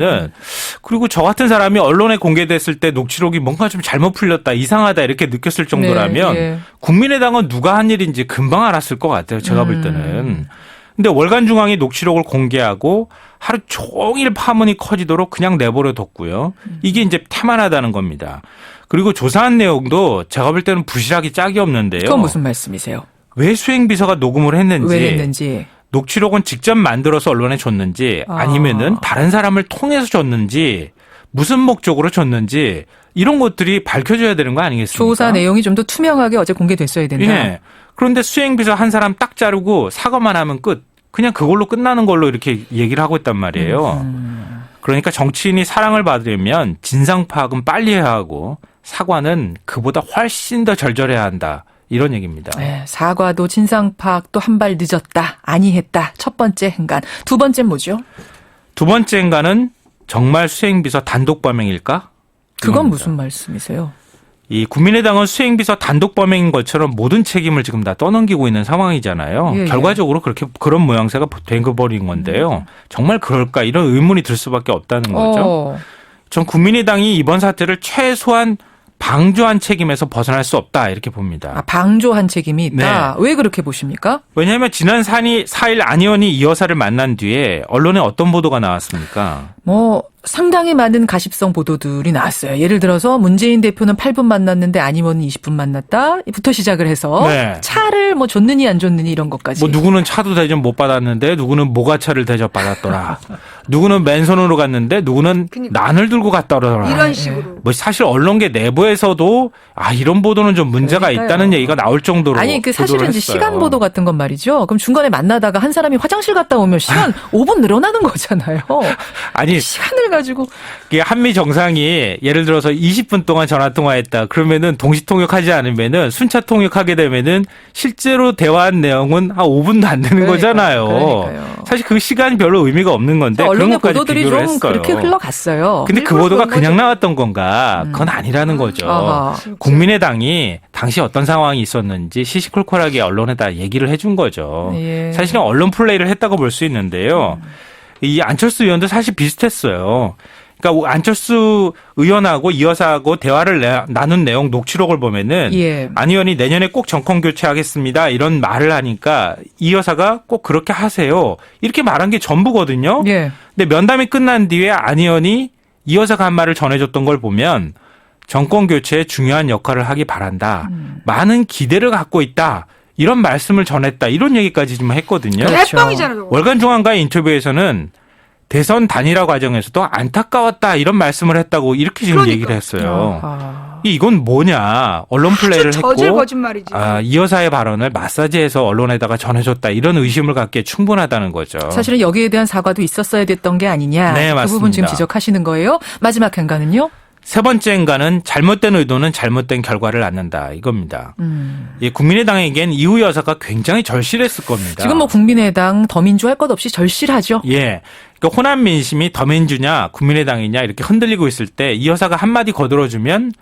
그러면은 그리고 저 같은 사람이 언론에 공개됐을 때 녹취록이 뭔가 좀 잘못 풀렸다, 이상하다 이렇게 느꼈을 정도라면 네, 예. 국민의당은 누가 한 일인지 금방 알았을 것 같아요. 제가 볼 때는. 근데 월간중앙이 녹취록을 공개하고 하루 종일 파문이 커지도록 그냥 내버려 뒀고요. 이게 이제 태만하다는 겁니다. 그리고 조사한 내용도 제가 볼 때는 부실하기 짝이 없는데요. 그건 무슨 말씀이세요? 왜 수행비서가 녹음을 했는지, 왜 했는지. 녹취록은 직접 만들어서 언론에 줬는지 아니면은 다른 사람을 통해서 줬는지, 무슨 목적으로 줬는지 이런 것들이 밝혀져야 되는 거 아니겠습니까? 조사 내용이 좀 더 투명하게 어제 공개됐어야 된다. 예. 그런데 수행비서 한 사람 딱 자르고 사과만 하면 끝. 그냥 그걸로 끝나는 걸로 이렇게 얘기를 하고 있단 말이에요. 그러니까 정치인이 사랑을 받으려면 진상 파악은 빨리 해야 하고 사과는 그보다 훨씬 더 절절해야 한다. 이런 얘기입니다. 네, 사과도 진상 파악도 한 발 늦었다. 아니했다. 첫 번째 행간. 두 번째 뭐죠? 두 번째 행간은 정말 수행비서 단독 범행일까? 그건 이겁니다. 무슨 말씀이세요? 이 국민의당은 수행비서 단독 범행인 것처럼 모든 책임을 지금 다 떠넘기고 있는 상황이잖아요. 예, 예. 결과적으로 그런 모양새가 되어버린 건데요. 정말 그럴까 이런 의문이 들 수밖에 없다는 거죠. 전 국민의당이 이번 사태를 최소한 방조한 책임에서 벗어날 수 없다 이렇게 봅니다. 아, 방조한 책임이 있다. 왜 그렇게 보십니까? 왜냐하면 지난 4일 안 의원이 이 여사를 만난 뒤에 언론에 어떤 보도가 나왔습니까? 상당히 많은 가십성 보도들이 나왔어요. 예를 들어서 문재인 대표는 8분 만났는데 안 의원은 20분 만났다.부터 시작을 해서 네. 차를 줬느니 안 줬느니 이런 것까지. 누구는 차도 대접 못 받았는데 누구는 모가차를 대접 받았더라. 누구는 맨손으로 갔는데 누구는 난을 들고 갔더라. 이런 식으로. 사실 언론계 내부에서도 이런 보도는 좀 문제가 그러니까요. 있다는 얘기가 나올 정도로. 아니 사실은 보도를 이제 했어요. 시간 보도 같은 건 말이죠. 그럼 중간에 만나다가 한 사람이 화장실 갔다 오면 시간 5분 늘어나는 거잖아요. 아니 시간을 가지고 이게 한미 정상이 예를 들어서 20분 동안 전화 통화했다. 그러면은 동시 통역하지 않으면은 순차 통역하게 되면은 실제로 대화한 내용은 한 5분도 안 되는 거잖아요. 그러니까요. 사실 그 시간이 별로 의미가 없는 건데 그런 언론의 것까지 보도들이 비교를 좀 했어요. 그렇게 흘러갔어요. 근데 그 보도가 그냥 나왔던 건가? 그건 아니라는 거죠. 아하. 국민의당이 당시 어떤 상황이 있었는지 시시콜콜하게 언론에다 얘기를 해준 거죠. 예. 사실은 언론 플레이를 했다고 볼 수 있는데요. 이 안철수 의원도 사실 비슷했어요. 그러니까 안철수 의원하고 이 여사하고 대화를 나눈 내용 녹취록을 보면은 안 의원이 내년에 꼭 정권 교체하겠습니다. 이런 말을 하니까 이 여사가 꼭 그렇게 하세요. 이렇게 말한 게 전부거든요. 예. 근데 면담이 끝난 뒤에 안 의원이 이 여사가 한 말을 전해줬던 걸 보면 정권 교체에 중요한 역할을 하기 바란다. 많은 기대를 갖고 있다. 이런 말씀을 전했다. 이런 얘기까지 좀 했거든요. 개뻥이잖아. 저거. 월간중앙과의 인터뷰에서는 대선 단일화 과정에서도 안타까웠다. 이런 말씀을 했다고 이렇게 지금 얘기를 했어요. 이건 뭐냐. 언론 플레이를 했고 저질 거짓말이지. 이 여사의 발언을 마사지해서 언론에다가 전해줬다. 이런 의심을 갖기에 충분하다는 거죠. 사실은 여기에 대한 사과도 있었어야 됐던 게 아니냐. 네, 그 부분 지금 맞습니다. 지적하시는 거예요. 마지막 행간은요? 세 번째 행간은 잘못된 의도는 잘못된 결과를 낳는다. 이겁니다. 국민의당에겐 이후 여사가 굉장히 절실했을 겁니다. 지금 국민의당 더민주 할 것 없이 절실하죠. 예. 그러니까 호남 민심이 더민주냐 국민의당이냐 이렇게 흔들리고 있을 때 이 여사가 한마디 거들어주면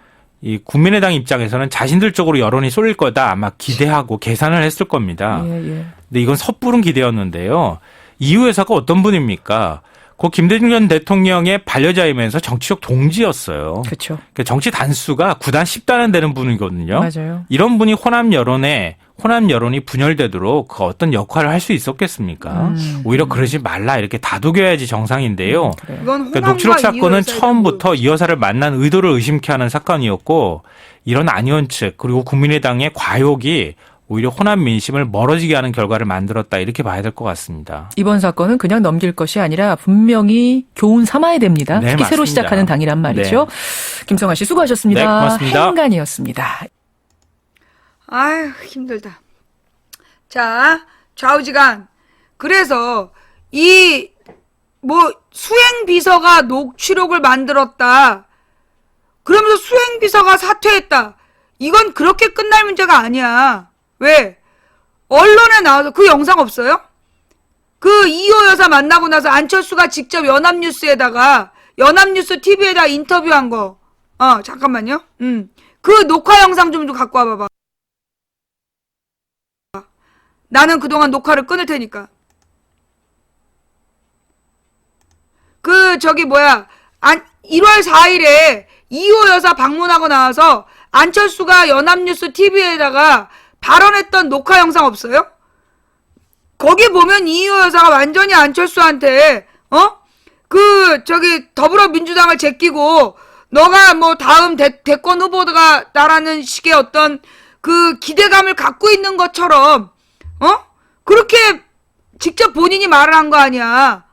이 국민의당 입장에서는 자신들 쪽으로 여론이 쏠릴 거다 아마 기대하고 계산을 했을 겁니다. 예. 근데 이건 섣부른 기대였는데요. 이후 여사가 어떤 분입니까? 고 김대중 전 대통령의 반려자이면서 정치적 동지였어요. 그렇죠. 그러니까 정치 단수가 9단 10단은 되는 분이거든요. 맞아요. 이런 분이 호남 여론이 분열되도록 그 어떤 역할을 할 수 있었겠습니까? 오히려 그러지 말라 이렇게 다독여야지 정상인데요. 그러니까 녹취록 사건은 처음부터 이 여사를 만난 의도를 의심케 하는 사건이었고 이런 안 의원 측 그리고 국민의당의 과욕이 오히려 호남 민심을 멀어지게 하는 결과를 만들었다 이렇게 봐야 될 것 같습니다. 이번 사건은 그냥 넘길 것이 아니라 분명히 교훈 삼아야 됩니다. 네, 특히 새로 맞습니다. 시작하는 당이란 말이죠. 네. 김성환 씨 수고하셨습니다. 네, 고맙습니다. 행간이었습니다. 아휴 힘들다. 자 좌우지간. 그래서 수행비서가 녹취록을 만들었다. 그러면서 수행비서가 사퇴했다. 이건 그렇게 끝날 문제가 아니야. 왜? 언론에 나와서 그 영상 없어요? 그 이호 여사 만나고 나서 안철수가 직접 연합뉴스 TV에다 인터뷰한 거. 잠깐만요. 그 녹화 영상 좀 갖고 와봐봐. 나는 그동안 녹화를 끊을 테니까. 1월 4일에 이호 여사 방문하고 나와서 안철수가 연합뉴스 TV에다가 발언했던 녹화 영상 없어요? 거기 보면 이호 여사가 완전히 안철수한테 더불어민주당을 제끼고 너가 뭐 다음 대권 후보가 나라는 식의 어떤 그 기대감을 갖고 있는 것처럼 그렇게 직접 본인이 말을 한 거 아니야.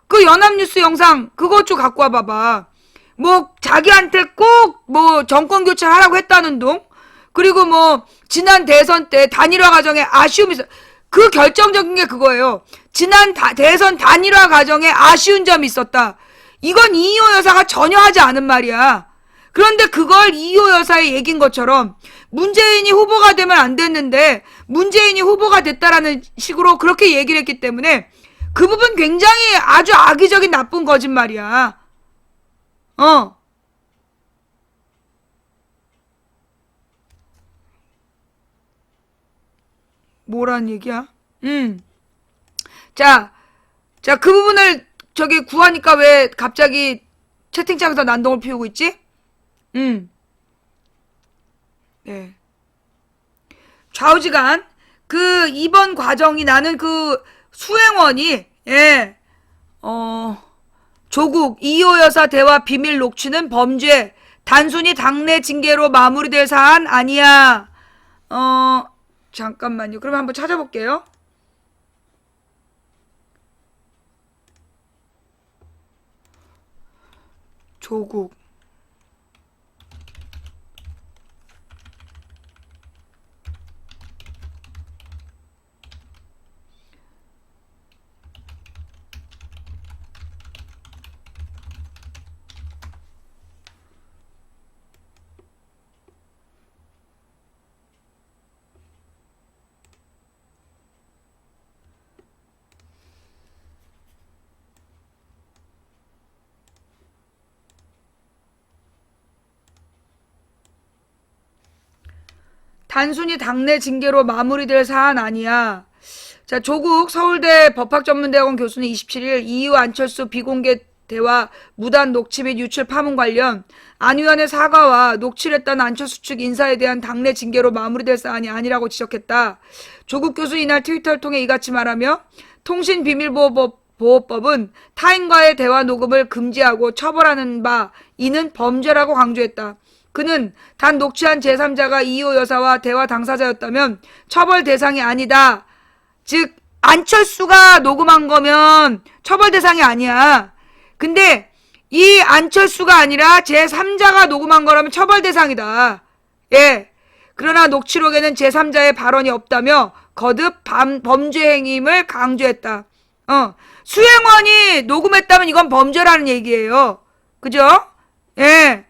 그 연합뉴스 영상 그것 좀 갖고 와봐봐. 뭐 자기한테 꼭 뭐 정권 교체하라고 했다는 둥, 그리고 뭐 지난 대선 때 단일화 과정에 아쉬움이 있어. 그 결정적인 게 그거예요. 지난 대선 단일화 과정에 아쉬운 점이 있었다. 이건 이호 여사가 전혀 하지 않은 말이야. 그런데 그걸 이호 여사의 얘기인 것처럼 문재인이 후보가 되면 안 됐는데 문재인이 후보가 됐다라는 식으로 그렇게 얘기를 했기 때문에 그 부분 굉장히 아주 악의적인 나쁜 거짓말이야. 뭐란 얘기야? 자, 그 부분을 구하니까 왜 갑자기 채팅창에서 난동을 피우고 있지? 네. 좌우지간, 이번 과정이 나는 수행원이, 조국, 이호 여사 대화 비밀 녹취는 범죄, 단순히 당내 징계로 마무리될 사안 아니야. 잠깐만요. 그럼 한번 찾아볼게요. 조국. 단순히 당내 징계로 마무리될 사안 아니야. 자, 조국 서울대 법학전문대학원 교수는 27일 이후 안철수 비공개 대화 무단 녹취 및 유출 파문 관련 안 의원의 사과와 녹취를 했다는 안철수 측 인사에 대한 당내 징계로 마무리될 사안이 아니라고 지적했다. 조국 교수 이날 트위터를 통해 이같이 말하며 통신비밀보호법은 타인과의 대화 녹음을 금지하고 처벌하는 바 이는 범죄라고 강조했다. 그는 단 녹취한 제3자가 이호 여사와 대화 당사자였다면 처벌 대상이 아니다. 즉 안철수가 녹음한 거면 처벌 대상이 아니야. 근데 이 안철수가 아니라 제3자가 녹음한 거라면 처벌 대상이다. 예. 그러나 녹취록에는 제3자의 발언이 없다며 거듭 범죄 행위임을 강조했다. 수행원이 녹음했다면 이건 범죄라는 얘기예요. 그죠? 예.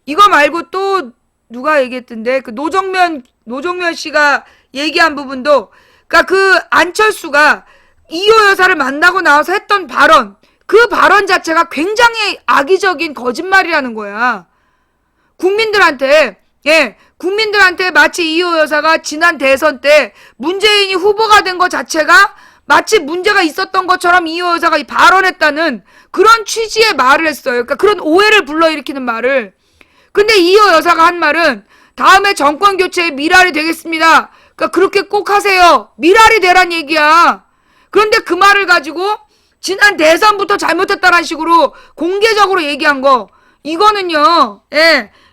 이거 말고 또 누가 얘기했던데 노정면 씨가 얘기한 부분도, 그러니까 안철수가 이호 여사를 만나고 나와서 했던 발언, 그 발언 자체가 굉장히 악의적인 거짓말이라는 거야. 국민들한테 마치 이호 여사가 지난 대선 때 문재인이 후보가 된 것 자체가 마치 문제가 있었던 것처럼 이호 여사가 발언했다는 그런 취지의 말을 했어요. 그러니까 그런 오해를 불러일으키는 말을. 근데 이호 여사가 한 말은 다음에 정권 교체의 미랄이 되겠습니다. 그러니까 그렇게 꼭 하세요. 미랄이 되란 얘기야. 그런데 그 말을 가지고 지난 대선부터 잘못했다는 식으로 공개적으로 얘기한 거, 이거는요,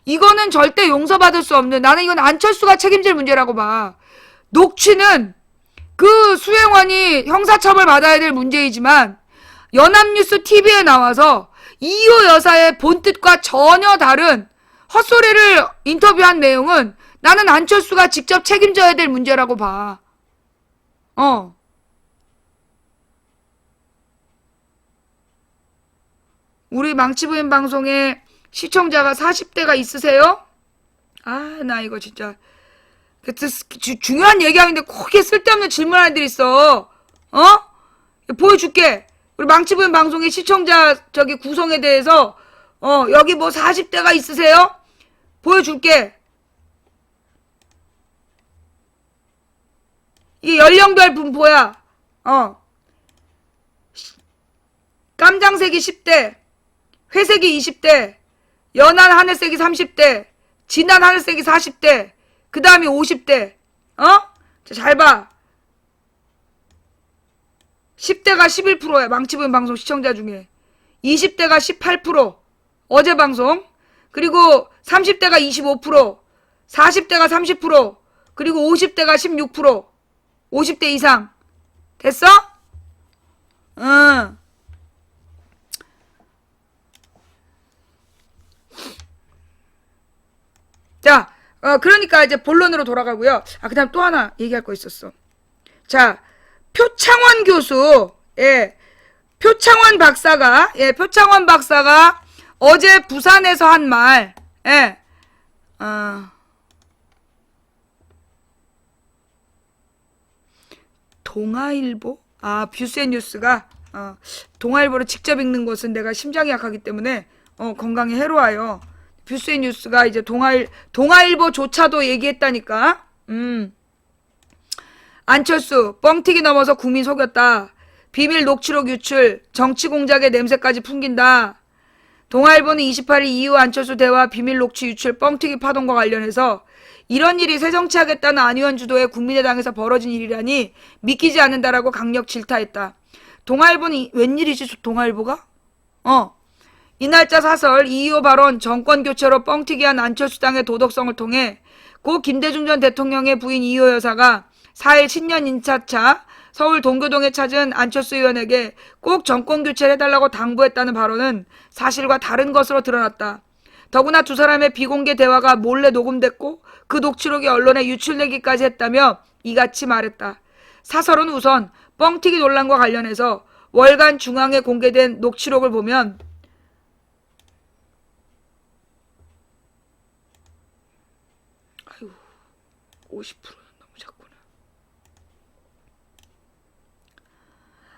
이거는 절대 용서받을 수 없는, 나는 이건 안철수가 책임질 문제라고 봐. 녹취는 그 수행원이 형사처벌 받아야 될 문제이지만 연합뉴스 TV에 나와서 이호 여사의 본뜻과 전혀 다른 헛소리를 인터뷰한 내용은 나는 안철수가 직접 책임져야 될 문제라고 봐. 우리 망치부인 방송에 시청자가 40대가 있으세요? 나 이거 진짜 중요한 얘기하는데 그렇게 쓸데없는 질문하는 애들 있어. 보여줄게. 우리 망치부인 방송의 시청자 구성에 대해서 여기 뭐 40대가 있으세요? 보여줄게. 이게 연령별 분포야. 깜장색이 10대, 회색이 20대, 연한 하늘색이 30대, 진한 하늘색이 40대, 그 다음이 50대. 자, 잘 봐. 10대가 11%야. 망치보인 방송 시청자 중에. 20대가 18%. 어제 방송. 그리고 30대가 25%. 40대가 30%. 그리고 50대가 16%. 50대 이상. 됐어? 응. 자, 그러니까 이제 본론으로 돌아가고요. 그 다음 또 하나 얘기할 거 있었어. 자, 표창원 교수, 표창원 박사가 어제 부산에서 한 말, 동아일보? 뷰스앤뉴스가, 동아일보를 직접 읽는 것은 내가 심장이 약하기 때문에, 건강에 해로워요. 뷰스앤뉴스가 이제 동아일보조차도 얘기했다니까. 안철수 뻥튀기 넘어서 국민 속였다. 비밀 녹취록 유출, 정치 공작의 냄새까지 풍긴다. 동아일보는 28일 이후 안철수 대화 비밀 녹취 유출 뻥튀기 파동과 관련해서 이런 일이 새정치하겠다는 안 의원 주도의 국민의당에서 벌어진 일이라니 믿기지 않는다라고 강력 질타했다. 동아일보는 웬일이지 동아일보가? 이 날짜 사설 2.25 발언 정권 교체로 뻥튀기한 안철수 당의 도덕성을 통해 고 김대중 전 대통령의 부인 이호 여사가 4일 신년 인사차 서울 동교동에 찾은 안철수 의원에게 꼭 정권 교체를 해달라고 당부했다는 발언은 사실과 다른 것으로 드러났다. 더구나 두 사람의 비공개 대화가 몰래 녹음됐고 그 녹취록이 언론에 유출되기까지 했다며 이같이 말했다. 사설은 우선 뻥튀기 논란과 관련해서 월간 중앙에 공개된 녹취록을 보면 50%는 너무 작구나.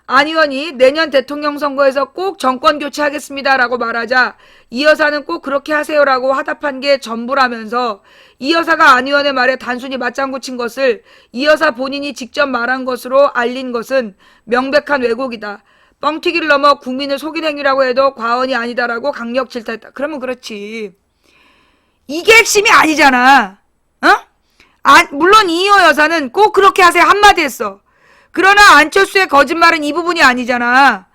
안 의원이 내년 대통령 선거에서 꼭 정권 교체하겠습니다라고 말하자 이 여사는 꼭 그렇게 하세요라고 화답한 게 전부라면서 이 여사가 안 의원의 말에 단순히 맞장구 친 것을 이 여사 본인이 직접 말한 것으로 알린 것은 명백한 왜곡이다. 뻥튀기를 넘어 국민을 속인 행위라고 해도 과언이 아니다라고 강력 질타했다. 그러면 그렇지. 이게 핵심이 아니잖아. 물론 이호 여사는 꼭 그렇게 하세요 한마디 했어. 그러나 안철수의 거짓말은 이 부분이 아니잖아.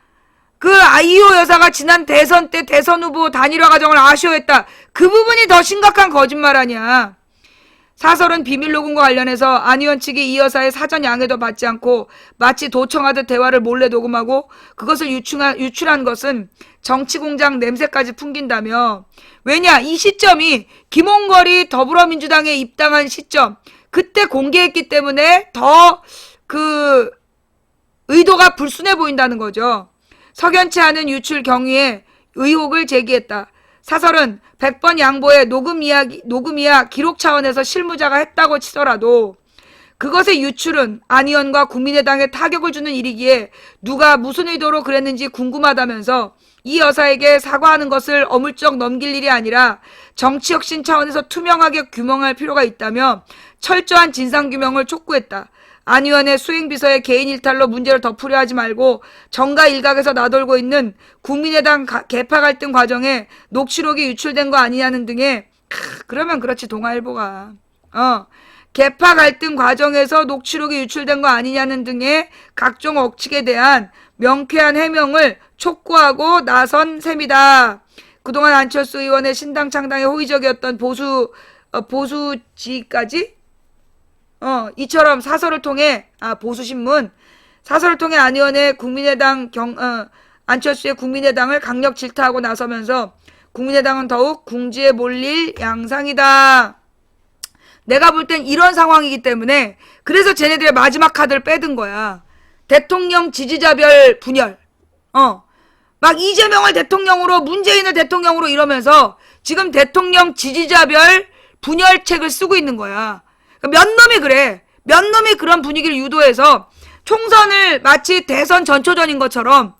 이호 여사가 지난 대선 때 대선 후보 단일화 과정을 아쉬워했다. 그 부분이 더 심각한 거짓말 아니야. 사설은 비밀 녹음과 관련해서 안 의원 측이 이 여사의 사전 양해도 받지 않고 마치 도청하듯 대화를 몰래 녹음하고 그것을 유출한 것은 정치공작 냄새까지 풍긴다며. 왜냐? 이 시점이 김홍걸이 더불어민주당에 입당한 시점, 그때 공개했기 때문에 더 의도가 불순해 보인다는 거죠. 석연치 않은 유출 경위에 의혹을 제기했다. 사설은 100번 양보해 녹음이야 기록 차원에서 실무자가 했다고 치더라도 그것의 유출은 안 의원과 국민의당에 타격을 주는 일이기에 누가 무슨 의도로 그랬는지 궁금하다면서 이 여사에게 사과하는 것을 어물쩍 넘길 일이 아니라 정치혁신 차원에서 투명하게 규명할 필요가 있다며 철저한 진상규명을 촉구했다. 안 의원의 수행비서의 개인 일탈로 문제를 덮으려 하지 말고 정가 일각에서 나돌고 있는 국민의당 개파 갈등 과정에 녹취록이 유출된 거 아니냐는 등의 그러면 그렇지 동아일보가 개파 갈등 과정에서 녹취록이 유출된 거 아니냐는 등의 각종 억측에 대한 명쾌한 해명을 촉구하고 나선 셈이다. 그동안 안철수 의원의 신당 창당에 호의적이었던 보수지까지 이처럼 사설을 통해 보수신문 사설을 통해 안 의원의 안철수의 국민의당을 강력 질타하고 나서면서 국민의당은 더욱 궁지에 몰릴 양상이다. 내가 볼 땐 이런 상황이기 때문에 그래서 쟤네들의 마지막 카드를 빼든 거야. 대통령 지지자별 분열. 막 이재명을 대통령으로 문재인을 대통령으로 이러면서 지금 대통령 지지자별 분열책을 쓰고 있는 거야. 몇 놈이 그래. 몇 놈이 그런 분위기를 유도해서 총선을 마치 대선 전초전인 것처럼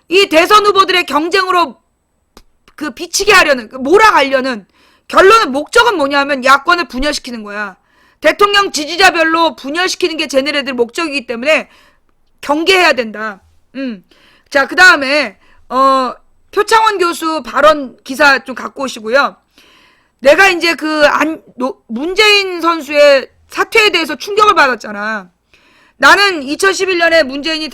이 대선 후보들의 경쟁으로 비치게 하려는 몰아가려는 결론은 목적은 뭐냐면 야권을 분열시키는 거야. 대통령 지지자별로 분열시키는 게 쟤네들 목적이기 때문에 경계해야 된다. 자, 그 다음에, 표창원 교수 발언 기사 좀 갖고 오시고요. 내가 이제 문재인 선수의 사퇴에 대해서 충격을 받았잖아. 나는 2011년에 문재인이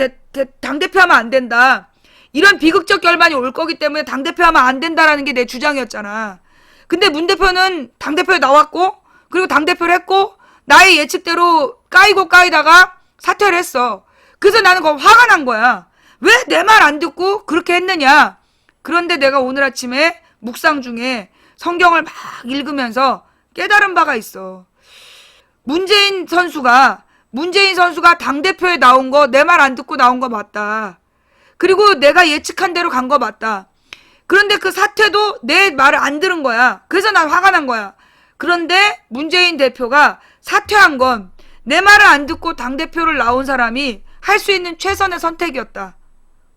당대표하면 안 된다. 이런 비극적 결말이 올 거기 때문에 당대표하면 안 된다라는 게 내 주장이었잖아. 근데 문 대표는 당대표에 나왔고, 그리고 당대표를 했고, 나의 예측대로 까이다가 사퇴를 했어. 그래서 나는 그거 화가 난 거야. 왜 내 말 안 듣고 그렇게 했느냐. 그런데 내가 오늘 아침에 묵상 중에 성경을 막 읽으면서 깨달은 바가 있어. 문재인 선수가 당대표에 나온 거 내 말 안 듣고 나온 거 맞다. 그리고 내가 예측한 대로 간 거 맞다. 그런데 그 사태도 내 말을 안 들은 거야. 그래서 난 화가 난 거야. 그런데 문재인 대표가 사퇴한 건 내 말을 안 듣고 당대표를 나온 사람이 할 수 있는 최선의 선택이었다.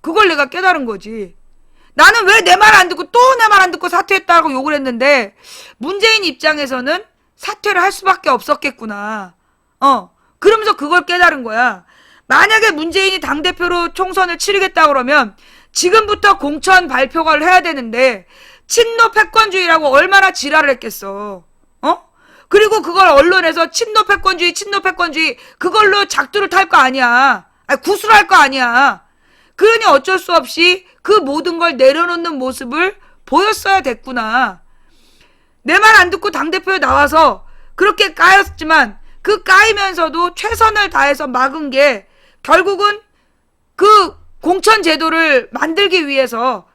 그걸 내가 깨달은 거지. 나는 왜 내 말 안 듣고 또 내 말 안 듣고 사퇴했다고 욕을 했는데 문재인 입장에서는 사퇴를 할 수밖에 없었겠구나. 그러면서 그걸 깨달은 거야. 만약에 문재인이 당대표로 총선을 치르겠다 그러면 지금부터 공천 발표를 해야 되는데 친노 패권주의라고 얼마나 지랄을 했겠어. 그리고 그걸 언론에서 친노 패권주의 그걸로 작두를 탈 거 아니야. 구술할 거 아니야. 그러니 어쩔 수 없이 그 모든 걸 내려놓는 모습을 보였어야 됐구나. 내 말 안 듣고 당대표에 나와서 그렇게 까였지만 그 까이면서도 최선을 다해서 막은 게 결국은 그 공천 제도를 만들기 위해서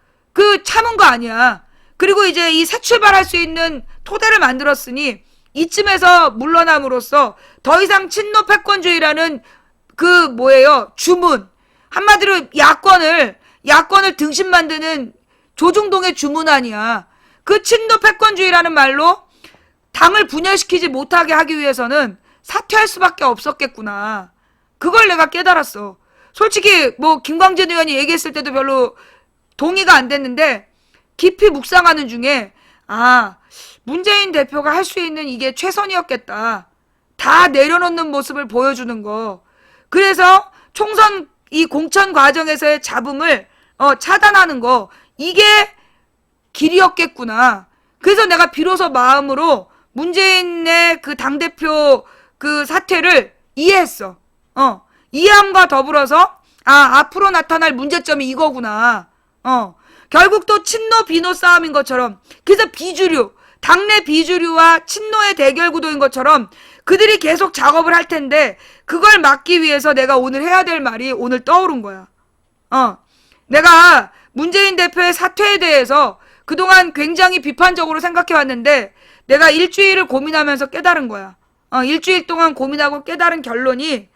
참은 거 아니야. 그리고 이제 이 새 출발할 수 있는 토대를 만들었으니 이쯤에서 물러남으로써 더 이상 친노 패권주의라는 주문. 한마디로 야권을 등신 만드는 조중동의 주문 아니야. 그 친노 패권주의라는 말로 당을 분열시키지 못하게 하기 위해서는 사퇴할 수밖에 없었겠구나. 그걸 내가 깨달았어. 솔직히 김광진 의원이 얘기했을 때도 별로 동의가 안 됐는데 깊이 묵상하는 중에 문재인 대표가 할 수 있는 이게 최선이었겠다. 다 내려놓는 모습을 보여주는 거. 그래서 총선 이 공천 과정에서의 잡음을 차단하는 거. 이게 길이었겠구나. 그래서 내가 비로소 마음으로 문재인의 그 당대표 그 사퇴를 이해했어. 이해함과 더불어서 앞으로 나타날 문제점이 이거구나. 결국 또 친노 비노 싸움인 것처럼, 그래서 당내 비주류와 친노의 대결 구도인 것처럼 그들이 계속 작업을 할 텐데 그걸 막기 위해서 내가 오늘 해야 될 말이 오늘 떠오른 거야. 내가 문재인 대표의 사퇴에 대해서 그동안 굉장히 비판적으로 생각해 왔는데 내가 일주일을 고민하면서 깨달은 거야. 일주일 동안 고민하고 깨달은 결론이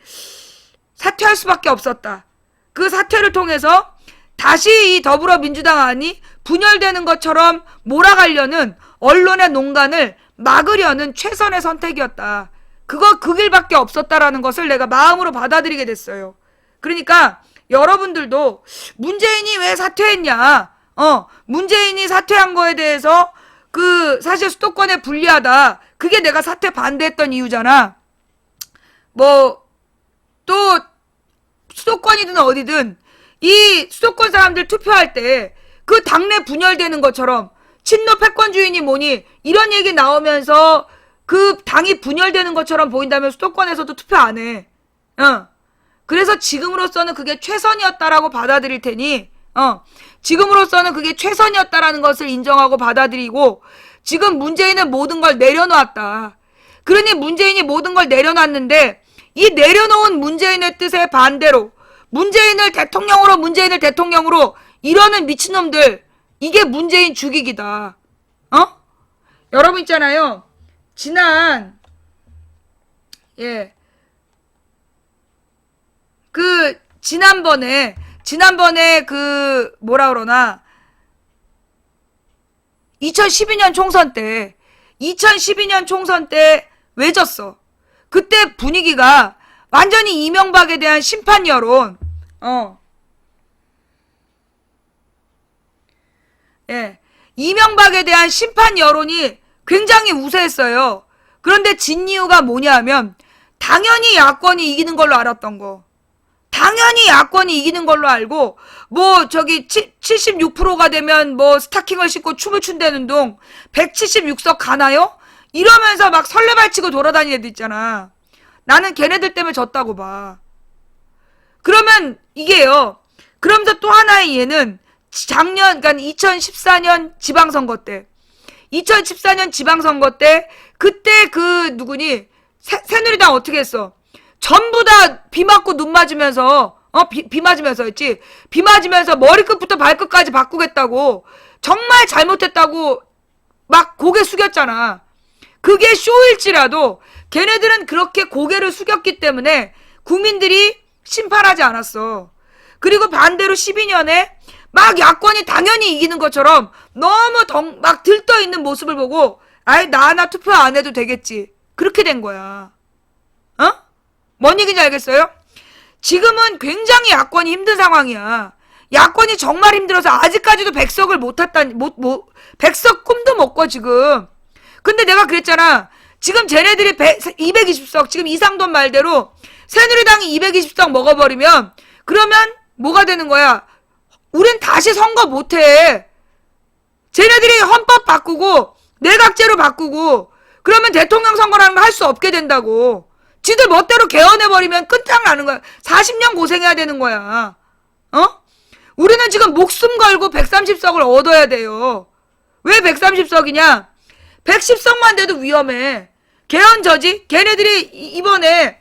사퇴할 수밖에 없었다. 그 사퇴를 통해서 다시 이 더불어민주당 안이 분열되는 것처럼 몰아가려는 언론의 농간을 막으려는 최선의 선택이었다. 그 길밖에 없었다라는 것을 내가 마음으로 받아들이게 됐어요. 그러니까 여러분들도 문재인이 왜 사퇴했냐? 문재인이 사퇴한 거에 대해서 사실 수도권에 불리하다. 그게 내가 사퇴 반대했던 이유잖아. 또 수도권이든 어디든 이 수도권 사람들 투표할 때 그 당내 분열되는 것처럼 친노 패권주의니 뭐니 이런 얘기 나오면서 그 당이 분열되는 것처럼 보인다면 수도권에서도 투표 안 해. 그래서 지금으로서는 그게 최선이었다라고 받아들일 테니 지금으로서는 그게 최선이었다라는 것을 인정하고 받아들이고 지금 문재인은 모든 걸 내려놓았다. 그러니 문재인이 모든 걸 내려놨는데 이 내려놓은 문재인의 뜻에 반대로 문재인을 대통령으로 이러는 미친놈들, 이게 문재인 죽이기다. 여러분 있잖아요. 지난번에 뭐라 그러나 2012년 총선 때 왜 졌어? 그때 분위기가 완전히 이명박에 대한 심판 여론, 이명박에 대한 심판 여론이 굉장히 우세했어요. 그런데 진 이유가 뭐냐 하면 당연히 야권이 이기는 걸로 알았던 거. 당연히 야권이 이기는 걸로 알고 뭐 저기 76%가 되면 뭐 스타킹을 신고 춤을 춘다는 동 176석 가나요? 이러면서 막 설레발치고 돌아다니는 애들 있잖아. 나는 걔네들 때문에 졌다고 봐. 그러면 이게요. 그러면서 또 하나의 예는 작년 그러니까 2014년 지방선거 때 2014년 지방선거 때 그때 그 누구니 새누리당 어떻게 했어? 전부 다 비 맞고 눈 맞으면서 비 맞으면서 했지. 비 맞으면서 머리끝부터 발끝까지 바꾸겠다고 정말 잘못했다고 막 고개 숙였잖아. 그게 쇼일지라도 걔네들은 그렇게 고개를 숙였기 때문에 국민들이 심판하지 않았어. 그리고 반대로 12년에 막 야권이 당연히 이기는 것처럼 너무 막 들떠있는 모습을 보고 아이 나 하나 투표 안 해도 되겠지. 그렇게 된 거야. 뭔 얘기인지 알겠어요? 지금은 굉장히 야권이 힘든 상황이야. 야권이 정말 힘들어서 아직까지도 100석을 못 탔다, 100석 꿈도 못 꿔, 지금. 근데 내가 그랬잖아. 지금 쟤네들이 220석, 지금 이상돈 말대로 새누리당이 220석 먹어버리면, 그러면 뭐가 되는 거야? 우린 다시 선거 못 해. 쟤네들이 헌법 바꾸고, 내각제로 바꾸고, 그러면 대통령 선거라는 걸 할 수 없게 된다고. 지들 멋대로 개헌해버리면 끝장나는 거야. 40년 고생해야 되는 거야. 우리는 지금 목숨 걸고 130석을 얻어야 돼요. 왜 130석이냐? 110석만 돼도 위험해. 개헌 저지? 걔네들이 이번에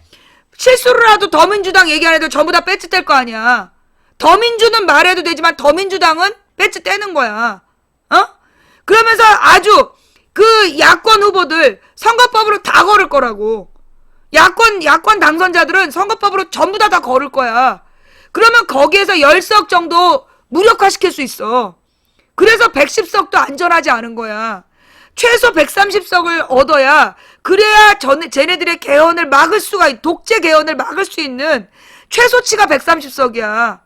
실수를 하도 더민주당 얘기하는 애들 전부 다 배치 뗄 거 아니야. 더민주는 말해도 되지만 더민주당은 배치 떼는 거야. 그러면서 아주 그 야권 후보들 선거법으로 다 걸을 거라고. 야권 당선자들은 선거법으로 전부 다 걸을 거야. 그러면 거기에서 10석 정도 무력화시킬 수 있어. 그래서 110석도 안전하지 않은 거야. 최소 130석을 얻어야 그래야 쟤네들의 개헌을 막을 수가 독재 개헌을 막을 수 있는 최소치가 130석이야.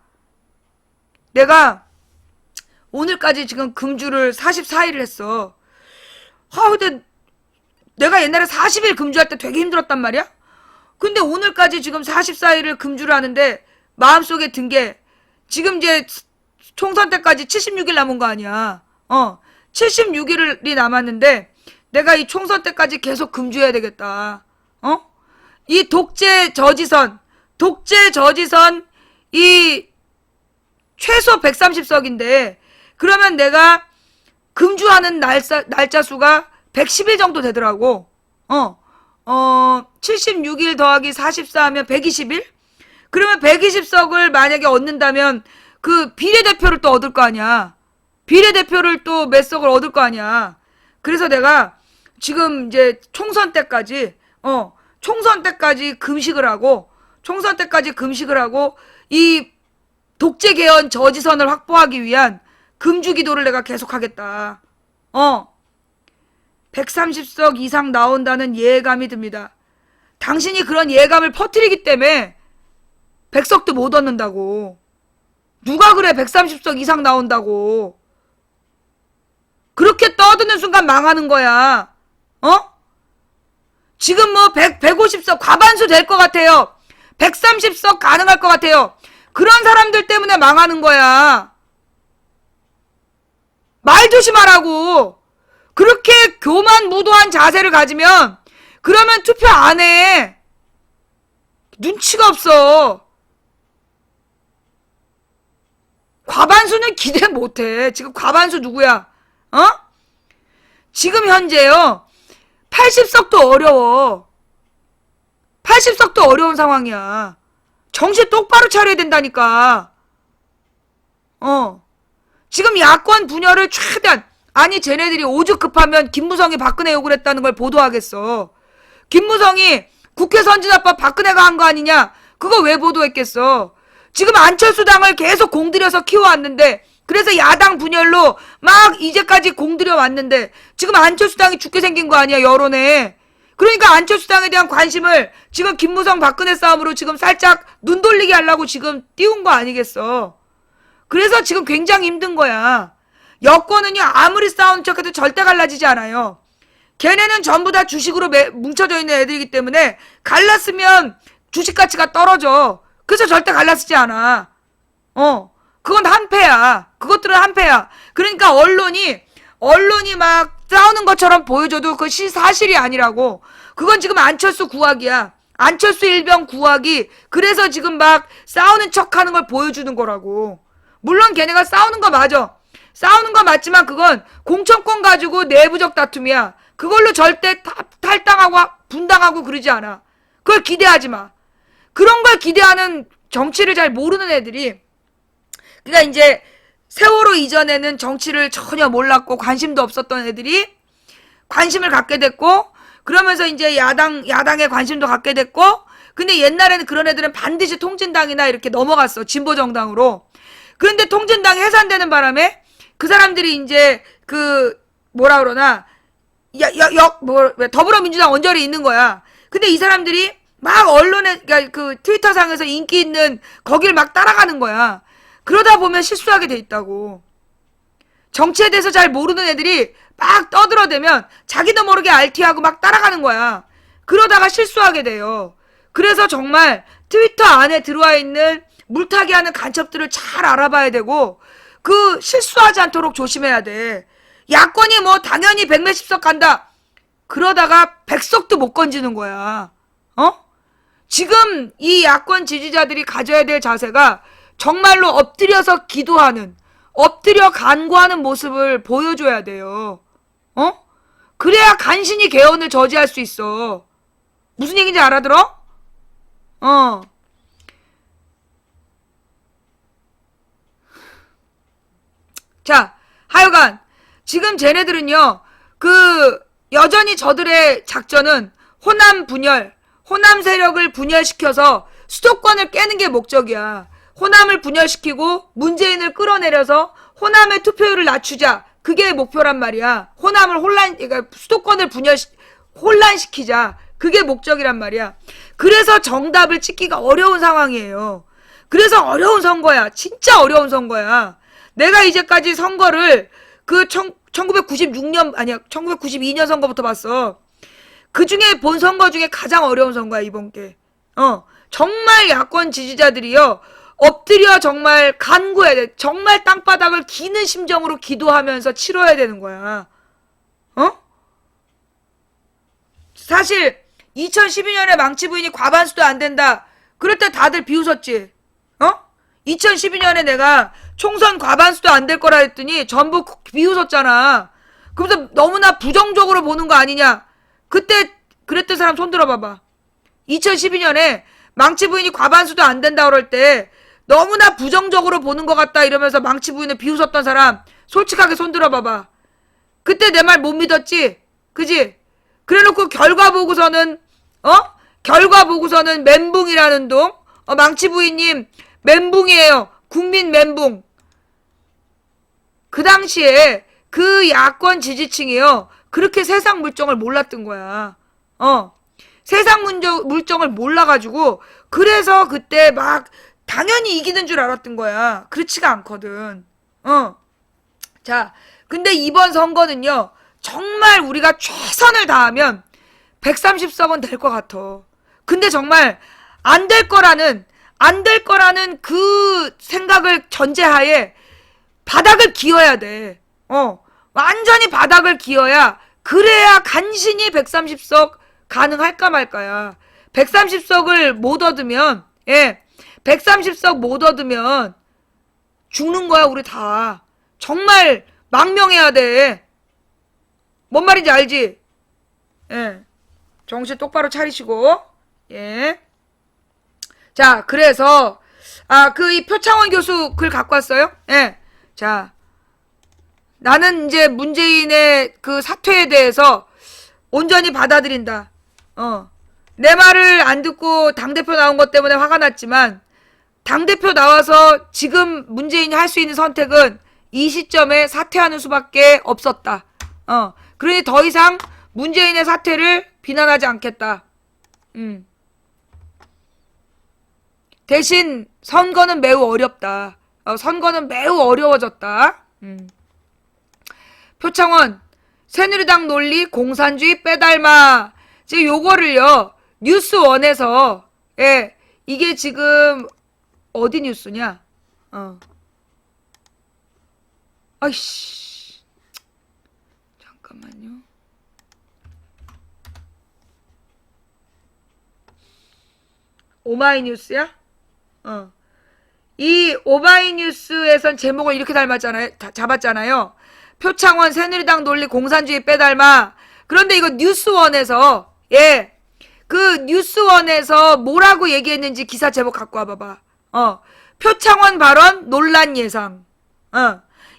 내가 오늘까지 지금 금주를 44일을 했어. 근데 내가 옛날에 40일 금주할 때 되게 힘들었단 말이야? 근데 오늘까지 지금 44일을 금주를 하는데 마음속에 든 게 지금 이제 총선 때까지 76일 남은 거 아니야. 76일이 남았는데 내가 이 총선 때까지 계속 금주해야 되겠다. 이 독재 저지선 이 최소 130석인데 그러면 내가 금주하는 날짜 수가 110일 정도 되더라고. 76일 더하기 44 하면 120일? 그러면 120석을 만약에 얻는다면 그 비례대표를 또 얻을 거 아니야. 비례대표를 또 몇 석을 얻을 거 아니야. 그래서 내가 지금 이제 총선 때까지 금식을 하고 이 독재 개헌 저지선을 확보하기 위한 금주 기도를 내가 계속하겠다. 130석 이상 나온다는 예감이 듭니다. 당신이 그런 예감을 퍼뜨리기 때문에 100석도 못 얻는다고. 누가 그래 130석 이상 나온다고. 그렇게 떠드는 순간 망하는 거야. 지금 뭐 150석 과반수 될 것 같아요. 130석 가능할 것 같아요. 그런 사람들 때문에 망하는 거야. 말 조심하라고. 그렇게 교만무도한 자세를 가지면 그러면 투표 안 해. 눈치가 없어. 과반수는 기대 못해. 지금 과반수 누구야? 지금 현재요. 80석도 어려워. 80석도 어려운 상황이야. 정신 똑바로 차려야 된다니까. 지금 야권 분열을 최대한 아니 쟤네들이 오죽 급하면 김무성이 박근혜 욕을 했다는 걸 보도하겠어. 김무성이 국회 선진화법 박근혜가 한 거 아니냐? 그거 왜 보도했겠어? 지금 안철수당을 계속 공들여서 키워왔는데 그래서 야당 분열로 막 이제까지 공들여 왔는데 지금 안철수당이 죽게 생긴 거 아니야 여론에. 그러니까 안철수당에 대한 관심을 지금 김무성 박근혜 싸움으로 지금 살짝 눈 돌리게 하려고 지금 띄운 거 아니겠어. 그래서 지금 굉장히 힘든 거야. 여권은요 아무리 싸운 척해도 절대 갈라지지 않아요. 걔네는 전부 다 주식으로 뭉쳐져 있는 애들이기 때문에 갈랐으면 주식 가치가 떨어져. 그래서 절대 갈라쓰지 않아. 그건 한패야. 그것들은 한패야. 그러니까 언론이 막 싸우는 것처럼 보여줘도 그것이 사실이 아니라고. 그건 지금 안철수 구악이야. 안철수 일병 구악이 그래서 지금 막 싸우는 척하는 걸 보여주는 거라고. 물론 걔네가 싸우는 거 맞아. 싸우는 거 맞지만 그건 공천권 가지고 내부적 다툼이야. 그걸로 절대 탈당하고 분당하고 그러지 않아. 그걸 기대하지 마. 그런 걸 기대하는 정치를 잘 모르는 애들이, 그러니까 이제 세월호 이전에는 정치를 전혀 몰랐고 관심도 없었던 애들이 관심을 갖게 됐고, 그러면서 이제 야당에 관심도 갖게 됐고, 근데 옛날에는 그런 애들은 반드시 통진당이나 이렇게 넘어갔어. 진보정당으로. 그런데 통진당이 해산되는 바람에 그 사람들이 이제 뭐라 그러나 더불어민주당 언저리에 있는 거야. 근데 이 사람들이 막 언론에, 그러니까 그 트위터상에서 인기 있는 거길 막 따라가는 거야. 그러다 보면 실수하게 돼 있다고. 정치에 대해서 잘 모르는 애들이 막 떠들어대면 자기도 모르게 RT하고 막 따라가는 거야. 그러다가 실수하게 돼요. 그래서 정말 트위터 안에 들어와 있는 물타기 하는 간첩들을 잘 알아봐야 되고, 그 실수하지 않도록 조심해야 돼. 야권이 뭐 당연히 100몇십석 간다. 그러다가 100석도 못 건지는 거야. 지금 이 야권 지지자들이 가져야 될 자세가 정말로 엎드려서 기도하는, 엎드려 간구하는 모습을 보여줘야 돼요. 그래야 간신히 개헌을 저지할 수 있어. 무슨 얘기인지 알아들어? 자, 하여간 지금 쟤네들은요, 여전히 저들의 작전은 호남 분열, 호남 세력을 분열시켜서 수도권을 깨는 게 목적이야. 호남을 분열시키고 문재인을 끌어내려서 호남의 투표율을 낮추자. 그게 목표란 말이야. 그러니까 수도권을 혼란시키자. 그게 목적이란 말이야. 그래서 정답을 찍기가 어려운 상황이에요. 그래서 어려운 선거야. 진짜 어려운 선거야. 내가 이제까지 선거를 1992년 선거부터 봤어. 그 중에 본 선거 중에 가장 어려운 선거야, 이번 게. 정말 야권 지지자들이요, 엎드려 정말 간구해야 돼. 정말 땅바닥을 기는 심정으로 기도하면서 치러야 되는 거야. 사실 2012년에 망치 부인이 과반수도 안 된다. 그럴 때 다들 비웃었지. 2012년에 내가 총선 과반수도 안 될 거라 했더니 전부 비웃었잖아. 그러면서 너무나 부정적으로 보는 거 아니냐. 그때 그랬던 사람 손 들어봐봐. 2012년에 망치 부인이 과반수도 안 된다 그럴 때 너무나 부정적으로 보는 것 같다 이러면서 망치 부인을 비웃었던 사람 솔직하게 손 들어봐봐. 그때 내 말 못 믿었지? 그지? 그래놓고 결과 보고서는 멘붕이라는 동? 망치 부인님 멘붕이에요. 국민 멘붕. 그 당시에 그 야권 지지층이요, 그렇게 세상 물정을 몰랐던 거야. 세상 물정을 몰라가지고 그래서 그때 막 당연히 이기는 줄 알았던 거야. 그렇지가 않거든. 자, 근데 이번 선거는요, 정말 우리가 최선을 다하면 130석은 될 것 같아. 근데 정말 안 될 거라는 그 생각을 전제하에 바닥을 기어야 돼. 완전히 바닥을 기어야, 그래야 간신히 130석 가능할까 말까야. 130석을 못 얻으면, 130석 못 얻으면 죽는 거야, 우리 다. 정말 망명해야 돼. 뭔 말인지 알지? 정신 똑바로 차리시고. 자, 그래서 이 표창원 교수 글 갖고 왔어요? 자, 나는 이제 문재인의 그 사퇴에 대해서 온전히 받아들인다. 내 말을 안 듣고 당대표 나온 것 때문에 화가 났지만, 당대표 나와서 지금 문재인이 할 수 있는 선택은 이 시점에 사퇴하는 수밖에 없었다. 그러니 더 이상 문재인의 사퇴를 비난하지 않겠다. 대신 선거는 매우 어렵다. 선거는 매우 어려워졌다. 표창원, 새누리당 논리 공산주의 빼닮아. 지금 요거를요, 뉴스원에서 이게 지금 어디 뉴스냐? 아이씨. 잠깐만요. 오마이뉴스야? 이 오마이뉴스에선 제목을 이렇게 잡았잖아요. 표창원 새누리당 논리 공산주의 빼닮아. 그런데 이거 뉴스원에서, 예, 그 뉴스원에서 뭐라고 얘기했는지 기사 제목 갖고 와봐봐. 표창원 발언 논란 예상.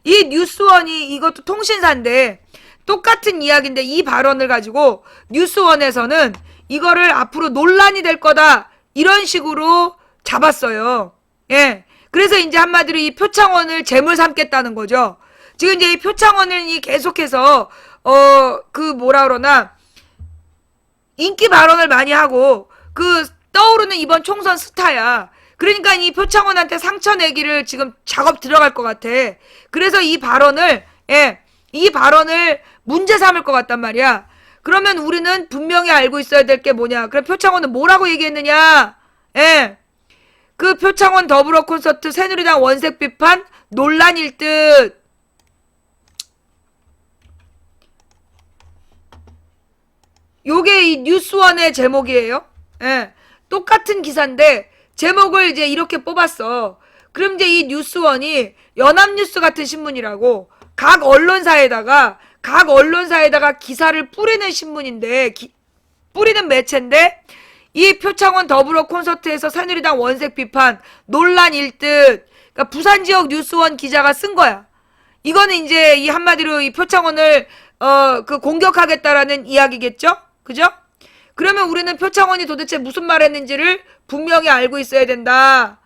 이 뉴스원이, 이것도 통신사인데 똑같은 이야기인데 이 발언을 가지고 뉴스원에서는 이거를 앞으로 논란이 될 거다 이런 식으로 잡았어요. 예. 그래서 이제 한마디로 이 표창원을 재물 삼겠다는 거죠. 지금 이제 이 표창원을 계속해서 인기 발언을 많이 하고 떠오르는 이번 총선 스타야. 그러니까 이 표창원한테 상처 내기를 지금 작업 들어갈 것 같아. 그래서 이 발언을 문제 삼을 것 같단 말이야. 그러면 우리는 분명히 알고 있어야 될 게 뭐냐. 그럼 표창원은 뭐라고 얘기했느냐. 예. 그 표창원 더불어 콘서트 새누리당 원색 비판 논란일 듯. 요게 이 뉴스원의 제목이에요. 예. 똑같은 기사인데 제목을 이제 이렇게 뽑았어. 그럼 이제 이 뉴스원이 연합뉴스 같은 신문이라고 각 언론사에다가 기사를 뿌리는 신문인데, 뿌리는 매체인데, 이 표창원 더불어 콘서트에서 새누리당 원색 비판 논란일 듯. 그러니까 부산 지역 뉴스원 기자가 쓴 거야. 이거는 이제 이 한마디로 이 표창원을 공격하겠다라는 이야기겠죠? 그죠? 그러면 우리는 표창원이 도대체 무슨 말 했는지를 분명히 알고 있어야 된다.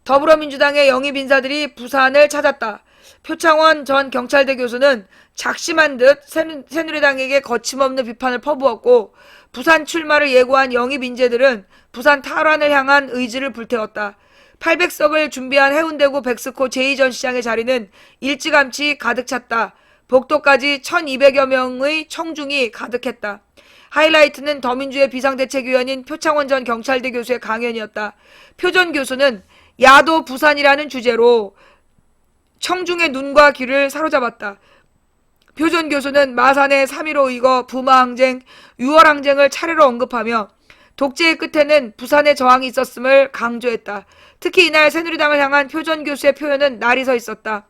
더불어민주당의 영입 인사들이 부산을 찾았다. 표창원 전 경찰대 교수는 작심한 듯 새누리당에게 거침없는 비판을 퍼부었고, 부산 출마를 예고한 영입 인재들은 부산 탈환을 향한 의지를 불태웠다. 800석을 준비한 해운대구 백스코 제2전시장의 자리는 일찌감치 가득 찼다. 복도까지 1200여 명의 청중이 가득했다. 하이라이트는 더민주의 비상대책위원인 표창원 전 경찰대 교수의 강연이었다. 표 전 교수는 야도 부산이라는 주제로 청중의 눈과 귀를 사로잡았다. 표 전 교수는 마산의 3.15 의거, 부마항쟁, 6월항쟁을 차례로 언급하며 독재의 끝에는 부산의 저항이 있었음을 강조했다. 특히 이날 새누리당을 향한 표 전 교수의 표현은 날이 서 있었다.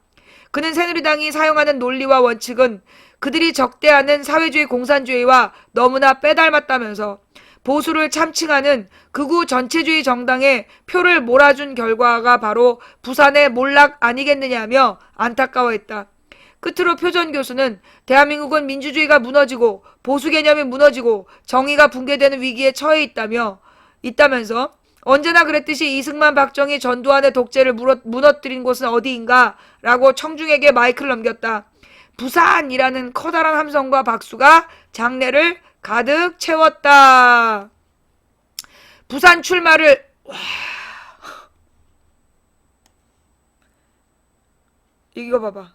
그는 새누리당이 사용하는 논리와 원칙은 그들이 적대하는 사회주의 공산주의와 너무나 빼닮았다면서 보수를 참칭하는 극우 전체주의 정당에 표를 몰아준 결과가 바로 부산의 몰락 아니겠느냐며 안타까워했다. 끝으로 표 전 교수는 대한민국은 민주주의가 무너지고 보수 개념이 무너지고 정의가 붕괴되는 위기에 처해 있다면서 언제나 그랬듯이 이승만 박정희 전두환의 독재를 무너뜨린 곳은 어디인가 라고 청중에게 마이크를 넘겼다. 부산이라는 커다란 함성과 박수가 장내를 가득 채웠다. 부산 출마를 이거 봐봐.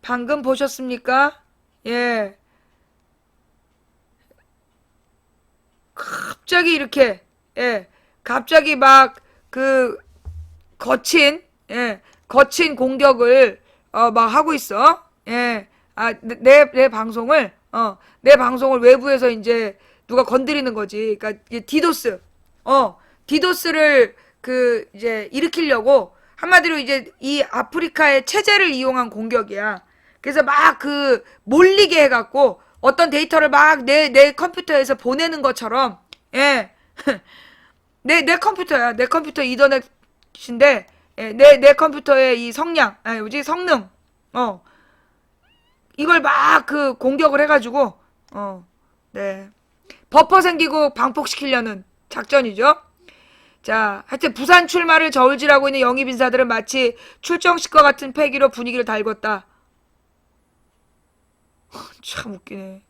방금 보셨습니까? 예. 갑자기 이렇게, 예. 갑자기 막 거친 공격을 막 하고 있어. 예. 내 방송을 외부에서 이제 누가 건드리는 거지. 그러니까 디도스를 이제 일으키려고 한마디로 이제 이 아프리카의 체제를 이용한 공격이야. 그래서 막 몰리게 해갖고 어떤 데이터를 막 내 컴퓨터에서 보내는 것처럼, 예. 내 컴퓨터야. 내 컴퓨터 이더넷인데, 예. 내 컴퓨터의 이 성능, 이걸 막 공격을 해가지고, 네. 버퍼 생기고 방폭시키려는 작전이죠. 자, 하여튼 부산 출마를 저울질하고 있는 영입 인사들은 마치 출정식과 같은 패기로 분위기를 달궜다. 참 웃기네.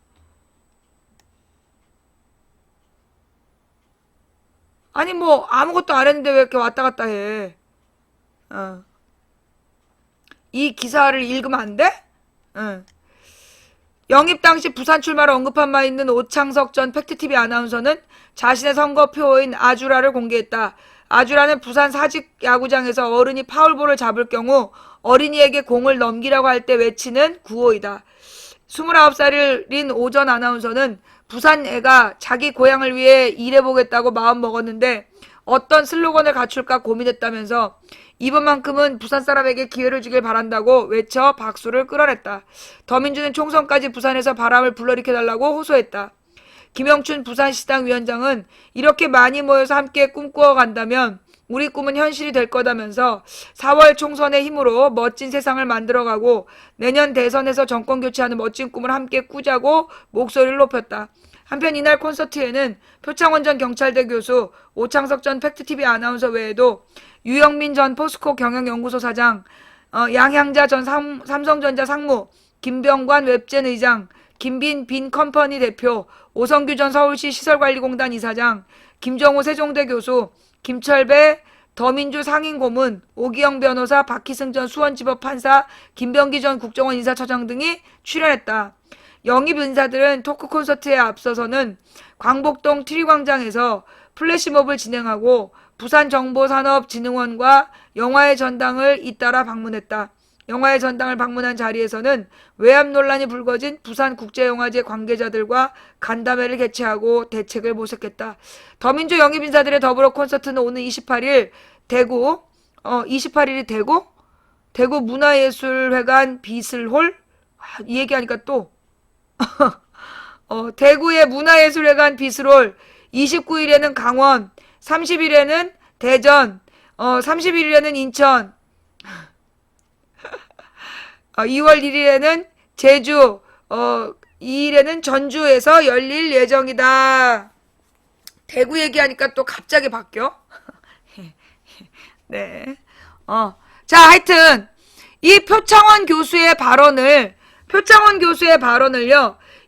아니 뭐 아무것도 안 했는데 왜 이렇게 왔다 갔다 해. 이 기사를 읽으면 안 돼? 영입 당시 부산 출마를 언급한 바 있는 오창석 전 팩트TV 아나운서는 자신의 선거표인 아주라를 공개했다. 아주라는 부산 사직 야구장에서 어른이 파울볼을 잡을 경우 어린이에게 공을 넘기라고 할 때 외치는 구호이다. 29살인 오 전 아나운서는 부산 애가 자기 고향을 위해 일해보겠다고 마음먹었는데 어떤 슬로건을 갖출까 고민했다면서 이번만큼은 부산 사람에게 기회를 주길 바란다고 외쳐 박수를 끌어냈다. 더민주는 총선까지 부산에서 바람을 불러일으켜달라고 호소했다. 김영춘 부산시당 위원장은 이렇게 많이 모여서 함께 꿈꾸어 간다면 우리 꿈은 현실이 될 거다면서 4월 총선의 힘으로 멋진 세상을 만들어가고 내년 대선에서 정권 교체하는 멋진 꿈을 함께 꾸자고 목소리를 높였다. 한편 이날 콘서트에는 표창원 전 경찰대 교수, 오창석 전 팩트TV 아나운서 외에도 유영민 전 포스코 경영연구소 사장, 양향자 전 삼성전자 상무, 김병관 웹젠 의장, 김빈 빈컴퍼니 대표, 오성규 전 서울시 시설관리공단 이사장, 김정호 세종대 교수, 김철배 더민주 상임고문, 오기영 변호사, 박희승 전 수원지법 판사, 김병기 전 국정원 인사처장 등이 출연했다. 영입 인사들은 토크 콘서트에 앞서서는 광복동 트리광장에서 플래시몹을 진행하고 부산정보산업진흥원과 영화의 전당을 잇따라 방문했다. 영화의 전당을 방문한 자리에서는 외압 논란이 불거진 부산국제영화제 관계자들과 간담회를 개최하고 대책을 모색했다. 더민주 영입 인사들의 더불어 콘서트는 오늘 28일 대구 28일이 대구 문화예술회관 비슬홀 이 얘기하니까 또 대구의 문화예술회관 비슬홀 29일에는 강원 30일에는 대전 31일에는 인천 2월 1일에는 제주 2일에는 전주에서 열릴 예정이다. 대구 얘기하니까 또 갑자기 바뀌어. 네. 자, 하여튼 이 표창원 교수의 발언을요.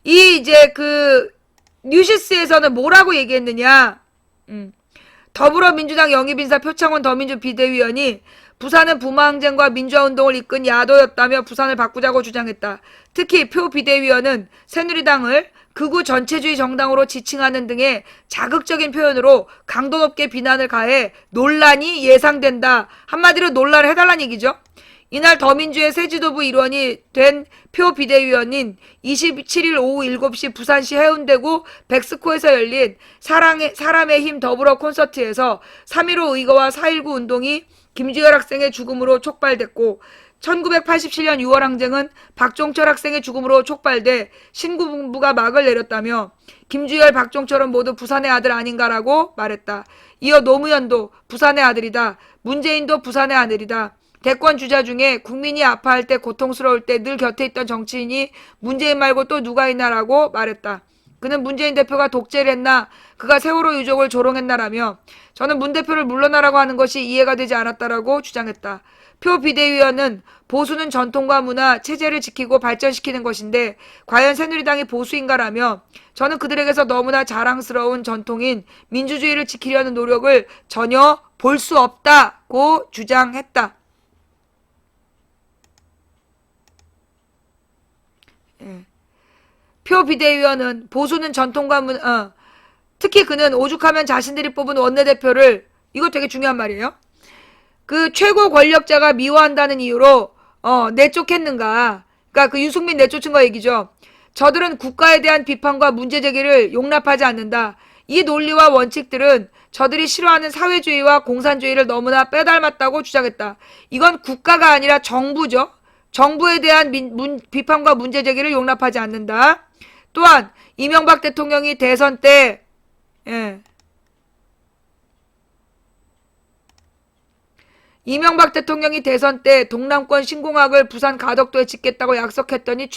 이 이제 그 뉴시스에서는 뭐라고 얘기했느냐? 더불어민주당 영입인사 표창원 더민주 비대위원이 부산은 부마항쟁과 민주화운동을 이끈 야도였다며 부산을 바꾸자고 주장했다. 특히 표 비대위원은 새누리당을 극우 전체주의 정당으로 지칭하는 등의 자극적인 표현으로 강도 높게 비난을 가해 논란이 예상된다. 한마디로 논란을 해달라는 얘기죠. 이날 더민주의 새 지도부 일원이 된 표 비대위원인 27일 오후 7시 부산시 해운대구 백스코에서 열린 사람의 힘 더불어 콘서트에서 3.15 의거와 4.19 운동이 김주열 학생의 죽음으로 촉발됐고 1987년 6월 항쟁은 박종철 학생의 죽음으로 촉발돼 신군부가 막을 내렸다며 김주열, 박종철은 모두 부산의 아들 아닌가라고 말했다. 이어 노무현도 부산의 아들이다. 문재인도 부산의 아들이다. 대권 주자 중에 국민이 아파할 때 고통스러울 때 늘 곁에 있던 정치인이 문재인 말고 또 누가 있나라고 말했다. 그는 문재인 대표가 독재를 했나 그가 세월호 유족을 조롱했나라며 저는 문 대표를 물러나라고 하는 것이 이해가 되지 않았다라고 주장했다. 표 비대위원은 보수는 전통과 문화, 체제를 지키고 발전시키는 것인데 과연 새누리당이 보수인가라며 저는 그들에게서 너무나 자랑스러운 전통인 민주주의를 지키려는 노력을 전혀 볼 수 없다고 주장했다. 표 비대위원은 보수는 전통과 문화, 특히 그는 오죽하면 자신들이 뽑은 원내대표를 이거 되게 중요한 말이에요. 그 최고 권력자가 미워한다는 이유로 내쫓겠는가. 그러니까 그 유승민 내쫓은 거 얘기죠. 저들은 국가에 대한 비판과 문제 제기를 용납하지 않는다. 이 논리와 원칙들은 저들이 싫어하는 사회주의와 공산주의를 너무나 빼닮았다고 주장했다. 이건 국가가 아니라 정부죠. 정부에 대한 비판과 문제 제기를 용납하지 않는다. 또한 이명박 대통령이 대선 때 동남권 신공항을 부산 가덕도에 짓겠다고 약속하더니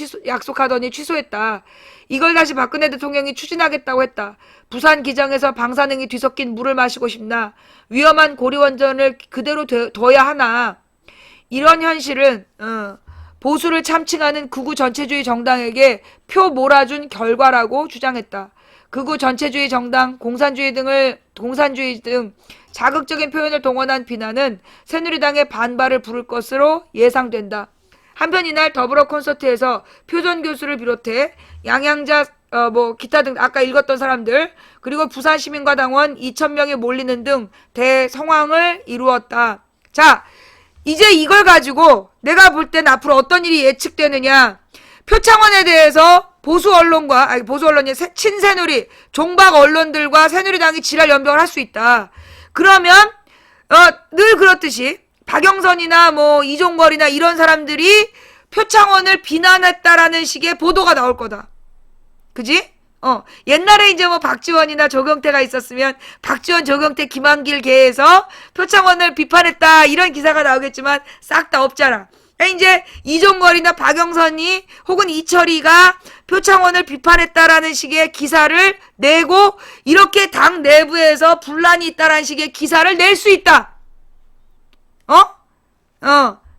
취소했다. 이걸 다시 박근혜 대통령이 추진하겠다고 했다. 부산 기장에서 방사능이 뒤섞인 물을 마시고 싶나? 위험한 고리원전을 그대로 둬야 하나? 이런 현실은 보수를 참칭하는 극우 전체주의 정당에게 표 몰아준 결과라고 주장했다. 극우 전체주의 정당, 공산주의 등 자극적인 표현을 동원한 비난은 새누리당의 반발을 부를 것으로 예상된다. 한편 이날 더불어 콘서트에서 표전 교수를 비롯해 양양자 기타 등 아까 읽었던 사람들 그리고 부산시민과당원 2,000명이 몰리는 등 대성황을 이루었다. 자, 이제 이걸 가지고 내가 볼 땐 앞으로 어떤 일이 예측되느냐. 표창원에 대해서 보수 언론이 친새누리 종박 언론들과 새누리당이 지랄 연병을 할 수 있다. 그러면 늘 그렇듯이 박영선이나 이종걸이나 이런 사람들이 표창원을 비난했다라는 식의 보도가 나올 거다. 그지? 옛날에 이제 박지원이나 조경태가 있었으면 박지원, 조경태, 김한길 계에서 표창원을 비판했다 이런 기사가 나오겠지만 싹 다 없잖아. 이제 이종걸이나 박영선이 혹은 이철이가 표창원을 비판했다라는 식의 기사를 내고 이렇게 당 내부에서 분란이 있다라는 식의 기사를 낼 수 있다.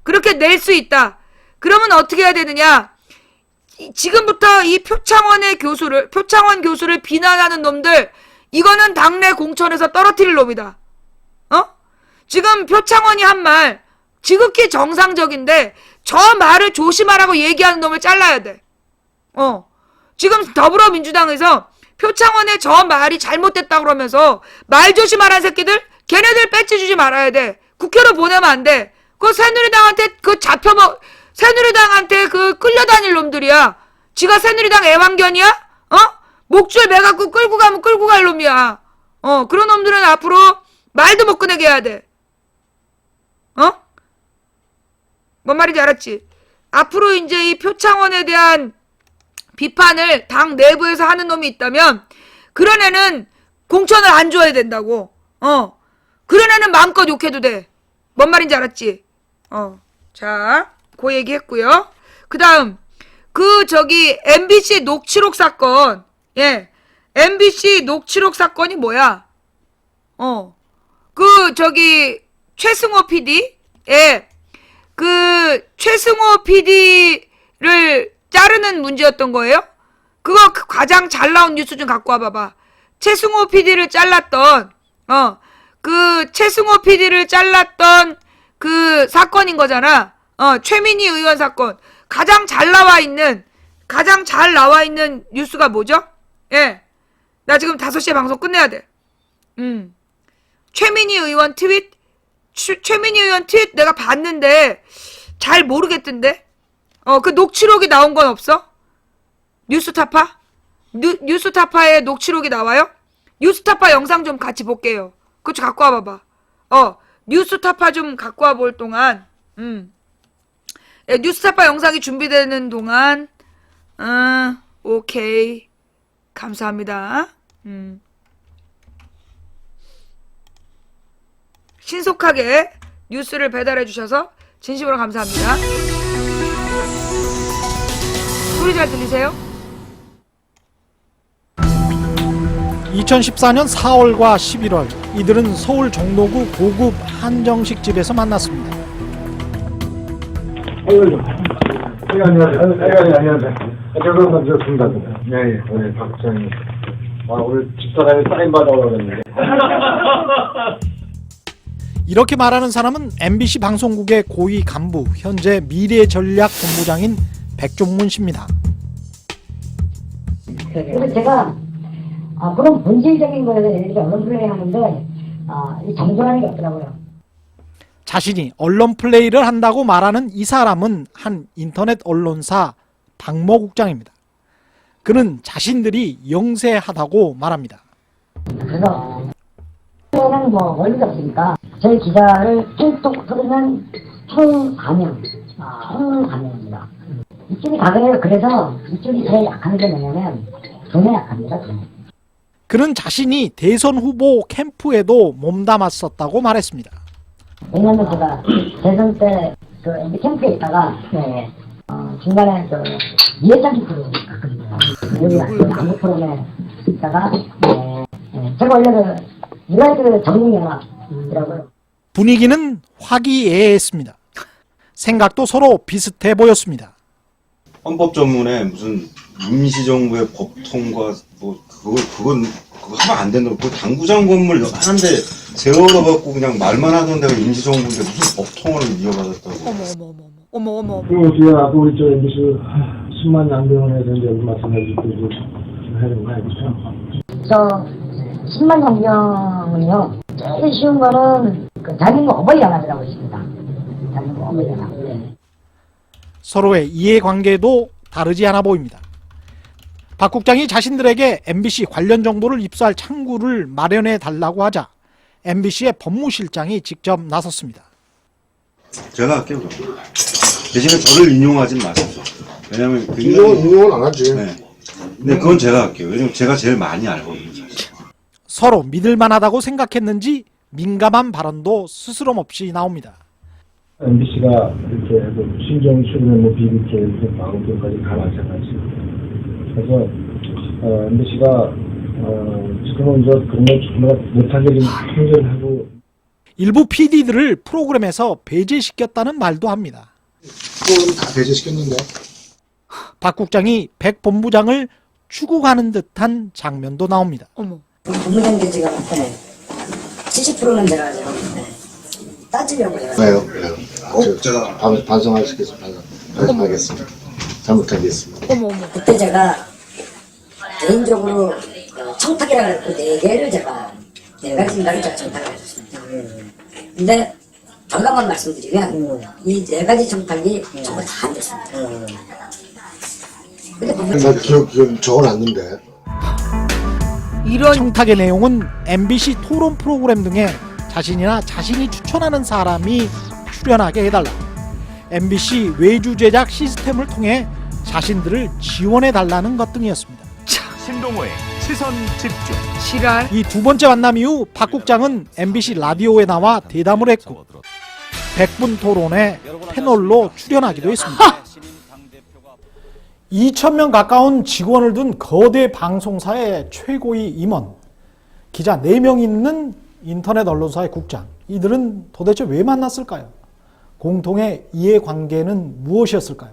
그렇게 낼 수 있다. 그러면 어떻게 해야 되느냐? 지금부터 이 표창원 교수를 비난하는 놈들, 이거는 당내 공천에서 떨어뜨릴 놈이다. 지금 표창원이 한 말, 지극히 정상적인데, 저 말을 조심하라고 얘기하는 놈을 잘라야 돼. 지금 더불어민주당에서 표창원의 저 말이 잘못됐다고 그러면서, 말 조심하라는 새끼들, 걔네들 배지 주지 말아야 돼. 국회로 보내면 안 돼. 새누리당한테 새누리당한테 끌려다닐 놈들이야. 지가 새누리당 애완견이야? 목줄 매갖고 끌고 가면 끌고 갈 놈이야. 그런 놈들은 앞으로 말도 못 꺼내게 해야 돼. 뭔 말인지 알았지? 앞으로 이제 이 표창원에 대한 비판을 당 내부에서 하는 놈이 있다면, 그런 애는 공천을 안 줘야 된다고. 그런 애는 마음껏 욕해도 돼. 뭔 말인지 알았지? 자, 그 얘기 했고요. 그 다음, MBC 녹취록 사건. 예. MBC 녹취록 사건이 뭐야? 최승호 PD? 예. 최승호 PD를 자르는 문제였던 거예요? 그거 가장 잘 나온 뉴스 좀 갖고 와봐봐. 최승호 PD를 잘랐던, 최승호 PD를 잘랐던 사건인 거잖아. 최민희 의원 사건. 가장 잘 나와 있는 뉴스가 뭐죠? 예. 나 지금 5시에 방송 끝내야 돼. 최민희 의원 트윗 내가 봤는데, 잘 모르겠던데? 그 녹취록이 나온 건 없어? 뉴스타파? 뉴스타파에 녹취록이 나와요? 뉴스타파 영상 좀 같이 볼게요. 그거 좀 갖고 와봐봐. 뉴스타파 좀 갖고 와볼 동안, 예, 뉴스타파 영상이 준비되는 동안, 오케이. 감사합니다. 신속하게 뉴스를 배달해 주셔서 진심으로 감사합니다. 소리 잘 들리세요? 2014년 4월과 11월 이들은 서울 종로구 고급 한정식 집에서 만났습니다. 안녕하세요. 저는 먼저 중단입니다. 네, 박 부장님. 오늘 집사람이 사인 받아오라고 했는데. 이렇게 말하는 사람은 MBC 방송국의 고위 간부, 현재 미래전략본부장인 백종문 씨입니다. 그래서 제가 그런 본질적인 거에 대해서 이렇게 언론 플레이 하는데 정돈하는 게 없더라고요. 자신이 언론 플레이를 한다고 말하는 이 사람은 한 인터넷 언론사 박모 국장입니다. 그는 자신들이 영세하다고 말합니다. 그래서 저는 원리가 없으니까 저희 기자를 툭툭 털으면 총 4명, 총 4명입니다. 이쪽이 다 그래요. 그래서 이쪽이 제일 약한 게 뭐냐면 돈에 약합니다. 돈. 그는 자신이 대선 후보 캠프에도 몸담았었다고 말했습니다. 왜냐면 제가 대선 때 MB 캠프에 있다가 중간에 이해찬 캠프로 갔거든요. 여기 안보 프로그램에 있다가 제가 원래 유라이트 정ring연합이라고요. 분위기는 화기애애했습니다. 생각도 서로 비슷해 보였습니다. 헌법 전문에 무슨 임시정부의 법 통과 그건 하면 안 된다고. 그 당구장 건물 하는데 세워놓고 그냥 말만 하던 데가 임시정부인데 무슨 법통을 이어받았다고. 어머. 그 어떻게 하고 우리 저 MBC 10만 양병원에 대한 여기 말씀해 주시고 좀 해야 되는 거 아니겠어요? 저 10만 영병은요 제일 쉬운 거는 그 대한민국 어버이연합이라고 있습니다. 대한민국 어버이연합. 네. 서로의 이해관계도 다르지 않아 보입니다. 박 국장이 자신들에게 MBC 관련 정보를 입수할 창구를 마련해 달라고 하자 MBC의 법무실장이 직접 나섰습니다. 제가 할게요. 그럼. 대신에 저를 인용하진 마십시오. 왜냐면 인용은 안 하지. 네. 근데 그건 제가 할게요. 왜냐면 제가 제일 많이 알거든요. 사실. 서로 믿을만하다고 생각했는지 민감한 발언도 스스럼 없이 나옵니다. MBC가 이렇게 해서 신경 출연의 BBK 방송까지 다 마찬가지. 그래서 MBC가 지금은 이제 그런 걸 정말 못하게 좀 편견을 하고 일부 PD들을 프로그램에서 배제시켰다는 말도 합니다. 그건 다 배제시켰는데. 박 국장이 백 본부장을 추구하는 듯한 장면도 나옵니다. 본부장들 제가 봤을 때 70%는 제가 지금 따지려고 해요. 왜요? 제가 반성하겠습니다. 잘못하겠습니다. 그때 제가 개인적으로 청탁이라고 했고 4개를 제가 4가지 생각을 제가 청탁을 해줬습니다. 근데 결과만 말씀드리면 이 4가지 청탁이 전부 다 안 됐습니다. 근데 나 기억 적어놨는데. 이런 청탁의 내용은 MBC 토론 프로그램 등에 자신이나 자신이 추천하는 사람이 출연하게 해달라, MBC 외주 제작 시스템을 통해 자신들을 지원해달라는 것 등이었습니다. 신동호의 시선 집중. 지랄. 이 두 번째 만남 이후 박 국장은 MBC 라디오에 나와 대담을 했고 100분 토론에 패널로 출연하기도 했습니다. 2,000명 가까운 직원을 둔 거대 방송사의 최고위 임원, 기자 4명 있는 인터넷 언론사의 국장, 이들은 도대체 왜 만났을까요? 공통의 이해관계는 무엇이었을까요?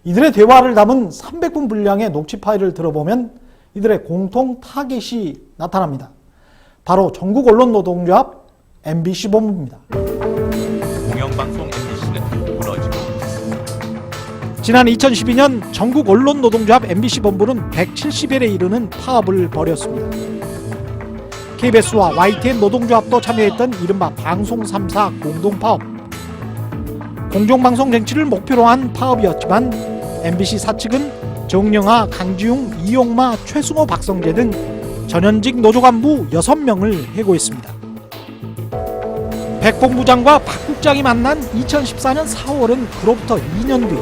이들의 대화를 담은 300분 분량의 녹취 파일을 들어보면 이들의 공통 타깃이 나타납니다. 바로 전국언론노동조합 MBC 본부입니다. 공영방송 MBC는 무너지고 지난 2012년 전국언론노동조합 MBC 본부는 170일에 이르는 파업을 벌였습니다. KBS와 YTN 노동조합도 참여했던 이른바 방송 3사 공동파업. 공정방송 쟁취를 목표로 한 파업이었지만 MBC 사측은 정영아, 강지웅, 이용마, 최승호, 박성재 등 전현직 노조간부 6명을 해고했습니다. 백 본부장과 박 국장이 만난 2014년 4월은 그로부터 2년 뒤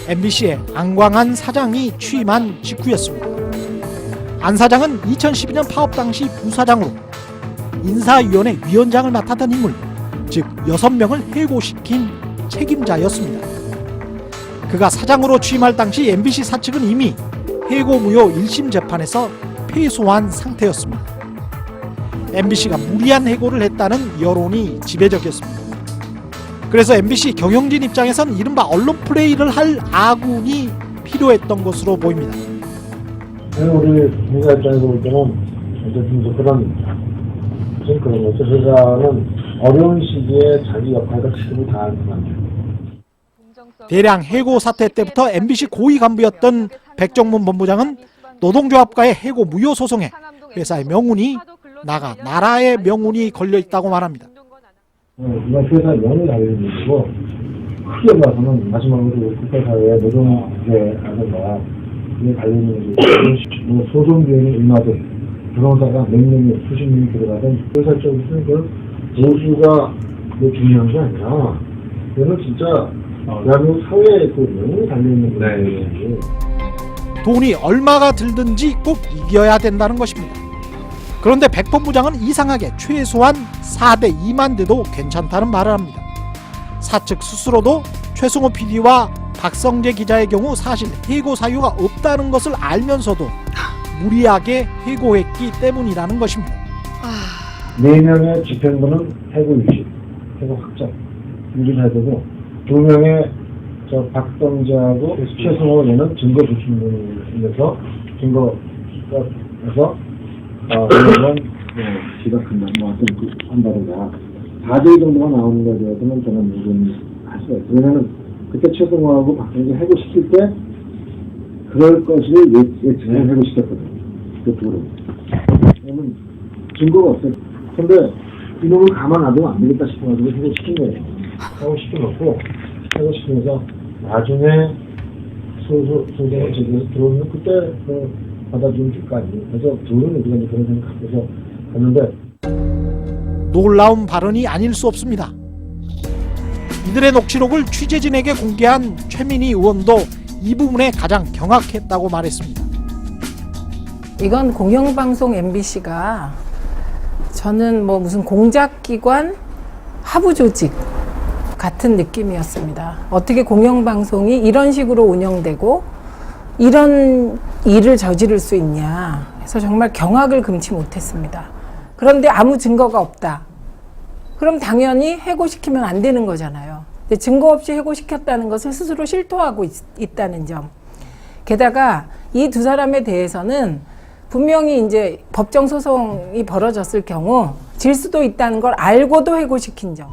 MBC의 안광한 사장이 취임한 직후였습니다. 안 사장은 2012년 파업 당시 부사장으로 인사위원회 위원장을 맡았던 인물, 즉 6명을 해고시킨 책임자였습니다. 그가 사장으로 취임할 당시 MBC 사측은 이미 해고 무효 1심 재판에서 패소한 상태였습니다. MBC가 무리한 해고를 했다는 여론이 지배적이었습니다. 그래서 MBC 경영진 입장에선 이른바 언론 플레이를 할 아군이 필요했던 것으로 보입니다. 우리 국민의 입장에서 볼 때는 어쨌든 그런 거죠. 회사는 어려운 시기에 자기 역할과 책임을 다하는 것 같아요. 대량 해고 사태 때부터 MBC 고위 간부였던 백정문 본부장은 노동조합과의 해고 무효 소송에 회사의 명운이 나가 나라의 명운이 걸려 있다고 말합니다. 이건 회사의 명운이 달린 일이고 크게 봐서는 마지막으로 국가사회의 노동부재라든가 이게 달리는 일이고 소송 비용이 얼마든 변호사가 몇 명이 수십 명이 들어가든 회사 쪽에서는 그 보수가 중요한 게 아니라 그거는 진짜 대한민국 사회의 그 명운이 달려있는 거예요. 돈이 얼마가 들든지 꼭 이겨야 된다는 것입니다. 그런데 백 본부장은 이상하게 최소한 4대 2만 대도 괜찮다는 말을 합니다. 사측 스스로도 최승호 PD와 박성재 기자의 경우 사실 해고 사유가 없다는 것을 알면서도 무리하게 해고했기 때문이라는 것입니다. 4명의 집행부는 해고 유지, 해고 확정 유지를 해야 되고 2명의 저 박성재하고 최승호 얘는 증거 불충분에서 증거에서 그러면 지각한다 뭐 어떤 한다든가 4대 정도가 나오는 거에 대해서는 저는 의견할 수가 있어요. 왜냐하면 그때 최승호하고 박성재 해고시킬 때 그럴 것을 예측을 해고시켰거든요. 그 둘은. 왜냐면 증거가 없어요. 근데 이놈을 가만 놔두면 안 되겠다 싶어가지고 해고시킨 거예요. 해고시켜놓고 해고시키면서 나중에 소송을 제기해서 들어오면 그때 받아주면 될 거 아니에요. 그래서 둘은 우리가 이제 그런 생각해서 갔는데 놀라운 발언이 아닐 수 없습니다. 이들의 녹취록을 취재진에게 공개한 최민희 의원도 이 부분에 가장 경악했다고 말했습니다. 이건 공영방송 MBC가 저는 뭐 무슨 공작기관 하부 조직 같은 느낌이었습니다. 어떻게 공영방송이 이런 식으로 운영되고 이런 일을 저지를 수 있냐 해서 정말 경악을 금치 못했습니다. 그런데 아무 증거가 없다. 그럼 당연히 해고시키면 안 되는 거잖아요. 근데 증거 없이 해고시켰다는 것을 스스로 실토하고 있다는 점. 게다가 이 두 사람에 대해서는 분명히 이제 법정 소송이 벌어졌을 경우 질 수도 있다는 걸 알고도 해고시킨 점.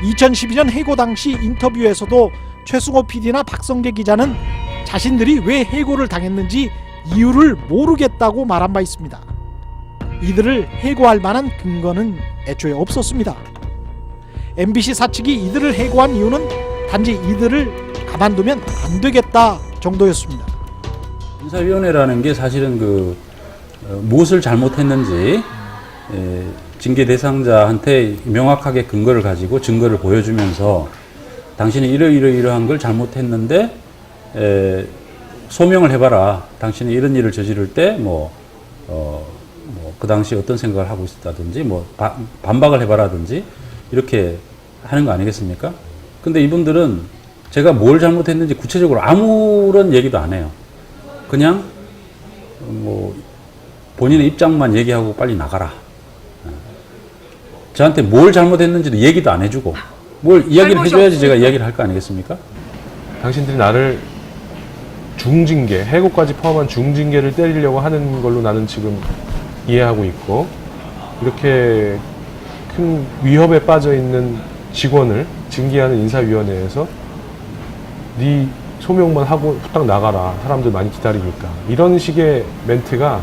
2012년 해고 당시 인터뷰에서도 최승호 PD나 박성재 기자는 자신들이 왜 해고를 당했는지 이유를 모르겠다고 말한 바 있습니다. 이들을 해고할 만한 근거는 애초에 없었습니다. MBC 사측이 이들을 해고한 이유는 단지 이들을 가만두면 안 되겠다 정도였습니다. 인사위원회라는 게 사실은 무엇을 잘못했는지 징계 대상자한테 명확하게 근거를 가지고 증거를 보여주면서 당신이 이러이러한 걸 잘못했는데 소명을 해봐라. 당신이 이런 일을 저지를 때 그 당시 어떤 생각을 하고 있었다든지 반박을 해봐라든지 이렇게 하는 거 아니겠습니까? 근데 이분들은 제가 뭘 잘못했는지 구체적으로 아무런 얘기도 안 해요. 그냥 본인의 입장만 얘기하고 빨리 나가라. 저한테 뭘 잘못했는지도 얘기도 안 해주고 뭘 이야기를 해줘야지 제가 이야기를 할 거 아니겠습니까? 당신들이 나를 중징계, 해고까지 포함한 중징계를 때리려고 하는 걸로 나는 지금 이해하고 있고, 이렇게 큰 위협에 빠져 있는 직원을 징계하는 인사위원회에서 네 소명만 하고 후딱 나가라. 사람들 많이 기다리니까. 이런 식의 멘트가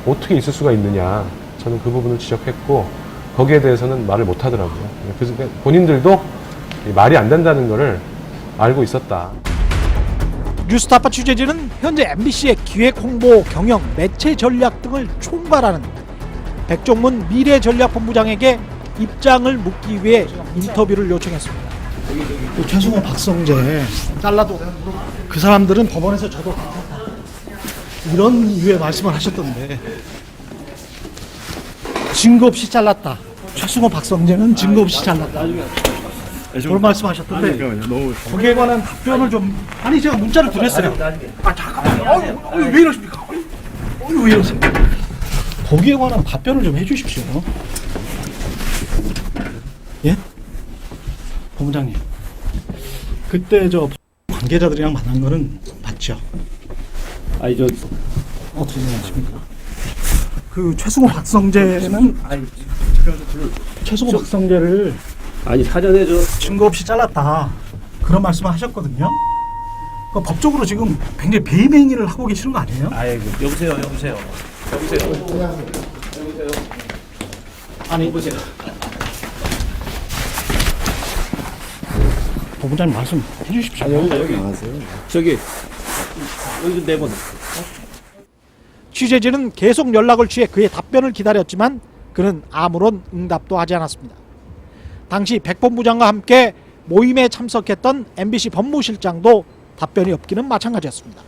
어떻게 있을 수가 있느냐. 저는 그 부분을 지적했고, 거기에 대해서는 말을 못 하더라고요. 그래서 본인들도 말이 안 된다는 거를 알고 있었다. 뉴스타파 취재진은 현재 MBC의 기획 홍보, 경영, 매체 전략 등을 총괄하는 백종문 미래전략본부장에게 입장을 묻기 위해 인터뷰를 요청했습니다. 최승호, 박성재 잘라도 그 사람들은 법원에서 저도 이런 류의 말씀을 하셨던데 증거 없이 잘랐다. 최승호, 박성재는 증거 없이 잘랐다. 그런 말씀하셨던데 거기에 관한 답변을 좀 제가 문자를 보냈어요. 잠깐만요. 왜 이러십니까? 왜 이러세요? 거기에 관한 답변을 좀 해주십시오. 예? 본부장님, 그때 저 관계자들이랑 만난 거는 맞죠? 어떻게 생각하십니까? 그 최승호, 박성재는 최승호, 박성재를 사전에 증거 없이 잘랐다 그런 말씀을 하셨거든요. 그러니까 법적으로 지금 굉장히 배임 행위를 하고 계시는 거 아니에요? 여보세요. 보세요. 본부장님 말씀 해주십시오. 여기 나가세요. 여기 좀 내보내. 취재진은 계속 연락을 취해 그의 답변을 기다렸지만 그는 아무런 응답도 하지 않았습니다. 당시 백 본부장과 함께 모임에 참석했던 MBC 법무실장도 답변이 없기는 마찬가지였습니다.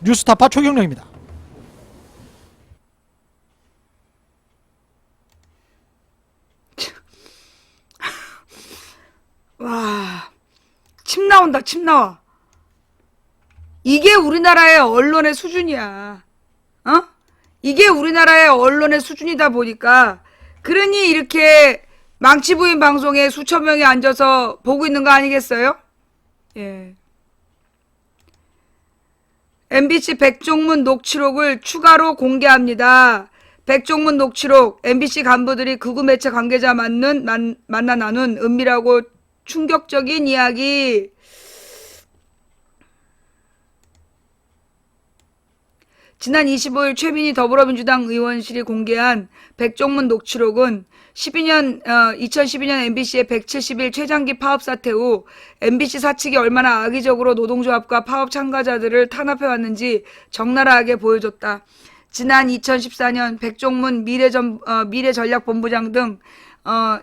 뉴스타파 최경령입니다. 와, 침 나온다, 침 나와. 이게 우리나라의 언론의 수준이야. 이게 우리나라의 언론의 수준이다 보니까, 그러니 이렇게 망치부인 방송에 수천 명이 앉아서 보고 있는 거 아니겠어요? 예. MBC 백종문 녹취록을 추가로 공개합니다. 백종문 녹취록, MBC 간부들이 극우 매체 관계자 만나 나눈 은밀하고 충격적인 이야기. 지난 25일 최민희 더불어민주당 의원실이 공개한 백종문 녹취록은 2012년 MBC의 170일 최장기 파업 사태 후 MBC 사측이 얼마나 악의적으로 노동조합과 파업 참가자들을 탄압해왔는지 적나라하게 보여줬다. 지난 2014년 백종문 미래전략본부장 등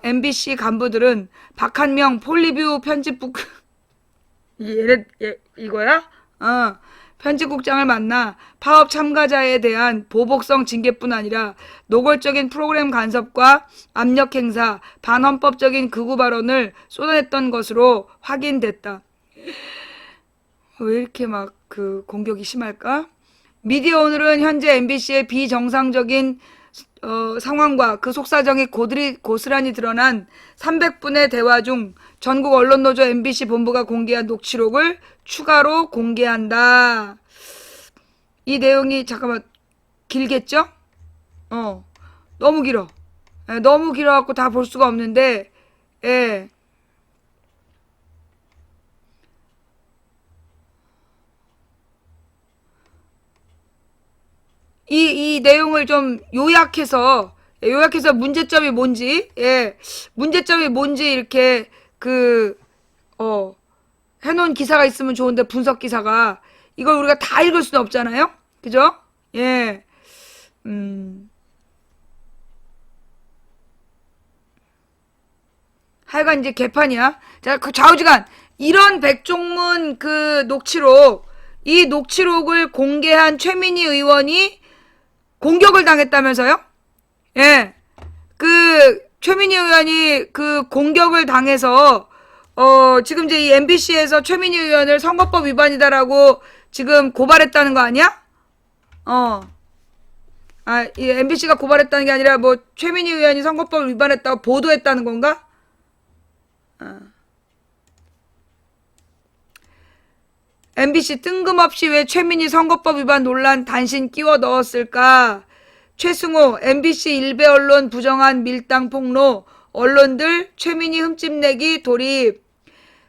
MBC 간부들은 박한명 폴리뷰 편집국 이거야? 편집국장을 만나 파업 참가자에 대한 보복성 징계뿐 아니라 노골적인 프로그램 간섭과 압력 행사, 반헌법적인 극우 발언을 쏟아냈던 것으로 확인됐다. 왜 이렇게 막 공격이 심할까? 미디어 오늘은 현재 MBC의 비정상적인 상황과 그 속사정이 고스란히 드러난 300분의 대화 중 전국 언론노조 MBC 본부가 공개한 녹취록을 추가로 공개한다. 이 내용이 잠깐만 길겠죠? 너무 길어. 너무 길어갖고 다 볼 수가 없는데, 예. 이 내용을 좀 요약해서 문제점이 뭔지, 문제점이 뭔지 이렇게 해놓은 기사가 있으면 좋은데, 분석 기사가. 이걸 우리가 다 읽을 수는 없잖아요? 그죠? 예. 하여간 이제 개판이야. 자, 좌우지간. 이런 백종문 녹취록, 이 녹취록을 공개한 최민희 의원이 공격을 당했다면서요? 예. 최민희 의원이 공격을 당해서, 지금 이제 이 MBC에서 최민희 의원을 선거법 위반이다라고 지금 고발했다는 거 아니야? 이 MBC가 고발했다는 게 아니라 최민희 의원이 선거법 위반했다고 보도했다는 건가? MBC 뜬금없이 왜 최민희 선거법 위반 논란 단신 끼워 넣었을까? 최승호, MBC 일베 언론 부정한 밀당 폭로, 언론들 최민희 흠집내기 돌입.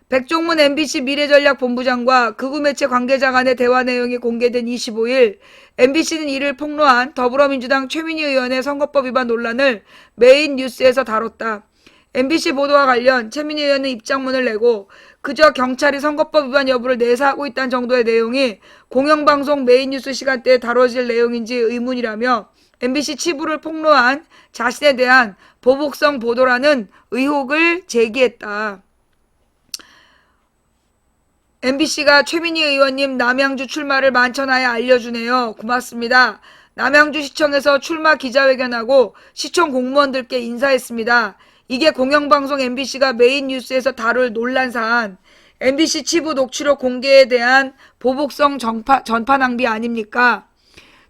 백종문 MBC 미래전략본부장과 극우 매체 관계자 간의 대화 내용이 공개된 25일, MBC는 이를 폭로한 더불어민주당 최민희 의원의 선거법 위반 논란을 메인 뉴스에서 다뤘다. MBC 보도와 관련 최민희 의원은 입장문을 내고 그저 경찰이 선거법 위반 여부를 내사하고 있다는 정도의 내용이 공영방송 메인 뉴스 시간대에 다뤄질 내용인지 의문이라며 MBC 치부를 폭로한 자신에 대한 보복성 보도라는 의혹을 제기했다. MBC가 최민희 의원님 남양주 출마를 만천하에 알려주네요. 고맙습니다. 남양주 시청에서 출마 기자회견하고 시청 공무원들께 인사했습니다. 이게 공영방송 MBC가 메인 뉴스에서 다룰 논란 사안, MBC 치부 녹취록 공개에 대한 보복성 전파 낭비 아닙니까?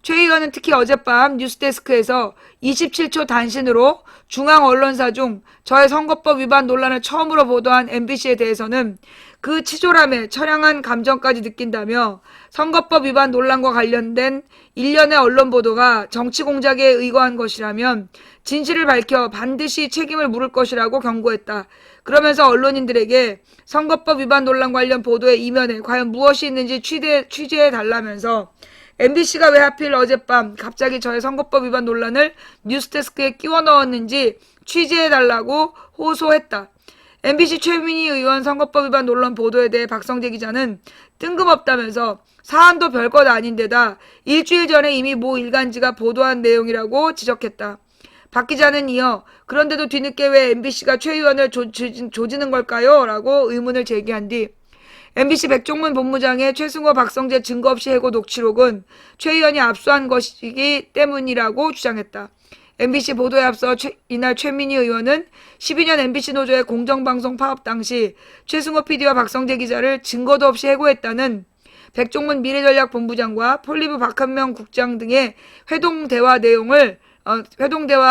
최 의원은 특히 어젯밤 뉴스데스크에서 27초 단신으로 중앙 언론사 중 저의 선거법 위반 논란을 처음으로 보도한 MBC에 대해서는 그 치졸함에 처량한 감정까지 느낀다며 선거법 위반 논란과 관련된 일련의 언론 보도가 정치 공작에 의거한 것이라면 진실을 밝혀 반드시 책임을 물을 것이라고 경고했다. 그러면서 언론인들에게 선거법 위반 논란 관련 보도의 이면에 과연 무엇이 있는지 취재해달라면서 MBC가 왜 하필 어젯밤 갑자기 저의 선거법 위반 논란을 뉴스데스크에 끼워 넣었는지 취재해달라고 호소했다. MBC 최민희 의원 선거법 위반 논란 보도에 대해 박성재 기자는 뜬금없다면서 사안도 별것 아닌데다 일주일 전에 이미 모 일간지가 보도한 내용이라고 지적했다. 박 기자는 이어 그런데도 뒤늦게 왜 MBC가 최 의원을 조지는 걸까요? 라고 의문을 제기한 뒤 MBC 백종문 본부장의 최승호 박성재 증거 없이 해고 녹취록은 최 의원이 압수한 것이기 때문이라고 주장했다. MBC 보도에 앞서 이날 최민희 의원은 12년 MBC 노조의 공정방송 파업 당시 최승호 PD와 박성재 기자를 증거도 없이 해고했다는 백종문 미래전략본부장과 폴리브 박한명 국장 등의 회동대화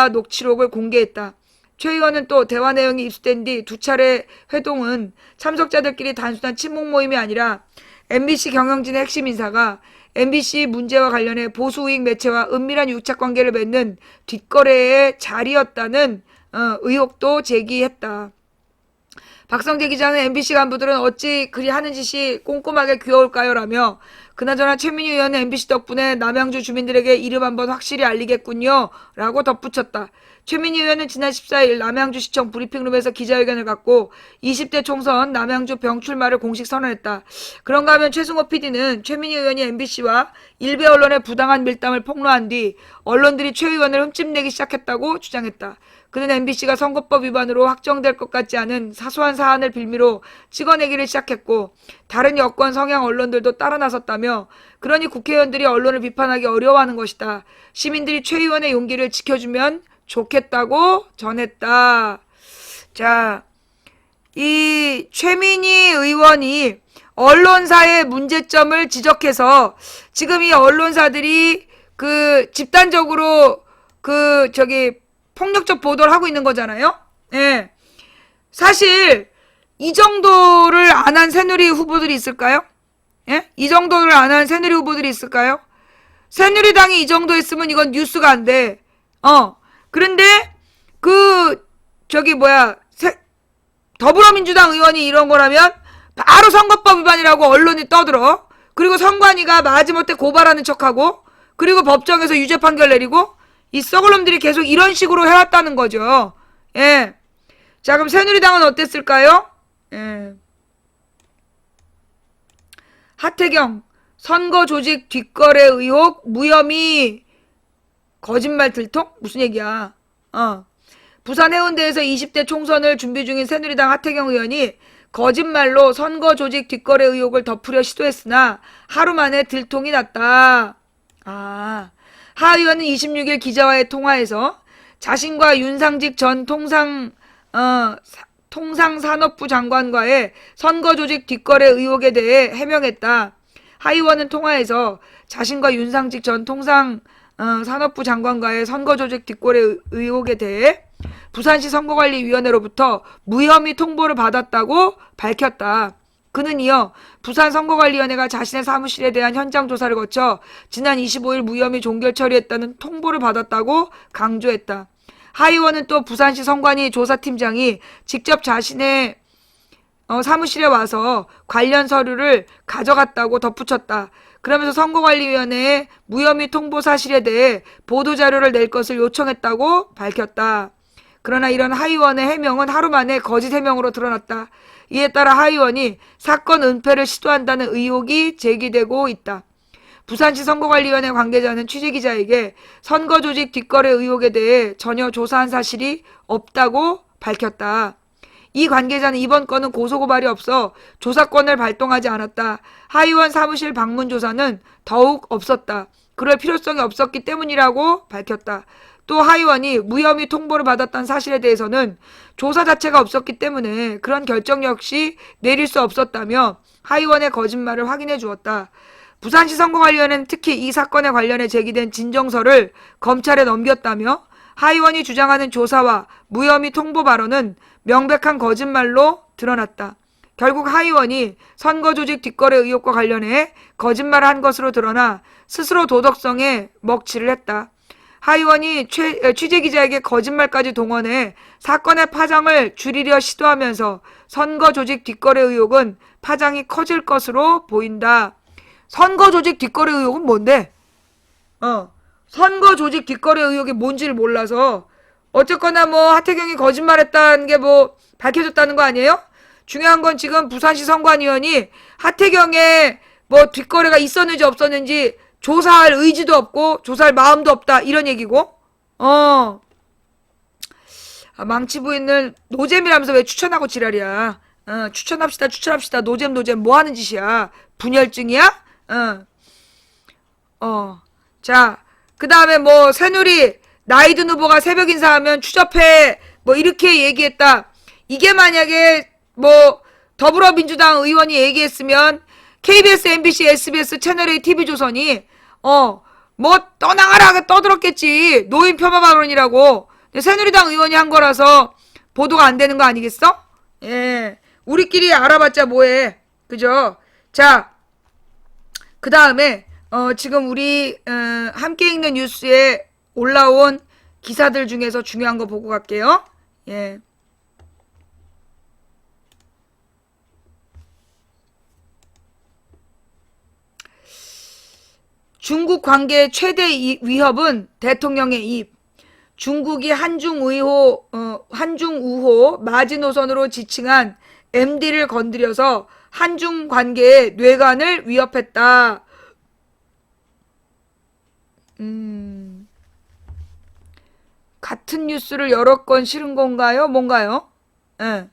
녹취록을 공개했다. 최 의원은 또 대화 내용이 입수된 뒤 두 차례 회동은 참석자들끼리 단순한 친목 모임이 아니라 MBC 경영진의 핵심 인사가 MBC 문제와 관련해 보수 우익 매체와 은밀한 유착 관계를 맺는 뒷거래의 자리였다는 의혹도 제기했다. 박성재 기자는 MBC 간부들은 어찌 그리 하는 짓이 꼼꼼하게 귀여울까요? 라며 그나저나 최민희 의원은 MBC 덕분에 남양주 주민들에게 이름 한번 확실히 알리겠군요. 라고 덧붙였다. 최민희 의원은 지난 14일 남양주시청 브리핑룸에서 기자회견을 갖고 20대 총선 남양주 병출마를 공식 선언했다. 그런가 하면 최승호 PD는 최민희 의원이 MBC와 일베 언론의 부당한 밀당을 폭로한 뒤 언론들이 최 의원을 흠집내기 시작했다고 주장했다. 그는 MBC가 선거법 위반으로 확정될 것 같지 않은 사소한 사안을 빌미로 찍어내기를 시작했고 다른 여권 성향 언론들도 따라 나섰다며 그러니 국회의원들이 언론을 비판하기 어려워하는 것이다. 시민들이 최 의원의 용기를 지켜주면 좋겠다고 전했다. 자, 이 최민희 의원이 언론사의 문제점을 지적해서 지금 이 언론사들이 집단적으로 폭력적 보도를 하고 있는 거잖아요. 예. 사실 이 정도를 안 한 새누리 후보들이 있을까요? 예? 이 정도를 안 한 새누리 후보들이 있을까요? 새누리당이 이 정도 했으면 이건 뉴스가 안 돼. 그런데 더불어민주당 의원이 이런 거라면 바로 선거법 위반이라고 언론이 떠들어. 그리고 선관위가 마지못해 고발하는 척하고 그리고 법정에서 유죄 판결 내리고 이 썩을놈들이 계속 이런 식으로 해왔다는 거죠. 예. 자, 그럼 새누리당은 어땠을까요? 예. 하태경 선거 조직 뒷거래 의혹 무혐의 거짓말 들통? 무슨 얘기야? 부산 해운대에서 20대 총선을 준비 중인 새누리당 하태경 의원이 거짓말로 선거 조직 뒷거래 의혹을 덮으려 시도했으나 하루 만에 들통이 났다. 하 의원은 26일 기자와의 통화에서 자신과 윤상직 전 통상산업부 장관과의 선거 조직 뒷거래 의혹에 대해 해명했다. 하 의원은 통화에서 자신과 윤상직 전 통상산업부 장관과의 선거 조직 뒷거래 의혹에 대해 부산시 선거관리위원회로부터 무혐의 통보를 받았다고 밝혔다. 그는 이어 부산선거관리위원회가 자신의 사무실에 대한 현장 조사를 거쳐 지난 25일 무혐의 종결 처리했다는 통보를 받았다고 강조했다. 하 의원은 또 부산시 선관위 조사팀장이 직접 자신의 사무실에 와서 관련 서류를 가져갔다고 덧붙였다. 그러면서 선거관리위원회에 무혐의 통보 사실에 대해 보도자료를 낼 것을 요청했다고 밝혔다. 그러나 이런 하 의원의 해명은 하루 만에 거짓 해명으로 드러났다. 이에 따라 하 의원이 사건 은폐를 시도한다는 의혹이 제기되고 있다. 부산시 선거관리위원회 관계자는 취재기자에게 선거 조직 뒷거래 의혹에 대해 전혀 조사한 사실이 없다고 밝혔다. 이 관계자는 이번 건은 고소고발이 없어 조사권을 발동하지 않았다. 하 의원 사무실 방문 조사는 더욱 없었다. 그럴 필요성이 없었기 때문이라고 밝혔다. 또 하 의원이 무혐의 통보를 받았다는 사실에 대해서는 조사 자체가 없었기 때문에 그런 결정 역시 내릴 수 없었다며 하 의원의 거짓말을 확인해 주었다. 부산시 선거관리위원회는 특히 이 사건에 관련해 제기된 진정서를 검찰에 넘겼다며 하 의원이 주장하는 조사와 무혐의 통보 발언은 명백한 거짓말로 드러났다. 결국 하 의원이 선거조직 뒷거래 의혹과 관련해 거짓말을 한 것으로 드러나 스스로 도덕성에 먹칠을 했다. 하 의원이 취재기자에게 거짓말까지 동원해 사건의 파장을 줄이려 시도하면서 선거조직 뒷거래 의혹은 파장이 커질 것으로 보인다. 선거조직 뒷거래 의혹은 뭔데? 선거조직 뒷거래 의혹이 뭔지를 몰라서 어쨌거나 하태경이 거짓말했다는 게 밝혀졌다는 거 아니에요? 중요한 건 지금 부산시 선관위원이 하태경의 뒷거래가 있었는지 없었는지 조사할 의지도 없고 조사할 마음도 없다 이런 얘기고 망치 부인을 노잼이라면서 왜 추천하고 지랄이야. 추천합시다 노잼 뭐 하는 짓이야. 분열증이야? 자, 그 다음에 새누리 나이든 후보가 새벽 인사하면 추접해 이렇게 얘기했다. 이게 만약에 더불어민주당 의원이 얘기했으면 KBS, MBC, SBS, 채널A, TV조선이 떠나가라 떠들었겠지. 노인 폄하 발언이라고. 새누리당 의원이 한 거라서 보도가 안 되는 거 아니겠어? 예. 우리끼리 알아봤자 뭐해. 그죠? 자, 그 다음에, 지금 우리, 함께 읽는 뉴스에 올라온 기사들 중에서 중요한 거 보고 갈게요. 예. 중국 관계의 최대 위협은 대통령의 입. 중국이 한중우호 마지노선으로 지칭한 MD를 건드려서 한중 관계의 뇌관을 위협했다. 같은 뉴스를 여러 건 실은 건가요? 뭔가요? 예.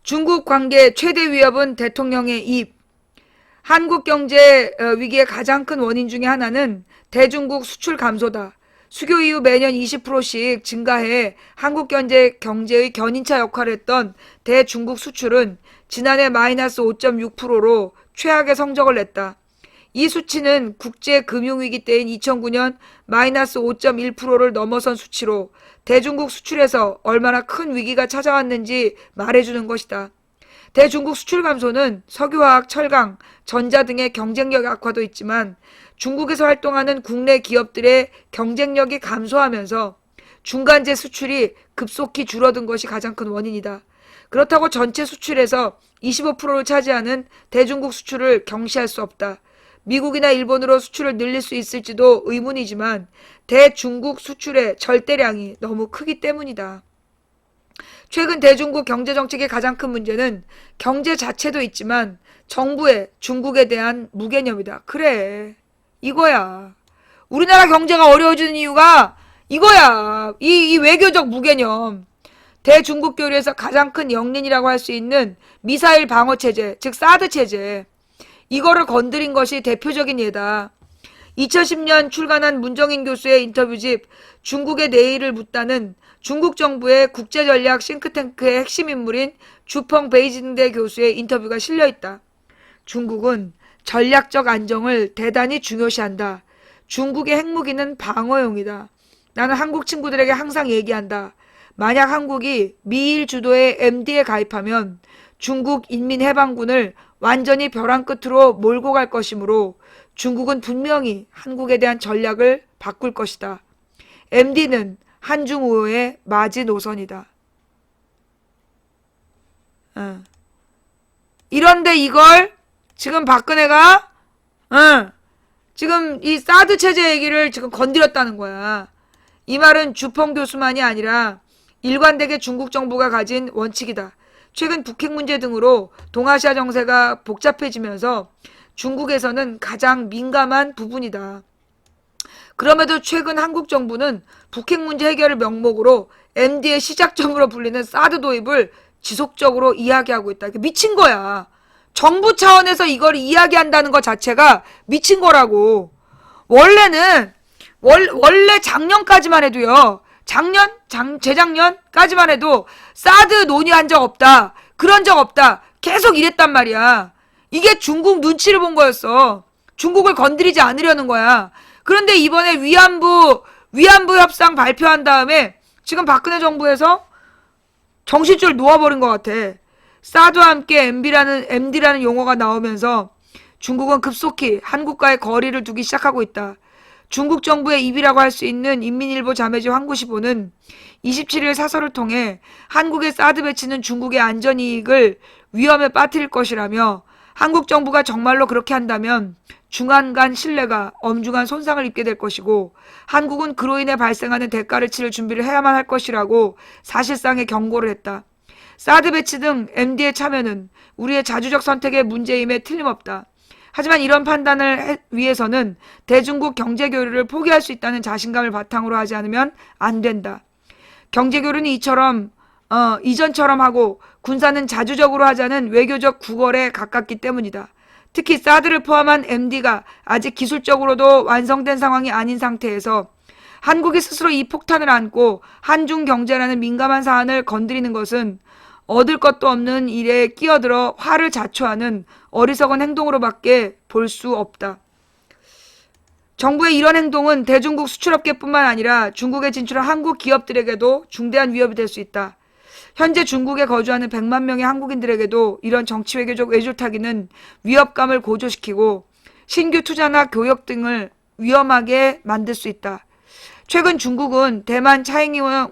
중국 관계 최대 위협은 대통령의 입. 한국 경제 위기의 가장 큰 원인 중에 하나는 대중국 수출 감소다. 수교 이후 매년 20%씩 증가해 한국 경제의 견인차 역할을 했던 대중국 수출은 지난해 마이너스 5.6%로 최악의 성적을 냈다. 이 수치는 국제 금융위기 때인 2009년 마이너스 5.1%를 넘어선 수치로 대중국 수출에서 얼마나 큰 위기가 찾아왔는지 말해주는 것이다. 대중국 수출 감소는 석유화학, 철강, 전자 등의 경쟁력 악화도 있지만 중국에서 활동하는 국내 기업들의 경쟁력이 감소하면서 중간재 수출이 급속히 줄어든 것이 가장 큰 원인이다. 그렇다고 전체 수출에서 25%를 차지하는 대중국 수출을 경시할 수 없다. 미국이나 일본으로 수출을 늘릴 수 있을지도 의문이지만 대중국 수출의 절대량이 너무 크기 때문이다. 최근 대중국 경제정책의 가장 큰 문제는 경제 자체도 있지만 정부의 중국에 대한 무개념이다. 그래, 이거야. 우리나라 경제가 어려워지는 이유가 이거야. 이 외교적 무개념. 대중국 교류에서 가장 큰 영린이라고 할 수 있는 미사일 방어 체제, 즉 사드 체제. 이거를 건드린 것이 대표적인 예다. 2010년 출간한 문정인 교수의 인터뷰집 중국의 내일을 묻다는 중국 정부의 국제전략 싱크탱크의 핵심 인물인 주펑 베이징대 교수의 인터뷰가 실려있다. 중국은 전략적 안정을 대단히 중요시한다. 중국의 핵무기는 방어용이다. 나는 한국 친구들에게 항상 얘기한다. 만약 한국이 미일 주도의 MD에 가입하면 중국 인민해방군을 완전히 벼랑 끝으로 몰고 갈 것이므로 중국은 분명히 한국에 대한 전략을 바꿀 것이다. MD는 한중우호의 마지노선이다. 이런데 이걸 지금 박근혜가 지금 이 사드 체제 얘기를 지금 건드렸다는 거야. 이 말은 주펑 교수만이 아니라 일관되게 중국 정부가 가진 원칙이다. 최근 북핵 문제 등으로 동아시아 정세가 복잡해지면서 중국에서는 가장 민감한 부분이다. 그럼에도 최근 한국 정부는 북핵 문제 해결을 명목으로 MD의 시작점으로 불리는 사드 도입을 지속적으로 이야기하고 있다. 미친 거야. 정부 차원에서 이걸 이야기한다는 것 자체가 미친 거라고. 원래 작년까지만 해도요. 재작년까지만 해도 사드 논의한 적 없다. 그런 적 없다. 계속 이랬단 말이야. 이게 중국 눈치를 본 거였어. 중국을 건드리지 않으려는 거야. 그런데 이번에 위안부 협상 발표한 다음에 지금 박근혜 정부에서 정신줄 놓아버린 것 같아. 사드와 함께 MD라는 용어가 나오면서 중국은 급속히 한국과의 거리를 두기 시작하고 있다. 중국 정부의 입이라고 할 수 있는 인민일보 자매지 황구시보는 27일 사설을 통해 한국의 사드 배치는 중국의 안전이익을 위험에 빠뜨릴 것이라며 한국 정부가 정말로 그렇게 한다면 중한 간 신뢰가 엄중한 손상을 입게 될 것이고 한국은 그로 인해 발생하는 대가를 치를 준비를 해야만 할 것이라고 사실상의 경고를 했다. 사드 배치 등 MD의 참여는 우리의 자주적 선택의 문제임에 틀림없다. 하지만 이런 판단을 위해서는 대중국 경제교류를 포기할 수 있다는 자신감을 바탕으로 하지 않으면 안 된다. 경제교류는 이전처럼 하고 군사는 자주적으로 하자는 외교적 구걸에 가깝기 때문이다. 특히 사드를 포함한 MD가 아직 기술적으로도 완성된 상황이 아닌 상태에서 한국이 스스로 이 폭탄을 안고 한중 경제라는 민감한 사안을 건드리는 것은 얻을 것도 없는 일에 끼어들어 화를 자초하는 어리석은 행동으로밖에 볼 수 없다. 정부의 이런 행동은 대중국 수출업계뿐만 아니라 중국에 진출한 한국 기업들에게도 중대한 위협이 될 수 있다. 현재 중국에 거주하는 100만 명의 한국인들에게도 이런 정치외교적 외줄타기는 위협감을 고조시키고 신규 투자나 교역 등을 위험하게 만들 수 있다. 최근 중국은 대만 차이잉원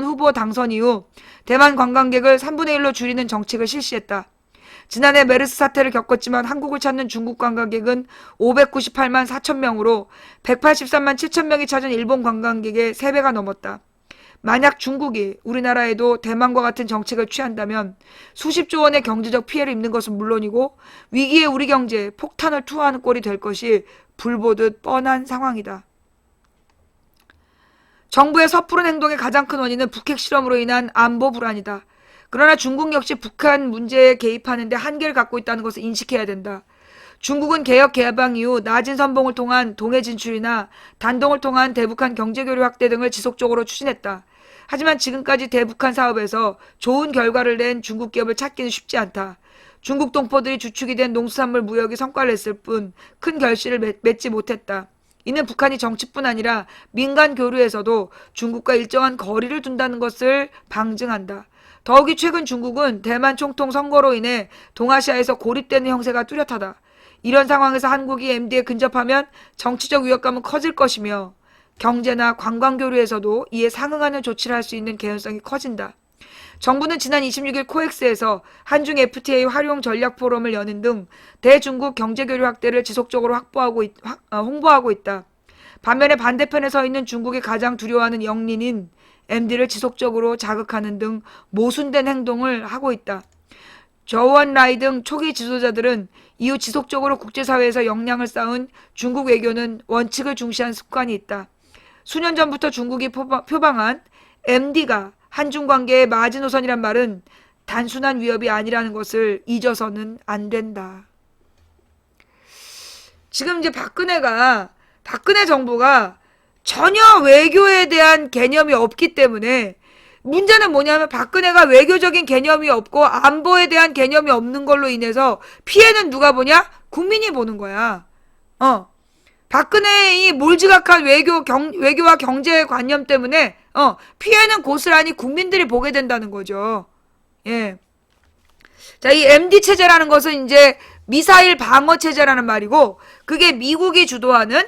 후보 당선 이후 대만 관광객을 3분의 1로 줄이는 정책을 실시했다. 지난해 메르스 사태를 겪었지만 한국을 찾는 중국 관광객은 598만 4천 명으로 183만 7천 명이 찾은 일본 관광객의 3배가 넘었다. 만약 중국이 우리나라에도 대만과 같은 정책을 취한다면 수십조 원의 경제적 피해를 입는 것은 물론이고 위기에 우리 경제에 폭탄을 투하하는 꼴이 될 것이 불보듯 뻔한 상황이다. 정부의 섣부른 행동의 가장 큰 원인은 북핵 실험으로 인한 안보 불안이다. 그러나 중국 역시 북한 문제에 개입하는 데 한계를 갖고 있다는 것을 인식해야 된다. 중국은 개혁 개방 이후 낮은 선봉을 통한 동해 진출이나 단동을 통한 대북한 경제교류 확대 등을 지속적으로 추진했다. 하지만 지금까지 대북한 사업에서 좋은 결과를 낸 중국 기업을 찾기는 쉽지 않다. 중국 동포들이 주축이 된 농수산물 무역이 성과를 냈을 뿐 큰 결실을 맺지 못했다. 이는 북한이 정치뿐 아니라 민간 교류에서도 중국과 일정한 거리를 둔다는 것을 방증한다. 더욱이 최근 중국은 대만 총통 선거로 인해 동아시아에서 고립되는 형세가 뚜렷하다. 이런 상황에서 한국이 MD에 근접하면 정치적 위협감은 커질 것이며 경제나 관광교류에서도 이에 상응하는 조치를 할 수 있는 개연성이 커진다. 정부는 지난 26일 코엑스에서 한중 FTA 활용 전략 포럼을 여는 등 대중국 경제교류 확대를 지속적으로 홍보하고 있다. 반면에 반대편에 서 있는 중국이 가장 두려워하는 영린인 MD를 지속적으로 자극하는 등 모순된 행동을 하고 있다. 저우원라이 등 초기 지도자들은 이후 지속적으로 국제사회에서 역량을 쌓은 중국 외교는 원칙을 중시한 습관이 있다. 수년 전부터 중국이 표방한 MD가 한중관계의 마지노선이란 말은 단순한 위협이 아니라는 것을 잊어서는 안 된다. 지금 이제 박근혜 정부가 전혀 외교에 대한 개념이 없기 때문에 문제는 뭐냐면 박근혜가 외교적인 개념이 없고 안보에 대한 개념이 없는 걸로 인해서 피해는 누가 보냐? 국민이 보는 거야. 박근혜의 몰지각한 외교와 경제관념 때문에 피해는 고스란히 국민들이 보게 된다는 거죠. 예. 자, 이 MD 체제라는 것은 이제 미사일 방어 체제라는 말이고 그게 미국이 주도하는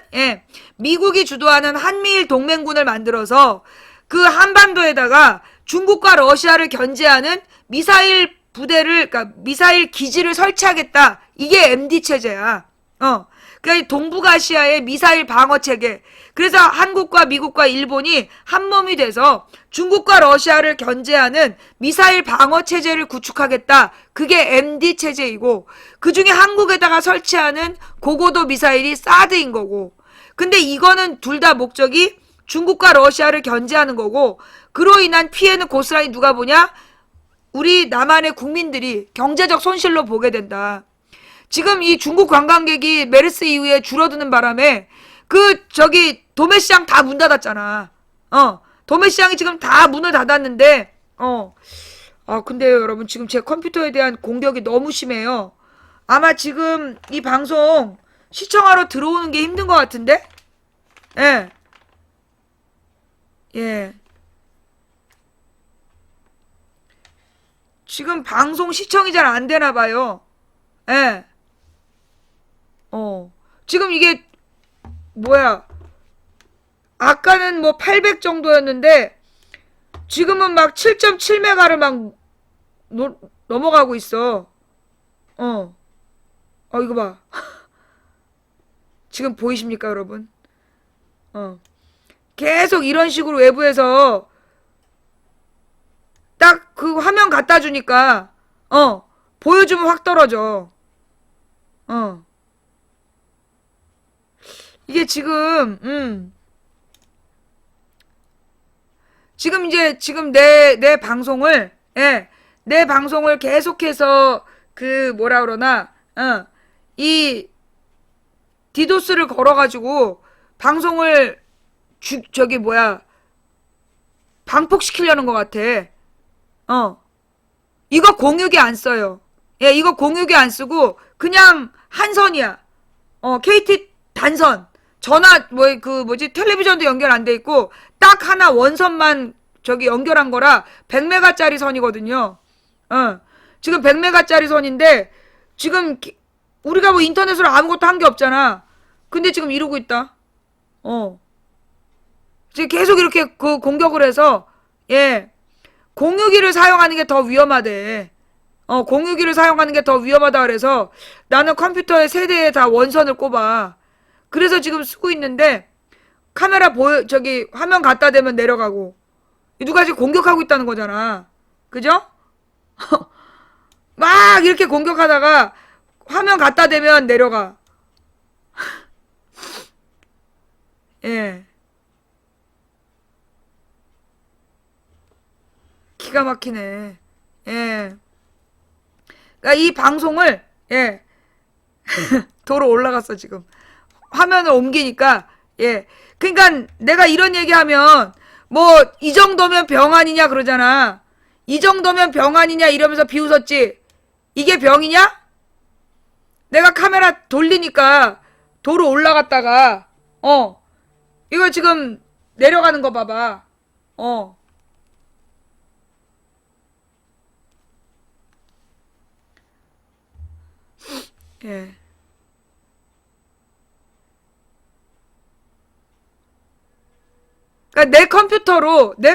한미일 동맹군을 만들어서 그 한반도에다가 중국과 러시아를 견제하는 미사일 부대를 그러니까 미사일 기지를 설치하겠다. 이게 MD 체제야. 그러니까 동북아시아의 미사일 방어 체계. 그래서 한국과 미국과 일본이 한몸이 돼서 중국과 러시아를 견제하는 미사일 방어 체제를 구축하겠다. 그게 MD 체제이고 그중에 한국에다가 설치하는 고고도 미사일이 사드인 거고. 근데 이거는 둘 다 목적이 중국과 러시아를 견제하는 거고 그로 인한 피해는 고스란히 누가 보냐? 우리 남한의 국민들이 경제적 손실로 보게 된다. 지금 이 중국 관광객이 메르스 이후에 줄어드는 바람에 도매시장 다 문 닫았잖아. 도매시장이 지금 다 문을 닫았는데 근데요 여러분 지금 제 컴퓨터에 대한 공격이 너무 심해요. 아마 지금 이 방송 시청하러 들어오는 게 힘든 것 같은데? 예. 지금 방송 시청이 잘 안 되나 봐요. 예. 지금 이게 뭐야? 아까는 뭐 800 정도였는데 지금은 막 7.7메가를 막 넘어가고 있어. 이거 봐. 지금 보이십니까, 여러분? 계속 이런 식으로 외부에서 딱 그 화면 갖다 주니까 보여주면 확 떨어져. 이게 지금 내 방송을 내 방송을 계속해서 이 디도스를 걸어가지고 방송을 방폭시키려는 것 같아. 이거 공유기 안 써요. 예, 이거 공유기 안 쓰고 그냥 한 선이야. KT 단선. 전화 텔레비전도 연결 안 돼 있고 딱 하나 원선만 저기 연결한 거라 100메가짜리 선이거든요. 지금 100메가짜리 선인데 지금 우리가 뭐 인터넷으로 아무것도 한 게 없잖아. 근데 지금 이러고 있다. 지금 계속 이렇게 그 공격을 해서 예. 공유기를 사용하는 게 더 위험하대. 공유기를 사용하는 게 더 위험하다 그래서 나는 컴퓨터에 세 대에 다 원선을 꼽아. 그래서 지금 쓰고 있는데 카메라 화면 갖다 대면 내려가고 누가 지금 공격하고 있다는 거잖아. 그죠? 막 이렇게 공격하다가 화면 갖다 대면 내려가. 예. 기가 막히네. 예. 그러니까 이 방송을 예. 도로 올라갔어 지금. 화면을 옮기니까 예. 그러니까 내가 이런 얘기하면 뭐 이 정도면 병 아니냐 그러잖아. 이 정도면 병 아니냐 이러면서 비웃었지. 이게 병이냐? 내가 카메라 돌리니까 도로 올라갔다가 이거 지금 내려가는 거 봐봐. 예. 그러니까 내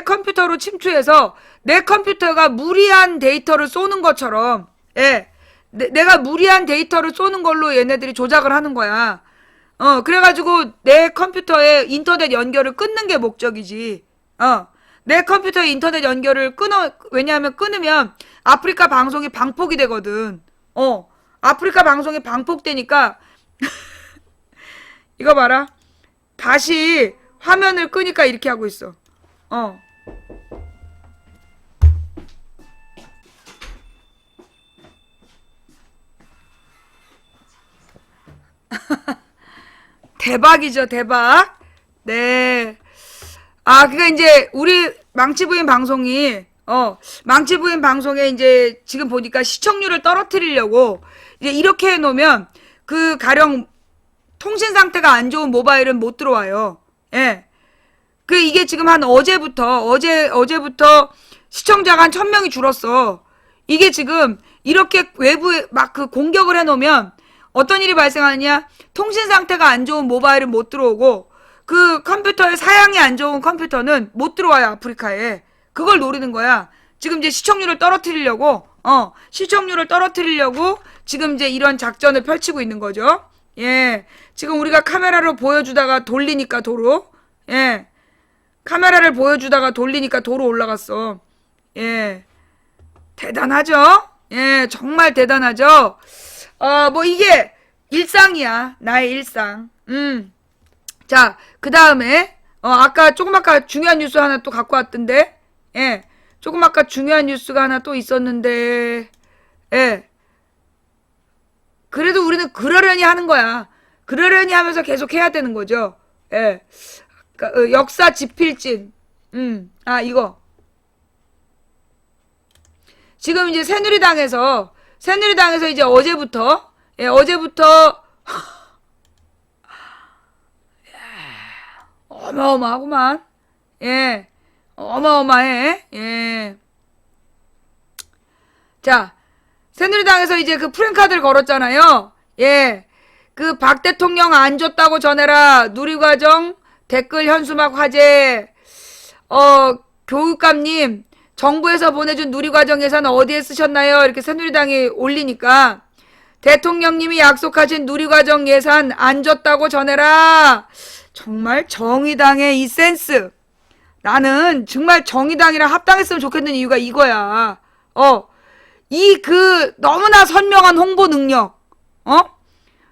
컴퓨터로 침투해서 내 컴퓨터가 무리한 데이터를 쏘는 것처럼 예. 내가 무리한 데이터를 쏘는 걸로 얘네들이 조작을 하는 거야. 그래가지고 내 컴퓨터에 인터넷 연결을 끊는 게 목적이지. 내 컴퓨터에 인터넷 연결을 왜냐하면 끊으면 아프리카 방송이 방폭이 되거든. 아프리카 방송이 방폭되니까 이거 봐라. 다시 화면을 끄니까 이렇게 하고 있어. 대박이죠, 대박. 네. 그러니까 이제 우리 망치부인 방송이 망치부인 방송에 이제 지금 보니까 시청률을 떨어뜨리려고 이제 이렇게 해놓으면 그 가령 통신 상태가 안 좋은 모바일은 못 들어와요. 예. 이게 지금 한 어제부터 시청자가 한 1000명이 줄었어. 이게 지금 이렇게 외부에 막 그 공격을 해놓으면 어떤 일이 발생하느냐? 통신 상태가 안 좋은 모바일은 못 들어오고 그 컴퓨터의 사양이 안 좋은 컴퓨터는 못 들어와요, 아프리카에. 그걸 노리는 거야. 지금 이제 시청률을 떨어뜨리려고 지금 이제 이런 작전을 펼치고 있는 거죠. 예. 지금 우리가 카메라로 보여주다가 돌리니까 도로. 예. 카메라를 보여주다가 돌리니까 도로 올라갔어. 예. 대단하죠? 예, 정말 대단하죠? 뭐 이게 일상이야. 나의 일상. 자, 그 다음에 아까 중요한 뉴스 하나 또 갖고 왔던데. 예. 아까 중요한 뉴스가 하나 또 있었는데. 예. 그래도 우리는 그러려니 하는 거야. 그러려니 하면서 계속 해야 되는 거죠. 예. 그러니까 역사 지필진. 이거. 지금 이제 새누리당에서 이제 어제부터 어마어마하구만. 예. 어마어마해. 예. 자, 새누리당에서 이제 그 프랭카드를 걸었잖아요. 예. 그 박 대통령 안 줬다고 전해라. 누리과정 댓글 현수막 화제. 교육감님, 정부에서 보내준 누리과정 예산 어디에 쓰셨나요? 이렇게 새누리당이 올리니까 대통령님이 약속하신 누리과정 예산 안 줬다고 전해라. 정말 정의당의 이 센스. 나는 정말 정의당이랑 합당했으면 좋겠는 이유가 이거야. 너무나 선명한 홍보 능력.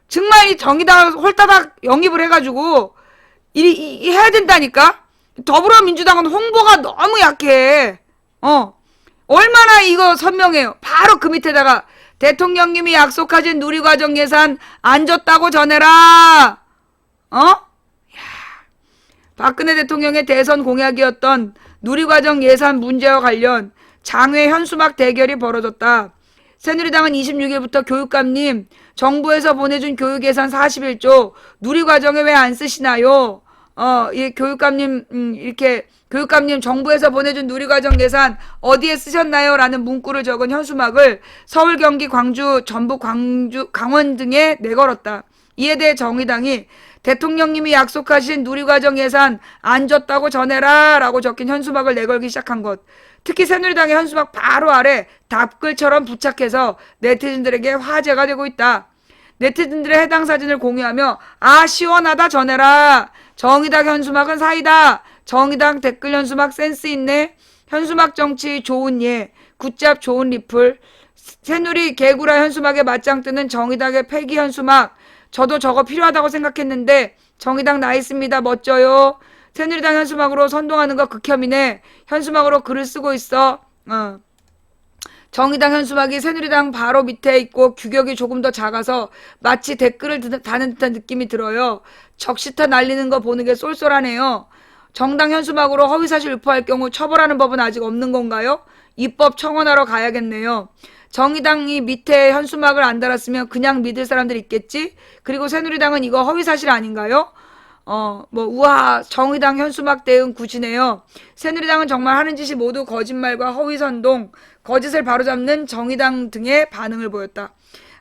정말 이 정의당 홀따닥 영입을 해가지고 해야 된다니까. 더불어민주당은 홍보가 너무 약해. 얼마나 이거 선명해요. 바로 그 밑에다가 대통령님이 약속하신 누리과정 예산 안 줬다고 전해라. 박근혜 대통령의 대선 공약이었던 누리과정 예산 문제와 관련 장외 현수막 대결이 벌어졌다. 새누리당은 26일부터 교육감님 정부에서 보내준 교육 예산 41조 누리과정에 왜 안 쓰시나요? 이 교육감님 이렇게 교육감님 정부에서 보내준 누리과정 예산 어디에 쓰셨나요? 라는 문구를 적은 현수막을 서울, 경기, 광주, 전북, 강원 등에 내걸었다. 이에 대해 정의당이 대통령님이 약속하신 누리과정 예산 안 줬다고 전해라 라고 적힌 현수막을 내걸기 시작한 것. 특히 새누리당의 현수막 바로 아래 답글처럼 부착해서 네티즌들에게 화제가 되고 있다. 네티즌들의 해당 사진을 공유하며 아 시원하다 전해라. 정의당 현수막은 사이다. 정의당 댓글 현수막 센스 있네. 현수막 정치 좋은 예. 굿잡 좋은 리플. 새누리 개구라 현수막에 맞짱 뜨는 정의당의 폐기 현수막. 저도 저거 필요하다고 생각했는데 정의당 나있습니다. 멋져요. 새누리당 현수막으로 선동하는 거 극혐이네. 현수막으로 글을 쓰고 있어. 정의당 현수막이 새누리당 바로 밑에 있고 규격이 조금 더 작아서 마치 댓글을 다는 듯한 느낌이 들어요. 적시타 날리는 거 보는 게 쏠쏠하네요. 정당 현수막으로 허위사실 유포할 경우 처벌하는 법은 아직 없는 건가요? 입법 청원하러 가야겠네요. 정의당이 밑에 현수막을 안 달았으면 그냥 믿을 사람들 있겠지? 그리고 새누리당은 이거 허위사실 아닌가요? 우와, 정의당 현수막 대응 굳이네요. 새누리당은 정말 하는 짓이 모두 거짓말과 허위선동, 거짓을 바로잡는 정의당 등의 반응을 보였다.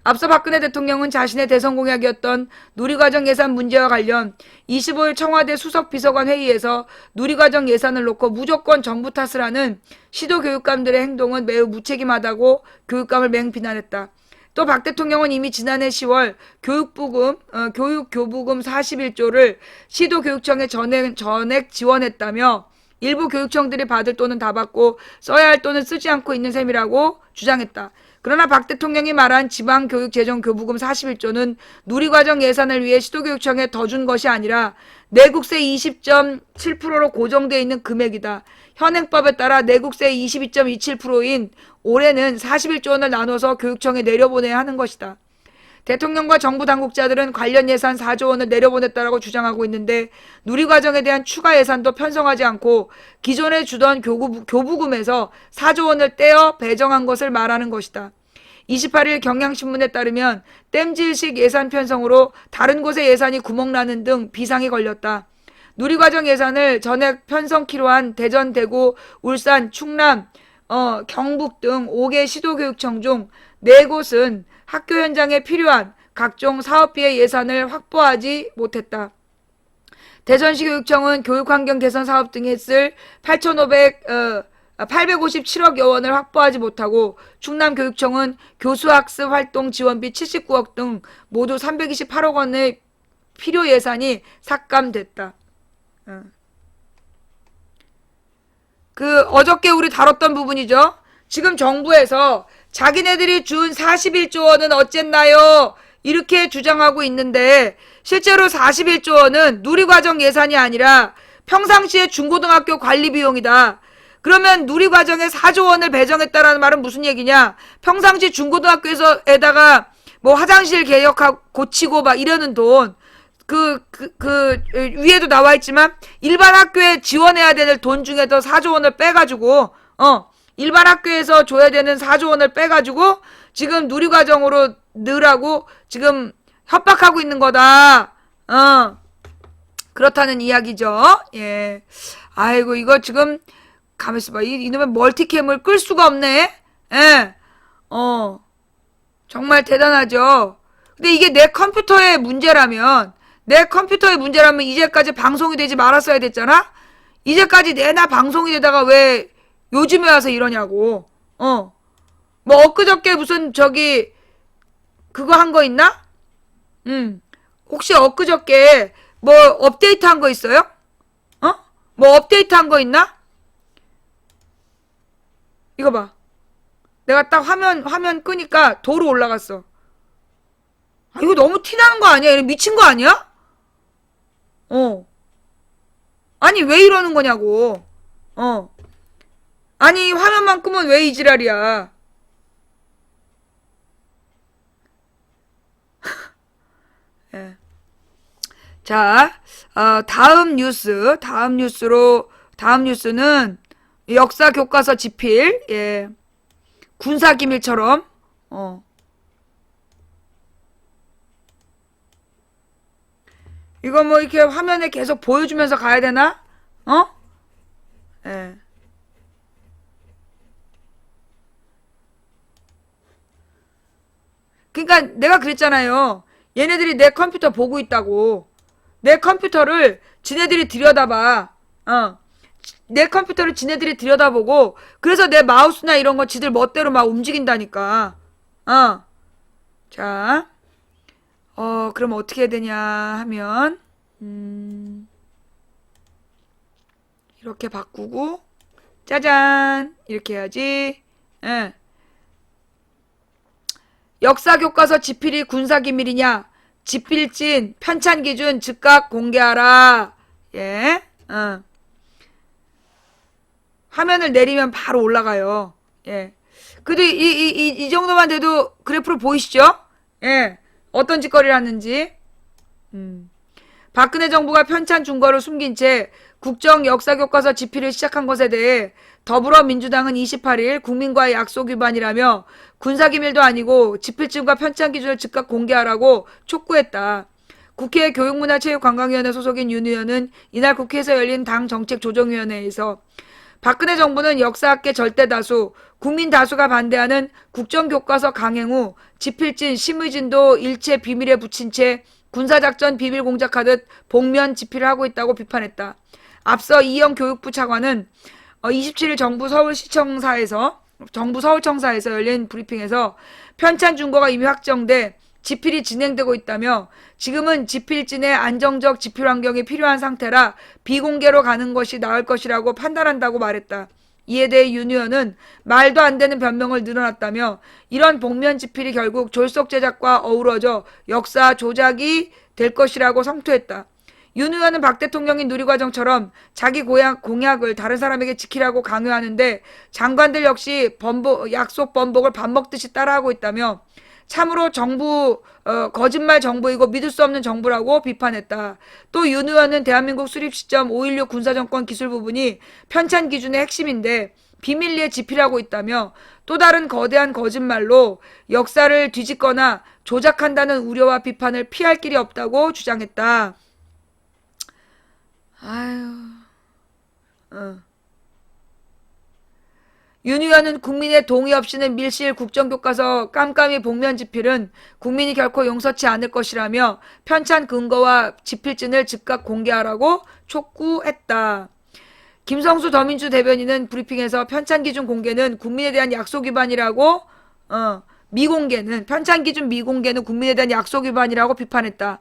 앞서 박근혜 대통령은 자신의 대선 공약이었던 누리과정 예산 문제와 관련 25일 청와대 수석비서관 회의에서 누리과정 예산을 놓고 무조건 정부 탓을 하는 시도교육감들의 행동은 매우 무책임하다고 교육감을 맹비난했다. 또 박 대통령은 이미 지난해 10월 교육교부금 41조를 시도교육청에 전액 지원했다며 일부 교육청들이 받을 돈은 다 받고 써야 할 돈은 쓰지 않고 있는 셈이라고 주장했다. 그러나 박 대통령이 말한 지방교육재정교부금 41조는 누리과정 예산을 위해 시도교육청에 더 준 것이 아니라 내국세 20.7%로 고정되어 있는 금액이다. 현행법에 따라 내국세 22.27%인 올해는 41조 원을 나눠서 교육청에 내려보내야 하는 것이다. 대통령과 정부 당국자들은 관련 예산 4조 원을 내려보냈다라고 주장하고 있는데 누리과정에 대한 추가 예산도 편성하지 않고 기존에 주던 교부금에서 4조 원을 떼어 배정한 것을 말하는 것이다. 28일 경향신문에 따르면 땜질식 예산 편성으로 다른 곳의 예산이 구멍나는 등 비상이 걸렸다. 누리과정 예산을 전액 편성키로 한 대전, 대구, 울산, 충남, 경북 등 5개 시도교육청 중 4곳은 학교 현장에 필요한 각종 사업비의 예산을 확보하지 못했다. 대전시 교육청은 교육환경 개선 사업 등에 쓸 857억여 원을 확보하지 못하고 충남교육청은 교수학습 활동 지원비 79억 등 모두 328억 원의 필요 예산이 삭감됐다. 어저께 우리 다뤘던 부분이죠. 지금 정부에서 자기네들이 준 41조 원은 어쨌나요? 이렇게 주장하고 있는데 실제로 41조 원은 누리과정 예산이 아니라 평상시의 중고등학교 관리 비용이다. 그러면 누리과정에 4조 원을 배정했다라는 말은 무슨 얘기냐? 평상시 중고등학교에다가 뭐 화장실 개혁하고 고치고 막 이러는 돈 위에도 나와 있지만 일반 학교에 지원해야 되는 돈 중에서 4조 원을 빼가지고 일반 학교에서 줘야 되는 4조 원을 빼가지고 지금 누리과정으로 넣으라고 지금 협박하고 있는 거다. 그렇다는 이야기죠. 예. 아이고 이거 지금 가만히 있어봐. 이놈의 멀티캠을 끌 수가 없네. 예. 정말 대단하죠. 근데 이게 내 컴퓨터의 문제라면 이제까지 방송이 되지 말았어야 됐잖아? 이제까지 내나 방송이 되다가 왜 요즘에 와서 이러냐고. 뭐 엊그저께 무슨 그거 한 거 있나? 혹시 엊그저께 뭐 업데이트 한 거 있어요? 뭐 업데이트 한 거 있나? 이거 봐. 내가 딱 화면 끄니까 도로 올라갔어. 이거 너무 티나는 거 아니야? 미친 거 아니야? 아니 왜 이러는 거냐고. 아니 화면만 끄면 왜 이 지랄이야. 예. 자, 다음 뉴스는 역사 교과서 지필, 예. 군사 기밀처럼, 이거 뭐 이렇게 화면에 계속 보여주면서 가야 되나? 예. 그러니까 내가 그랬잖아요. 얘네들이 내 컴퓨터 보고 있다고. 내 컴퓨터를 지네들이 들여다봐. 내 컴퓨터를 지네들이 들여다보고, 그래서 내 마우스나 이런 거 지들 멋대로 막 움직인다니까. 자, 그럼 어떻게 해야 되냐 하면, 이렇게 바꾸고, 짜잔! 이렇게 해야지. 예. 역사교과서 지필이 군사기밀이냐? 지필진, 편찬기준 즉각 공개하라. 예. 화면을 내리면 바로 올라가요. 예. 그래도 이 정도만 돼도 그래프로 보이시죠? 예. 어떤 짓거리를 하는지. 박근혜 정부가 편찬 증거를 숨긴 채 국정 역사교과서 지필을 시작한 것에 대해 더불어민주당은 28일 국민과의 약속 위반이라며 군사기밀도 아니고 지필증과 편찬 기준을 즉각 공개하라고 촉구했다. 국회 교육문화체육관광위원회 소속인 윤 의원은 이날 국회에서 열린 당 정책조정위원회에서 박근혜 정부는 역사학계 절대다수, 국민 다수가 반대하는 국정교과서 강행 후 지필진, 심의진도 일체 비밀에 붙인 채 군사작전 비밀 공작하듯 복면 지필을 하고 있다고 비판했다. 앞서 이영 교육부 차관은 27일 정부 서울청사에서 열린 브리핑에서 편찬 준거가 이미 확정돼 지필이 진행되고 있다며 지금은 지필진의 안정적 지필 환경이 필요한 상태라 비공개로 가는 것이 나을 것이라고 판단한다고 말했다. 이에 대해 윤 의원은 말도 안 되는 변명을 늘어놨다며 이런 복면 지필이 결국 졸속 제작과 어우러져 역사 조작이 될 것이라고 성토했다. 윤 의원은 박 대통령이 누리과정처럼 자기 공약을 다른 사람에게 지키라고 강요하는데 장관들 역시 약속 번복을 밥 먹듯이 따라하고 있다며 참으로 정부 거짓말 정부이고 믿을 수 없는 정부라고 비판했다. 또 윤 의원은 대한민국 수립 시점 5.16 군사정권 기술 부분이 편찬 기준의 핵심인데 비밀리에 지필하고 있다며 또 다른 거대한 거짓말로 역사를 뒤집거나 조작한다는 우려와 비판을 피할 길이 없다고 주장했다. 윤 의원은 국민의 동의 없이는 밀실 국정교과서 깜깜이 복면 지필은 국민이 결코 용서치 않을 것이라며 편찬 근거와 지필진을 즉각 공개하라고 촉구했다. 김성수 더민주 대변인은 브리핑에서 편찬 기준 공개는 국민에 대한 약속 위반이라고 편찬 기준 미공개는 국민에 대한 약속 위반이라고 비판했다.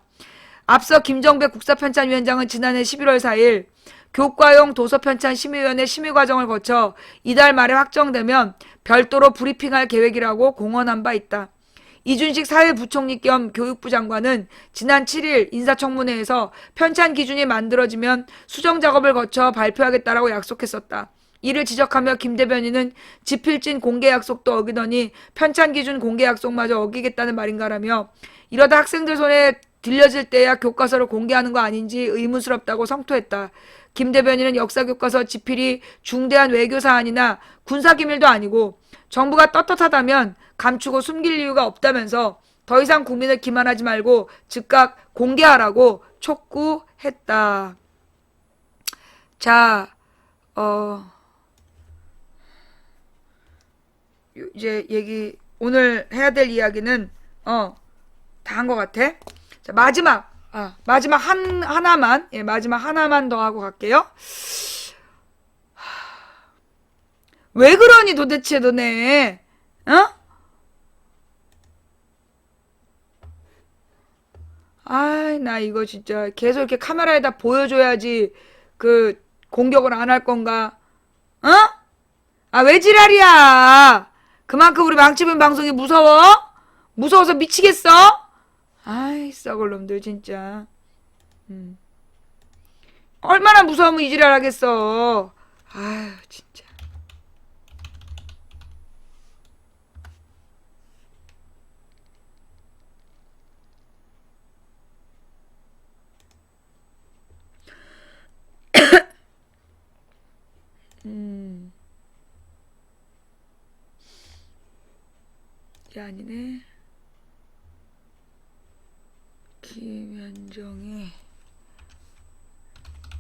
앞서 김정배 국사편찬위원장은 지난해 11월 4일 교과용 도서편찬 심의위원회 심의 과정을 거쳐 이달 말에 확정되면 별도로 브리핑할 계획이라고 공언한 바 있다. 이준식 사회부총리 겸 교육부 장관은 지난 7일 인사청문회에서 편찬 기준이 만들어지면 수정 작업을 거쳐 발표하겠다라고 약속했었다. 이를 지적하며 김 대변인은 지필진 공개 약속도 어기더니 편찬 기준 공개 약속마저 어기겠다는 말인가라며 이러다 학생들 손에 들려질 때야 교과서를 공개하는 거 아닌지 의문스럽다고 성토했다. 김 대변인은 역사교과서 지필이 중대한 외교 사안이나 군사기밀도 아니고 정부가 떳떳하다면 감추고 숨길 이유가 없다면서 더 이상 국민을 기만하지 말고 즉각 공개하라고 촉구했다. 자, 이제 오늘 해야 될 이야기는 다 한 것 같아. 자, 마지막 하나만 더 하고 갈게요. 왜 그러니 도대체 너네? 나 이거 진짜 계속 이렇게 카메라에다 보여줘야지 그 공격을 안 할 건가? 왜 지랄이야? 그만큼 우리 망치빈 방송이 무서워? 무서워서 미치겠어? 썩을 놈들 진짜. 얼마나 무서우면 이 지랄 하겠어. 진짜. 이게 아니네. 김현정이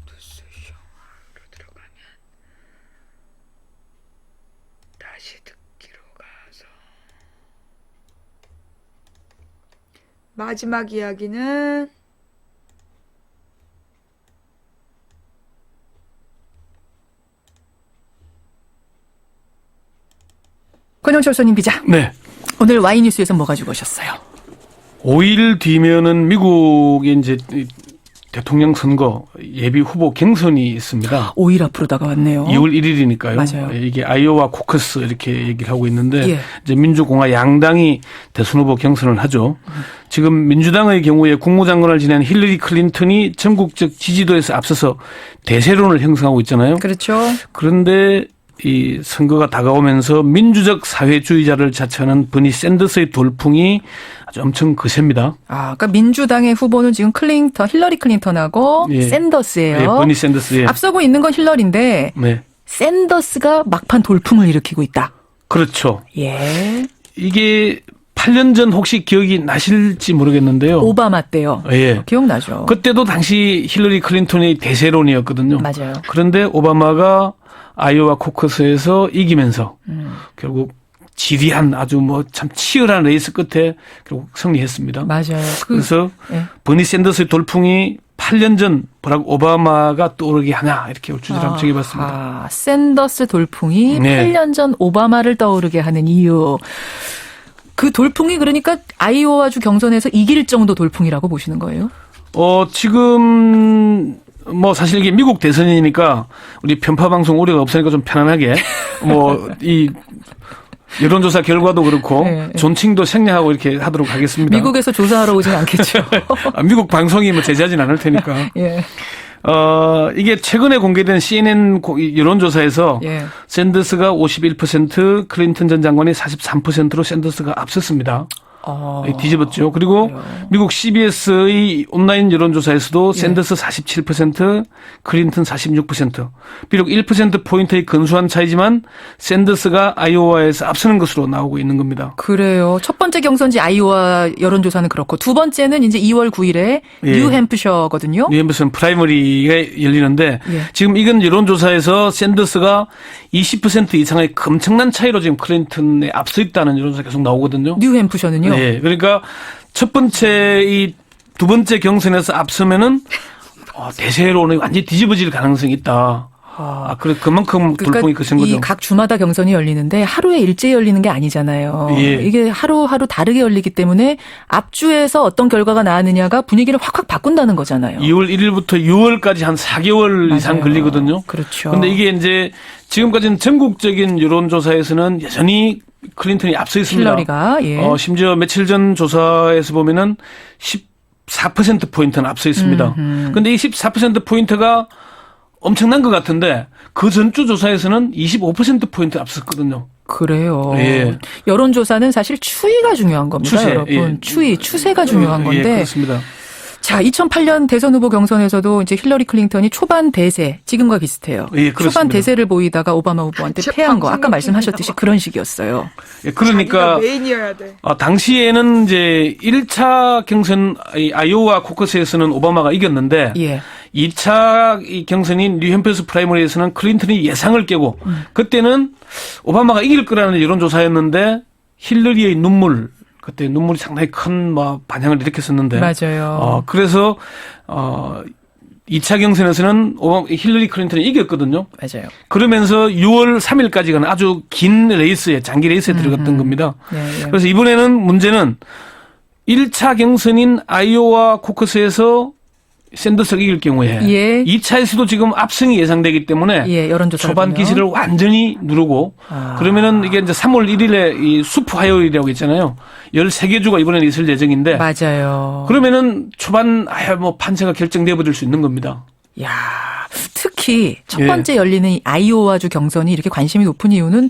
뉴스쇼로 들어가면 다시 듣기로 가서 마지막 이야기는 권영철 소님 기자. 네. 오늘 Y뉴스에서 뭐 가지고 오셨어요? 5일 뒤면은 미국의 이제 대통령 선거 예비 후보 경선이 있습니다. 5일 앞으로 다가왔네요. 2월 1일이니까요. 맞아요. 이게 아이오와 코커스 이렇게 얘기를 하고 있는데 예. 이제 민주공화 양당이 대선 후보 경선을 하죠. 지금 민주당의 경우에 국무장관을 지낸 힐러리 클린턴이 전국적 지지도에서 앞서서 대세론을 형성하고 있잖아요. 그렇죠. 그런데 이 선거가 다가오면서 민주적 사회주의자를 자처하는 버니 샌더스의 돌풍이 아주 엄청 거셉니다. 그러니까 민주당의 후보는 지금 힐러리 클린턴하고 예. 샌더스예요. 예, 버니 샌더스. 예. 앞서고 있는 건 힐러리인데 네. 샌더스가 막판 돌풍을 일으키고 있다. 그렇죠. 예. 이게 8년 전 혹시 기억이 나실지 모르겠는데요. 오바마 때요. 예. 기억나죠. 그때도 당시 힐러리 클린턴이 대세론이었거든요. 맞아요. 그런데 오바마가 아이오와 코커스에서 이기면서 결국 지리한 아주 뭐 참 치열한 레이스 끝에 결국 승리했습니다. 맞아요. 그래서 예. 버니 샌더스의 돌풍이 8년 전 버락 오바마가 떠오르게 하냐 이렇게 주제를 한번 정해봤습니다. 샌더스 돌풍이 네. 8년 전 오바마를 떠오르게 하는 이유. 그 돌풍이 그러니까 아이오와주 경선에서 이길 정도 돌풍이라고 보시는 거예요? 지금 뭐 사실 이게 미국 대선이니까 우리 편파 방송 우려가 없으니까 좀 편안하게 뭐 이 여론조사 결과도 그렇고 네. 존칭도 생략하고 이렇게 하도록 하겠습니다. 미국에서 조사하러 오진 않겠죠. 미국 방송이 뭐 제재하진 않을 테니까. 예. 이게 최근에 공개된 CNN 여론조사에서 예. 샌더스가 51%, 클린턴 전 장관이 43%로 샌더스가 앞섰습니다. 뒤집었죠. 그리고 그래요. 미국 CBS의 온라인 여론조사에서도 예. 샌더스 47%, 클린턴 46%. 비록 1%포인트의 근소한 차이지만 샌더스가 아이오와에서 앞서는 것으로 나오고 있는 겁니다. 그래요. 첫 번째 경선지 아이오와 여론조사는 그렇고 두 번째는 이제 2월 9일에 예. 뉴햄프셔거든요. 뉴햄프셔는 프라이머리가 열리는데 예. 지금 이건 여론조사에서 샌더스가 20% 이상의 엄청난 차이로 지금 클린턴에 앞서 있다는 여론조사가 계속 나오거든요. 뉴햄프셔는요. 네, 그러니까 첫 번째 이 두 번째 경선에서 앞서면은 대세론이 완전히 뒤집어질 가능성이 있다. 그래 그만큼 돌풍이 거센 거죠. 이 각 주마다 경선이 열리는데 하루에 일제히 열리는 게 아니잖아요. 예. 이게 하루하루 다르게 열리기 때문에 앞주에서 어떤 결과가 나왔느냐가 분위기를 확확 바꾼다는 거잖아요. 2월 1일부터 6월까지 한 4개월 이상 맞아요. 걸리거든요. 그렇죠. 그런데 이게 이제 지금까지는 전국적인 여론조사에서는 여전히 클린턴이 앞서 있습니다. 힐러리가 심지어 며칠 전 조사에서 보면은 14%포인트는 앞서 있습니다. 그런데 이 14%포인트가 엄청난 것 같은데 그 전주 조사에서는 25%포인트 앞섰거든요. 그래요. 예. 여론조사는 사실 추이가 중요한 겁니다. 추세, 여러분. 예. 추세가 중요한 건데. 예, 그렇습니다. 자, 2008년 대선 후보 경선에서도 이제 힐러리 클린턴이 초반 대세, 지금과 비슷해요. 예, 그렇습니다. 초반 대세를 보이다가 오바마 후보한테 패한 거, 아까 말씀하셨듯이 그런 식이었어요. 예, 그러니까 자기가 메인이어야 돼. 당시에는 이제 1차 경선 아이오와 코커스에서는 오바마가 이겼는데 예. 2차 이 경선인 뉴햄프셔 프라이머리에서는 클린턴이 예상을 깨고 그때는 오바마가 이길 거라는 여론조사였는데 힐러리의 눈물 그때 눈물이 상당히 큰 반향을 일으켰었는데 맞아요. 그래서 2차 경선에서는 힐러리 클린턴이 이겼거든요. 맞아요. 그러면서 6월 3일까지 가는 아주 긴 레이스에 장기 레이스에 들어갔던 겁니다. 네. 그래서 이번에는 문제는 1차 경선인 아이오와 코커스에서 샌더스가 이길 경우에 예. 2차에서도 지금 압승이 예상되기 때문에 예, 여론조사 초반 기세를 완전히 누르고 그러면은 이게 이제 3월 1일에 이 슈퍼 화요일이라고 있잖아요. 13개 주가 이번에는 있을 예정인데 맞아요. 그러면은 초반 판세가 결정돼 버릴 수 있는 겁니다. 야, 특히 첫 번째 열리는 이 아이오와주 경선이 이렇게 관심이 높은 이유는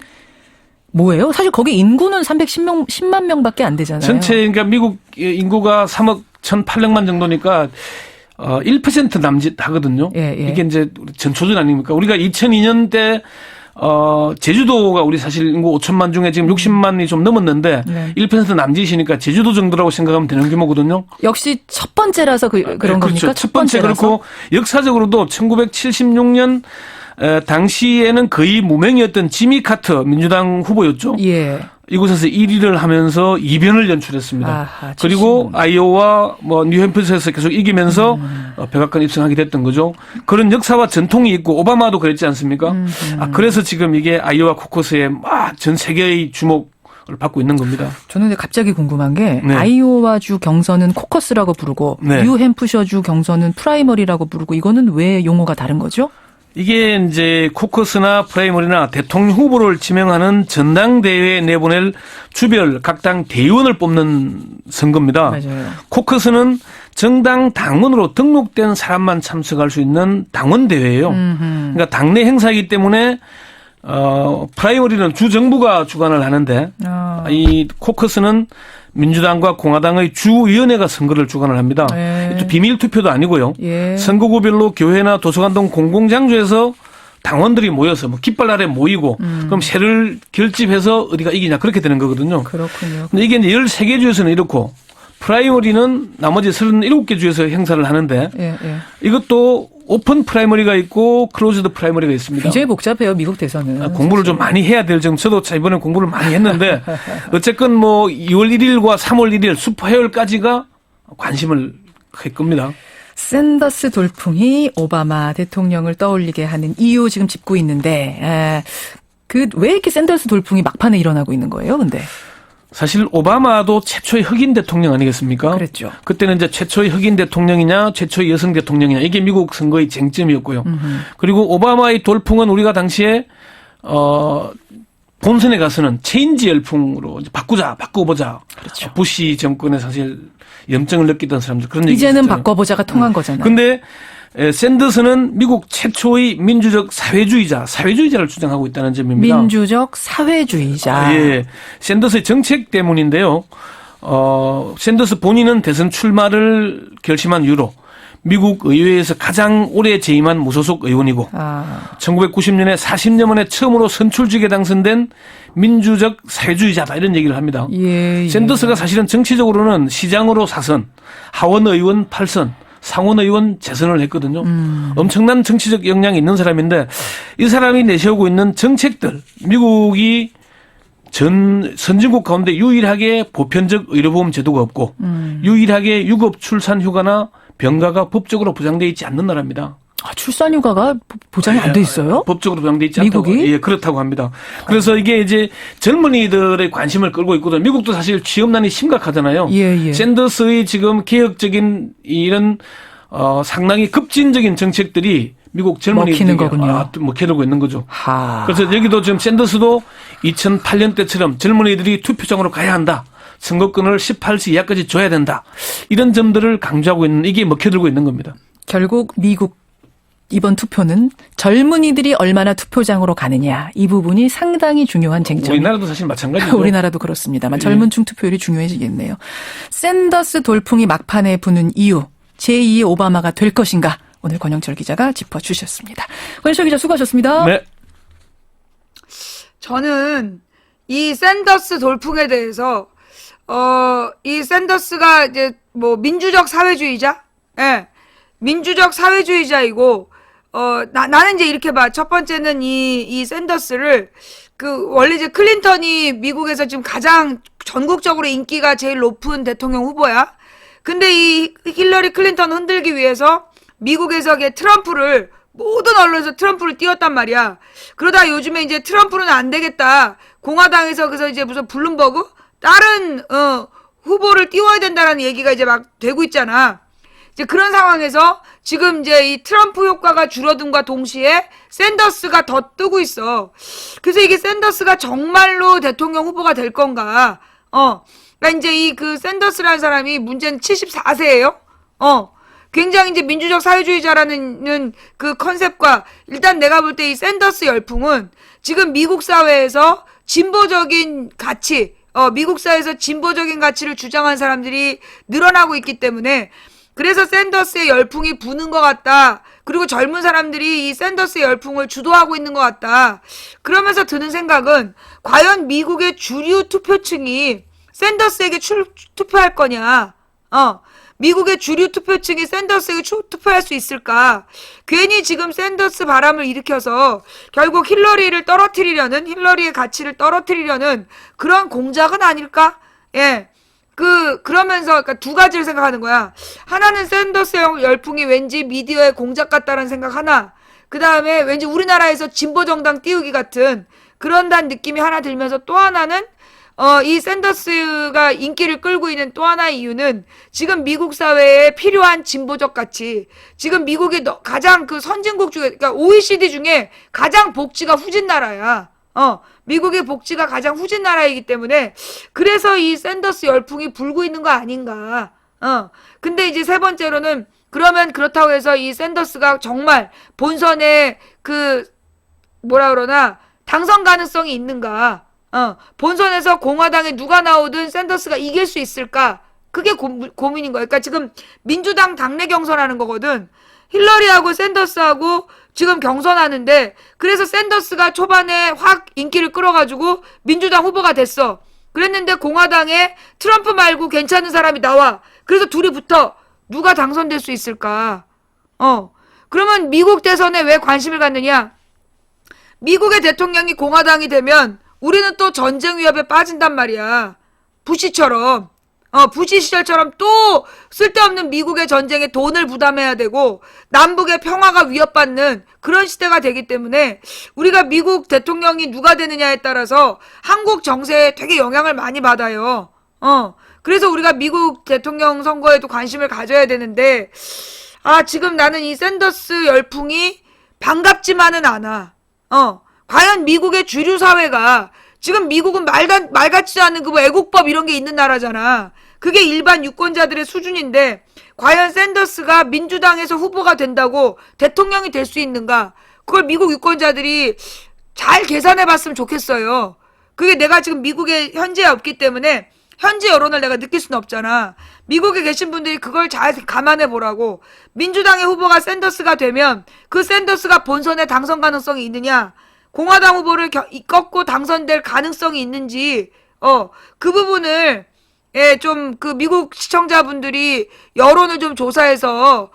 뭐예요? 사실 거기 인구는 10만 명밖에 안 되잖아요. 전체 그러니까 미국 인구가 3억 1,800만 정도니까 1% 남짓 하거든요. 예. 이게 이제 전초전 아닙니까? 우리가 2002년 때 제주도가 우리 사실 인구 5천만 중에 지금 60만이 좀 넘었는데 네. 1% 남짓이니까 제주도 정도라고 생각하면 되는 규모거든요. 역시 첫 번째라서 그런 그렇죠. 겁니까? 첫 번째 번째라서? 그렇고 역사적으로도 1976년 당시에는 거의 무명이었던 지미 카터 민주당 후보였죠. 예. 이곳에서 1위를 하면서 2변을 연출했습니다. 아하, 그리고 아이오와 뭐 뉴햄프셔에서 계속 이기면서 백악관 입성하게 됐던 거죠. 그런 역사와 전통이 있고 오바마도 그랬지 않습니까? 그래서 지금 이게 아이오와 코커스에 막 전 세계의 주목을 받고 있는 겁니다. 저는 근데 갑자기 궁금한 게 네. 아이오와주 경선은 코커스라고 부르고 네. 뉴햄프셔주 경선은 프라이머리라고 부르고 이거는 왜 용어가 다른 거죠? 이게 이제 코커스나 프라이머리나 대통령 후보를 지명하는 전당대회에 내보낼 주별 각 당 대의원을 뽑는 선거입니다. 맞아요. 코커스는 정당 당원으로 등록된 사람만 참석할 수 있는 당원 대회예요. 그러니까 당내 행사이기 때문에 프라이머리는 주 정부가 주관을 하는데 이 코커스는 민주당과 공화당의 주위원회가 선거를 주관을 합니다. 네. 또 비밀 투표도 아니고요. 예. 선거구별로 교회나 도서관 등 공공장소에서 당원들이 모여서 뭐 깃발 아래 모이고 그럼 세를 결집해서 어디가 이기냐 그렇게 되는 거거든요. 그렇군요. 근데 이게 이제 13개 주에서는 이렇고 프라이머리는 나머지 37개 주에서 행사를 하는데 예, 예. 이것도 오픈 프라이머리가 있고 클로즈드 프라이머리가 있습니다. 굉장히 복잡해요, 미국 대선은. 공부를 좀 많이 해야 될 정도. 저도 이번에 공부를 많이 했는데 어쨌건 뭐 2월 1일과 3월 1일 슈퍼해열까지가 관심을 할 겁니다. 샌더스 돌풍이 오바마 대통령을 떠올리게 하는 이유 지금 짚고 있는데 왜 이렇게 샌더스 돌풍이 막판에 일어나고 있는 거예요, 근데? 사실 오바마도 최초의 흑인 대통령 아니겠습니까? 그랬죠. 그때는 이제 최초의 흑인 대통령이냐 최초의 여성 대통령이냐 이게 미국 선거의 쟁점이었고요. 그리고 오바마의 돌풍은 우리가 당시에 본선에 가서는 체인지 열풍으로 이제 바꿔보자. 그렇죠. 부시 정권에 사실 염증을 느끼던 사람들 그런 얘기 이제는 있었잖아요. 바꿔보자가 통한 거잖아요. 근데 샌더스는 미국 최초의 민주적 사회주의자를 주장하고 있다는 점입니다. 민주적 사회주의자. 예. 샌더스의 정책 때문인데요. 샌더스 본인은 대선 출마를 결심한 이후로 미국 의회에서 가장 오래 재임한 무소속 의원이고 1990년에 40년 만에 처음으로 선출직에 당선된 민주적 사회주의자다 이런 얘기를 합니다. 예. 샌더스가 사실은 정치적으로는 시장으로 4선, 하원 의원 8선, 상원 의원 재선을 했거든요. 엄청난 정치적 역량이 있는 사람인데 이 사람이 내세우고 있는 정책들 미국이 전 선진국 가운데 유일하게 보편적 의료보험 제도가 없고 유일하게 유급 출산 휴가나 병가가 법적으로 보장되어 있지 않는 나라입니다. 출산휴가가 보장이 안 돼 있어요? 법적으로 보장되어 있지 않다고. 미국이? 예, 그렇다고 합니다. 그래서 이게 이제 젊은이들의 관심을 끌고 있거든요. 미국도 사실 취업난이 심각하잖아요. 예. 샌더스의 지금 개혁적인 이런 상당히 급진적인 정책들이 미국 젊은이들에게 먹히는 거군요. 먹히고 있는 거죠. 그래서 여기도 지금 샌더스도 2008년 때처럼 젊은이들이 투표장으로 가야 한다. 선거권을 18세 이하까지 줘야 된다. 이런 점들을 강조하고 있는 이게 먹혀들고 있는 겁니다. 결국 미국 이번 투표는 젊은이들이 얼마나 투표장으로 가느냐 이 부분이 상당히 중요한 쟁점. 우리나라도 사실 마찬가지죠. 우리나라도 그렇습니다만 젊은 층 투표율이 중요해지겠네요. 샌더스 돌풍이 막판에 부는 이유 제2의 오바마가 될 것인가 오늘 권영철 기자가 짚어주셨습니다. 권영철 기자 수고하셨습니다. 네. 저는 이 샌더스 돌풍에 대해서 이 샌더스가 이제 뭐 민주적 사회주의자? 예. 민주적 사회주의자이고 나는 이제 이렇게 봐. 첫 번째는 이 샌더스를 원래 이제 클린턴이 미국에서 지금 가장 전국적으로 인기가 제일 높은 대통령 후보야. 근데 이 힐러리 클린턴 흔들기 위해서 미국에서 트럼프를 모든 언론에서 트럼프를 띄웠단 말이야. 그러다 요즘에 이제 트럼프는 안 되겠다. 공화당에서 그래서 이제 무슨 블룸버그 다른 후보를 띄워야 된다라는 얘기가 이제 막 되고 있잖아. 이제 그런 상황에서 지금 이제 이 트럼프 효과가 줄어든과 동시에 샌더스가 더 뜨고 있어. 그래서 이게 샌더스가 정말로 대통령 후보가 될 건가? 그러니까 이제 이 샌더스라는 사람이 문제는 74세예요. 굉장히 이제 민주적 사회주의자라는 그 컨셉과 일단 내가 볼 때 이 샌더스 열풍은 지금 미국 사회에서 진보적인 가치, 미국 사회에서 진보적인 가치를 주장한 사람들이 늘어나고 있기 때문에 그래서 샌더스의 열풍이 부는 것 같다. 그리고 젊은 사람들이 이 샌더스 열풍을 주도하고 있는 것 같다. 그러면서 드는 생각은 과연 미국의 주류 투표층이 샌더스에게 투표할 거냐? 미국의 주류 투표층이 샌더스에게 투표할 수 있을까? 괜히 지금 샌더스 바람을 일으켜서 결국 힐러리의 가치를 떨어뜨리려는 그런 공작은 아닐까? 예. 그러면서, 그러니까 두 가지를 생각하는 거야. 하나는 샌더스 열풍이 왠지 미디어의 공작 같다는 생각 하나. 그 다음에 왠지 우리나라에서 진보정당 띄우기 같은 그런다는 느낌이 하나 들면서 또 하나는 이 샌더스가 인기를 끌고 있는 또 하나의 이유는 지금 미국 사회에 필요한 진보적 가치, 지금 미국이 가장 그 선진국 중에, 그러니까 OECD 중에 가장 복지가 후진 나라야. 미국의 복지가 가장 후진 나라이기 때문에 그래서 이 샌더스 열풍이 불고 있는 거 아닌가. 근데 이제 세 번째로는 그러면 그렇다고 해서 이 샌더스가 정말 본선에 당선 가능성이 있는가. 본선에서 공화당에 누가 나오든 샌더스가 이길 수 있을까? 그게 고민인 거야. 그러니까 지금 민주당 당내 경선하는 거거든. 힐러리하고 샌더스하고 지금 경선하는데 그래서 샌더스가 초반에 확 인기를 끌어가지고 민주당 후보가 됐어. 그랬는데 공화당에 트럼프 말고 괜찮은 사람이 나와. 그래서 둘이 붙어. 누가 당선될 수 있을까? 그러면 미국 대선에 왜 관심을 갖느냐? 미국의 대통령이 공화당이 되면 우리는 또 전쟁 위협에 빠진단 말이야. 부시처럼. 부시 시절처럼 또 쓸데없는 미국의 전쟁에 돈을 부담해야 되고 남북의 평화가 위협받는 그런 시대가 되기 때문에 우리가 미국 대통령이 누가 되느냐에 따라서 한국 정세에 되게 영향을 많이 받아요. 그래서 우리가 미국 대통령 선거에도 관심을 가져야 되는데 지금 나는 이 샌더스 열풍이 반갑지만은 않아. 과연 미국의 주류 사회가 지금 미국은 말 같지도 않은 그 애국법 이런 게 있는 나라잖아. 그게 일반 유권자들의 수준인데 과연 샌더스가 민주당에서 후보가 된다고 대통령이 될 수 있는가? 그걸 미국 유권자들이 잘 계산해 봤으면 좋겠어요. 그게 내가 지금 미국에 현지에 없기 때문에 현지 여론을 내가 느낄 수는 없잖아. 미국에 계신 분들이 그걸 잘 감안해 보라고. 민주당의 후보가 샌더스가 되면 그 샌더스가 본선에 당선 가능성이 있느냐? 공화당 후보를 꺾고 당선될 가능성이 있는지 그 부분을 좀 그 미국 시청자분들이 여론을 좀 조사해서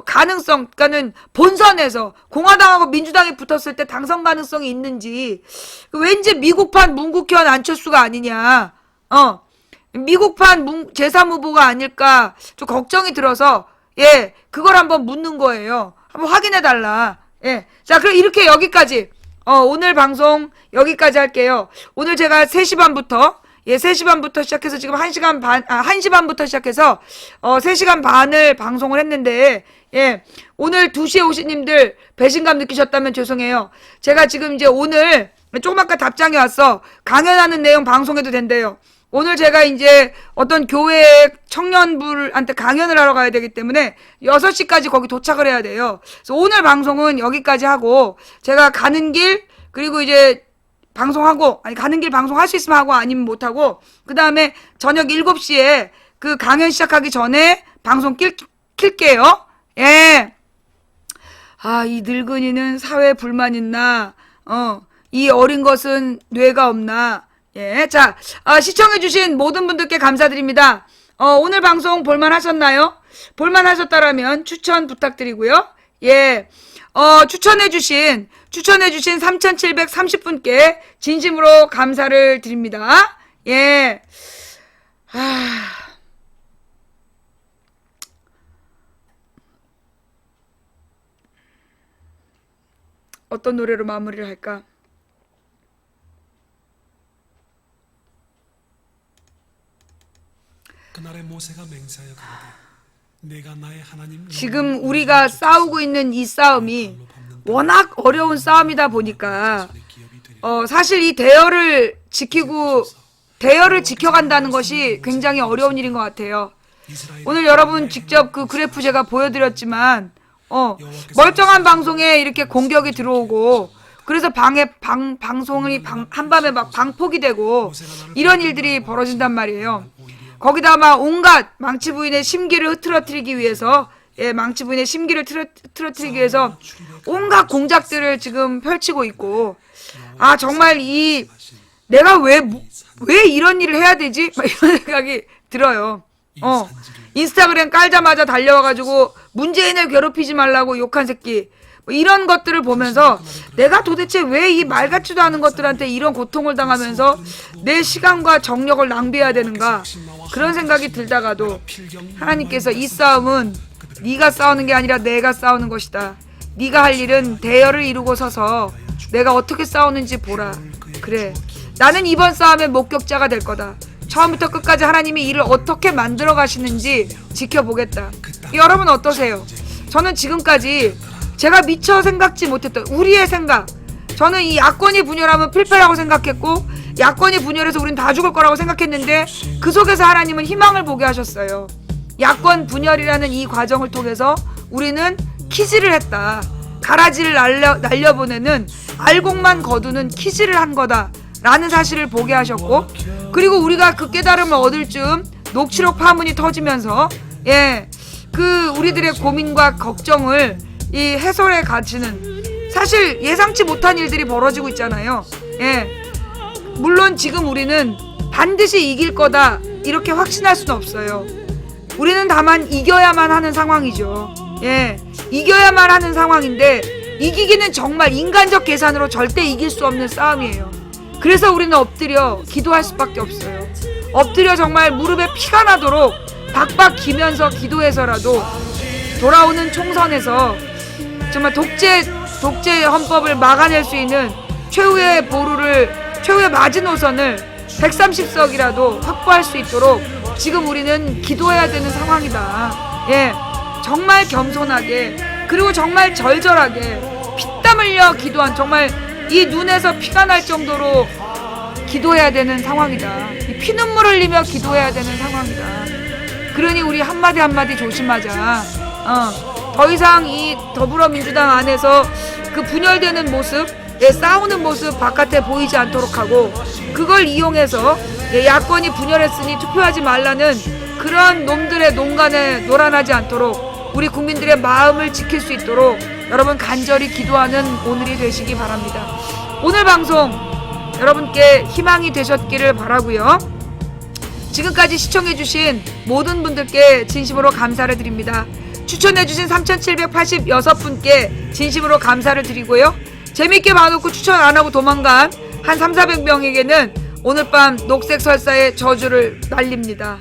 가능성, 그러니까는 본선에서 공화당하고 민주당이 붙었을 때 당선 가능성이 있는지 왠지 미국판 문국현 안철수가 아니냐. 미국판 제3후보가 아닐까 좀 걱정이 들어서 그걸 한번 묻는 거예요. 한번 확인해 달라. 자, 그럼 이렇게 여기까지 오늘 방송 여기까지 할게요. 오늘 제가 3시 반부터 3시 반부터 시작해서 지금 1시 반부터 시작해서 3시간 반을 방송을 했는데 오늘 2시에 오신 님들 배신감 느끼셨다면 죄송해요. 제가 지금 이제 오늘 조금 아까 답장이 왔어. 강연하는 내용 방송해도 된대요. 오늘 제가 이제 어떤 교회 청년분한테 강연을 하러 가야 되기 때문에 6시까지 거기 도착을 해야 돼요. 그래서 오늘 방송은 여기까지 하고 제가 가는 길 그리고 이제 방송하고 가는 길 방송할 수 있으면 하고 아니면 못하고 그 다음에 저녁 7시에 그 강연 시작하기 전에 방송 킬게요. 이 늙은이는 사회에 불만 있나? 이 어린 것은 뇌가 없나? 자, 시청해주신 모든 분들께 감사드립니다. 오늘 방송 볼만 하셨나요? 볼만 하셨다라면 추천 부탁드리고요. 추천해주신 3,730분께 진심으로 감사를 드립니다. 어떤 노래로 마무리를 할까? 그날의 모세가 맹세하여 가로되 내가 나의 하나님 지금 우리가 싸우고 있는 이 싸움이 워낙 어려운 싸움이다 보니까 사실 이 대열을 지켜간다는 것이 굉장히 어려운 일인 것 같아요. 오늘 여러분 직접 그 그래프 제가 보여드렸지만 멀쩡한 방송에 이렇게 공격이 들어오고 그래서 방송이 한밤에 막 방폭이 되고 이런 일들이 벌어진단 말이에요. 거기다 막 온갖 망치 부인의 심기를 흐트러뜨리기 위해서 예, 망치 부인의 심기를 틀어뜨리기 위해서 온갖 공작들을 지금 펼치고 있고, 아, 정말 내가 왜 이런 일을 해야 되지? 막 이런 생각이 들어요. 인스타그램 깔자마자 달려와가지고 문재인을 괴롭히지 말라고 욕한 새끼. 뭐 이런 것들을 보면서 내가 도대체 왜 이 말 같지도 않은 것들한테 이런 고통을 당하면서 내 시간과 정력을 낭비해야 되는가. 그런 생각이 들다가도 하나님께서 이 싸움은 네가 싸우는 게 아니라 내가 싸우는 것이다. 네가 할 일은 대열을 이루고 서서 내가 어떻게 싸우는지 보라. 그래, 나는 이번 싸움의 목격자가 될 거다. 처음부터 끝까지 하나님이 이를 어떻게 만들어 가시는지 지켜보겠다. 여러분 어떠세요? 저는 지금까지 제가 미처 생각지 못했던 우리의 생각, 저는 이 야권이 분열하면 필패라고 생각했고 야권이 분열해서 우린 다 죽을 거라고 생각했는데 그 속에서 하나님은 희망을 보게 하셨어요. 야권 분열이라는 이 과정을 통해서 우리는 키즈를 했다. 가라지를 날려보내는 알곡만 거두는 키즈를 한 거다 라는 사실을 보게 하셨고, 그리고 우리가 그 깨달음을 얻을 즈음 녹취록 파문이 터지면서 그 우리들의 고민과 걱정을 이 해설에 가지는, 사실 예상치 못한 일들이 벌어지고 있잖아요. 물론 지금 우리는 반드시 이길 거다 이렇게 확신할 수는 없어요. 우리는 다만 이겨야만 하는 상황이죠. 이겨야만 하는 상황인데 이기기는 정말 인간적 계산으로 절대 이길 수 없는 싸움이에요. 그래서 우리는 엎드려 기도할 수밖에 없어요. 엎드려 정말 무릎에 피가 나도록 박박 기면서 기도해서라도 돌아오는 총선에서 정말 독재 헌법을 막아낼 수 있는 최후의 마지노선을 130석이라도 확보할 수 있도록 지금 우리는 기도해야 되는 상황이다. 정말 겸손하게, 그리고 정말 절절하게 피땀 흘려 기도한, 정말 이 눈에서 피가 날 정도로 기도해야 되는 상황이다. 피눈물 흘리며 기도해야 되는 상황이다. 그러니 우리 한마디 한마디 조심하자. 더 이상 이 더불어민주당 안에서 그 분열되는 모습, 싸우는 모습 바깥에 보이지 않도록 하고, 그걸 이용해서 야권이 분열했으니 투표하지 말라는 그런 놈들의 농간에 놀아나지 않도록 우리 국민들의 마음을 지킬 수 있도록 여러분 간절히 기도하는 오늘이 되시기 바랍니다. 오늘 방송 여러분께 희망이 되셨기를 바라고요. 지금까지 시청해주신 모든 분들께 진심으로 감사를 드립니다. 추천해주신 3,786분께 진심으로 감사를 드리고요. 재밌게 봐놓고 추천 안하고 도망간 한 300~400명에게는 오늘 밤 녹색 설사의 저주를 날립니다.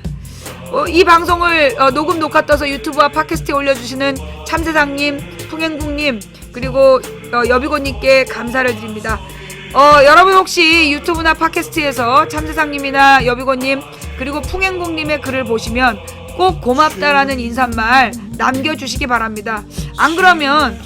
이 방송을 녹화 떠서 유튜브와 팟캐스트에 올려주시는 참세상님, 풍행국님, 그리고 여비고님께 감사를 드립니다. 여러분 혹시 유튜브나 팟캐스트에서 참세상님이나 여비고님 그리고 풍행국님의 글을 보시면 꼭 고맙다라는 인사말 남겨주시기 바랍니다. 안 그러면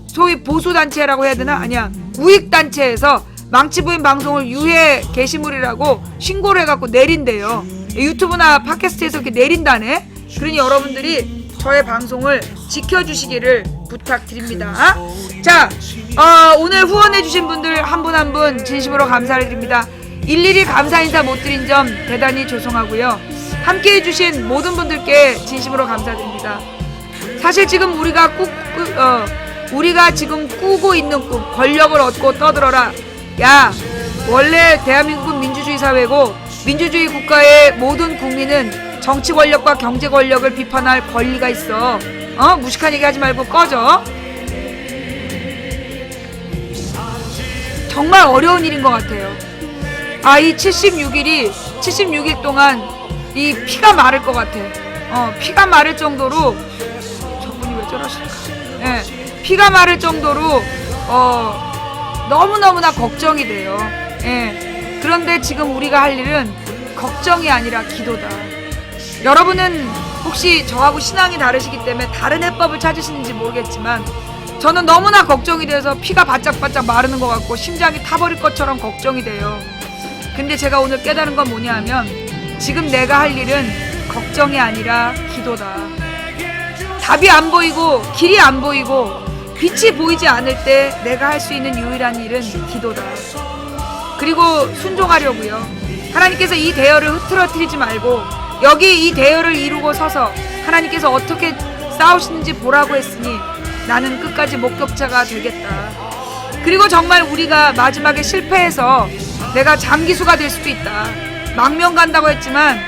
소위 보수단체라고 해야 되나? 아니야, 우익단체에서 망치부인 방송을 유해 게시물이라고 신고를 해갖고 내린대요. 유튜브나 팟캐스트에서 이렇게 내린다네. 그러니 여러분들이 저의 방송을 지켜주시기를 부탁드립니다. 자, 오늘 후원해주신 분들 한 분 한 분 진심으로 감사를 드립니다. 일일이 감사 인사 못 드린 점 대단히 죄송하고요. 함께 해주신 모든 분들께 진심으로 감사드립니다. 사실 지금 우리가 지금 꾸고 있는 꿈, 권력을 얻고 떠들어라. 야, 원래 대한민국은 민주주의 사회고 민주주의 국가의 모든 국민은 정치 권력과 경제 권력을 비판할 권리가 있어. 무식한 얘기 하지 말고 꺼져. 정말 어려운 일인 것 같아요. 이 76일 동안 이 피가 마를 것 같아. 피가 마를 정도로, 저분이 왜 저러실까? 피가 마를 정도로 너무너무나 걱정이 돼요. 그런데 지금 우리가 할 일은 걱정이 아니라 기도다. 여러분은 혹시 저하고 신앙이 다르시기 때문에 다른 해법을 찾으시는지 모르겠지만 저는 너무나 걱정이 돼서 피가 바짝바짝 마르는 것 같고 심장이 타버릴 것처럼 걱정이 돼요. 근데 제가 오늘 깨달은 건 뭐냐 하면 지금 내가 할 일은 걱정이 아니라 기도다. 답이 안 보이고 길이 안 보이고 빛이 보이지 않을 때 내가 할 수 있는 유일한 일은 기도다. 그리고 순종하려고요. 하나님께서 이 대열을 흐트러뜨리지 말고 여기 이 대열을 이루고 서서 하나님께서 어떻게 싸우시는지 보라고 했으니 나는 끝까지 목격자가 되겠다. 그리고 정말 우리가 마지막에 실패해서 내가 장기수가 될 수도 있다. 망명 간다고 했지만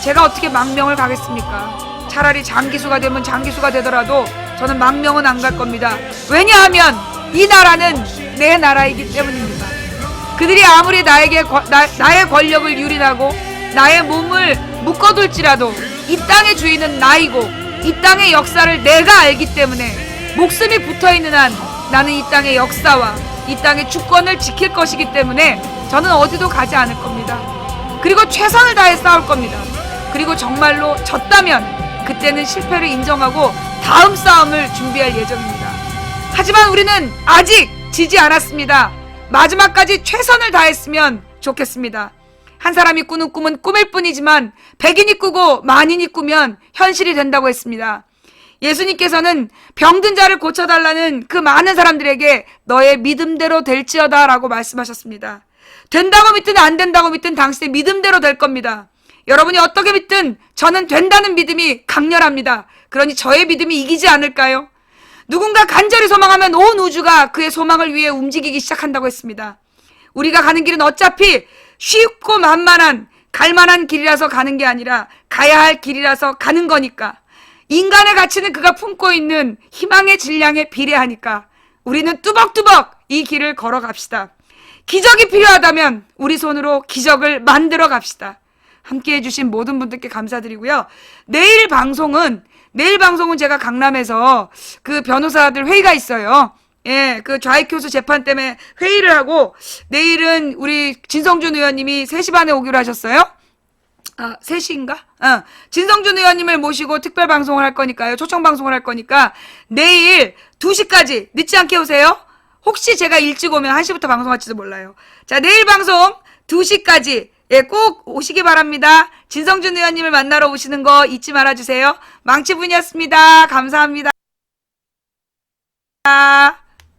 제가 어떻게 망명을 가겠습니까? 차라리 장기수가 되면 장기수가 되더라도 저는 망명은 안 갈 겁니다. 왜냐하면 이 나라는 내 나라이기 때문입니다. 그들이 아무리 나의 권력을 유린하고 나의 몸을 묶어둘지라도 이 땅의 주인은 나이고 이 땅의 역사를 내가 알기 때문에 목숨이 붙어있는 한 나는 이 땅의 역사와 이 땅의 주권을 지킬 것이기 때문에 저는 어디도 가지 않을 겁니다. 그리고 최선을 다해 싸울 겁니다. 그리고 정말로 졌다면 그때는 실패를 인정하고 다음 싸움을 준비할 예정입니다. 하지만 우리는 아직 지지 않았습니다. 마지막까지 최선을 다했으면 좋겠습니다. 한 사람이 꾸는 꿈은 꿈일 뿐이지만 백인이 꾸고 만인이 꾸면 현실이 된다고 했습니다. 예수님께서는 병든 자를 고쳐달라는 그 많은 사람들에게 너의 믿음대로 될지어다 라고 말씀하셨습니다. 된다고 믿든 안 된다고 믿든 당신의 믿음대로 될 겁니다. 여러분이 어떻게 믿든 저는 된다는 믿음이 강렬합니다. 그러니 저의 믿음이 이기지 않을까요? 누군가 간절히 소망하면 온 우주가 그의 소망을 위해 움직이기 시작한다고 했습니다. 우리가 가는 길은 어차피 쉽고 만만한 갈만한 길이라서 가는 게 아니라 가야 할 길이라서 가는 거니까. 인간의 가치는 그가 품고 있는 희망의 질량에 비례하니까 우리는 뚜벅뚜벅 이 길을 걸어갑시다. 기적이 필요하다면 우리 손으로 기적을 만들어 갑시다. 함께해 주신 모든 분들께 감사드리고요. 내일 방송은 제가 강남에서 그 변호사들 회의가 있어요. 예, 그 좌익교수 재판 때문에 회의를 하고 내일은 우리 진성준 의원님이 3시 반에 오기로 하셨어요. 3시인가? 진성준 의원님을 모시고 특별 방송을 할 거니까요. 초청 방송을 할 거니까 내일 2시까지 늦지 않게 오세요. 혹시 제가 일찍 오면 1시부터 방송할지도 몰라요. 자, 내일 방송 2시까지 꼭 오시기 바랍니다. 진성준 의원님을 만나러 오시는 거 잊지 말아주세요. 망치분이었습니다. 감사합니다.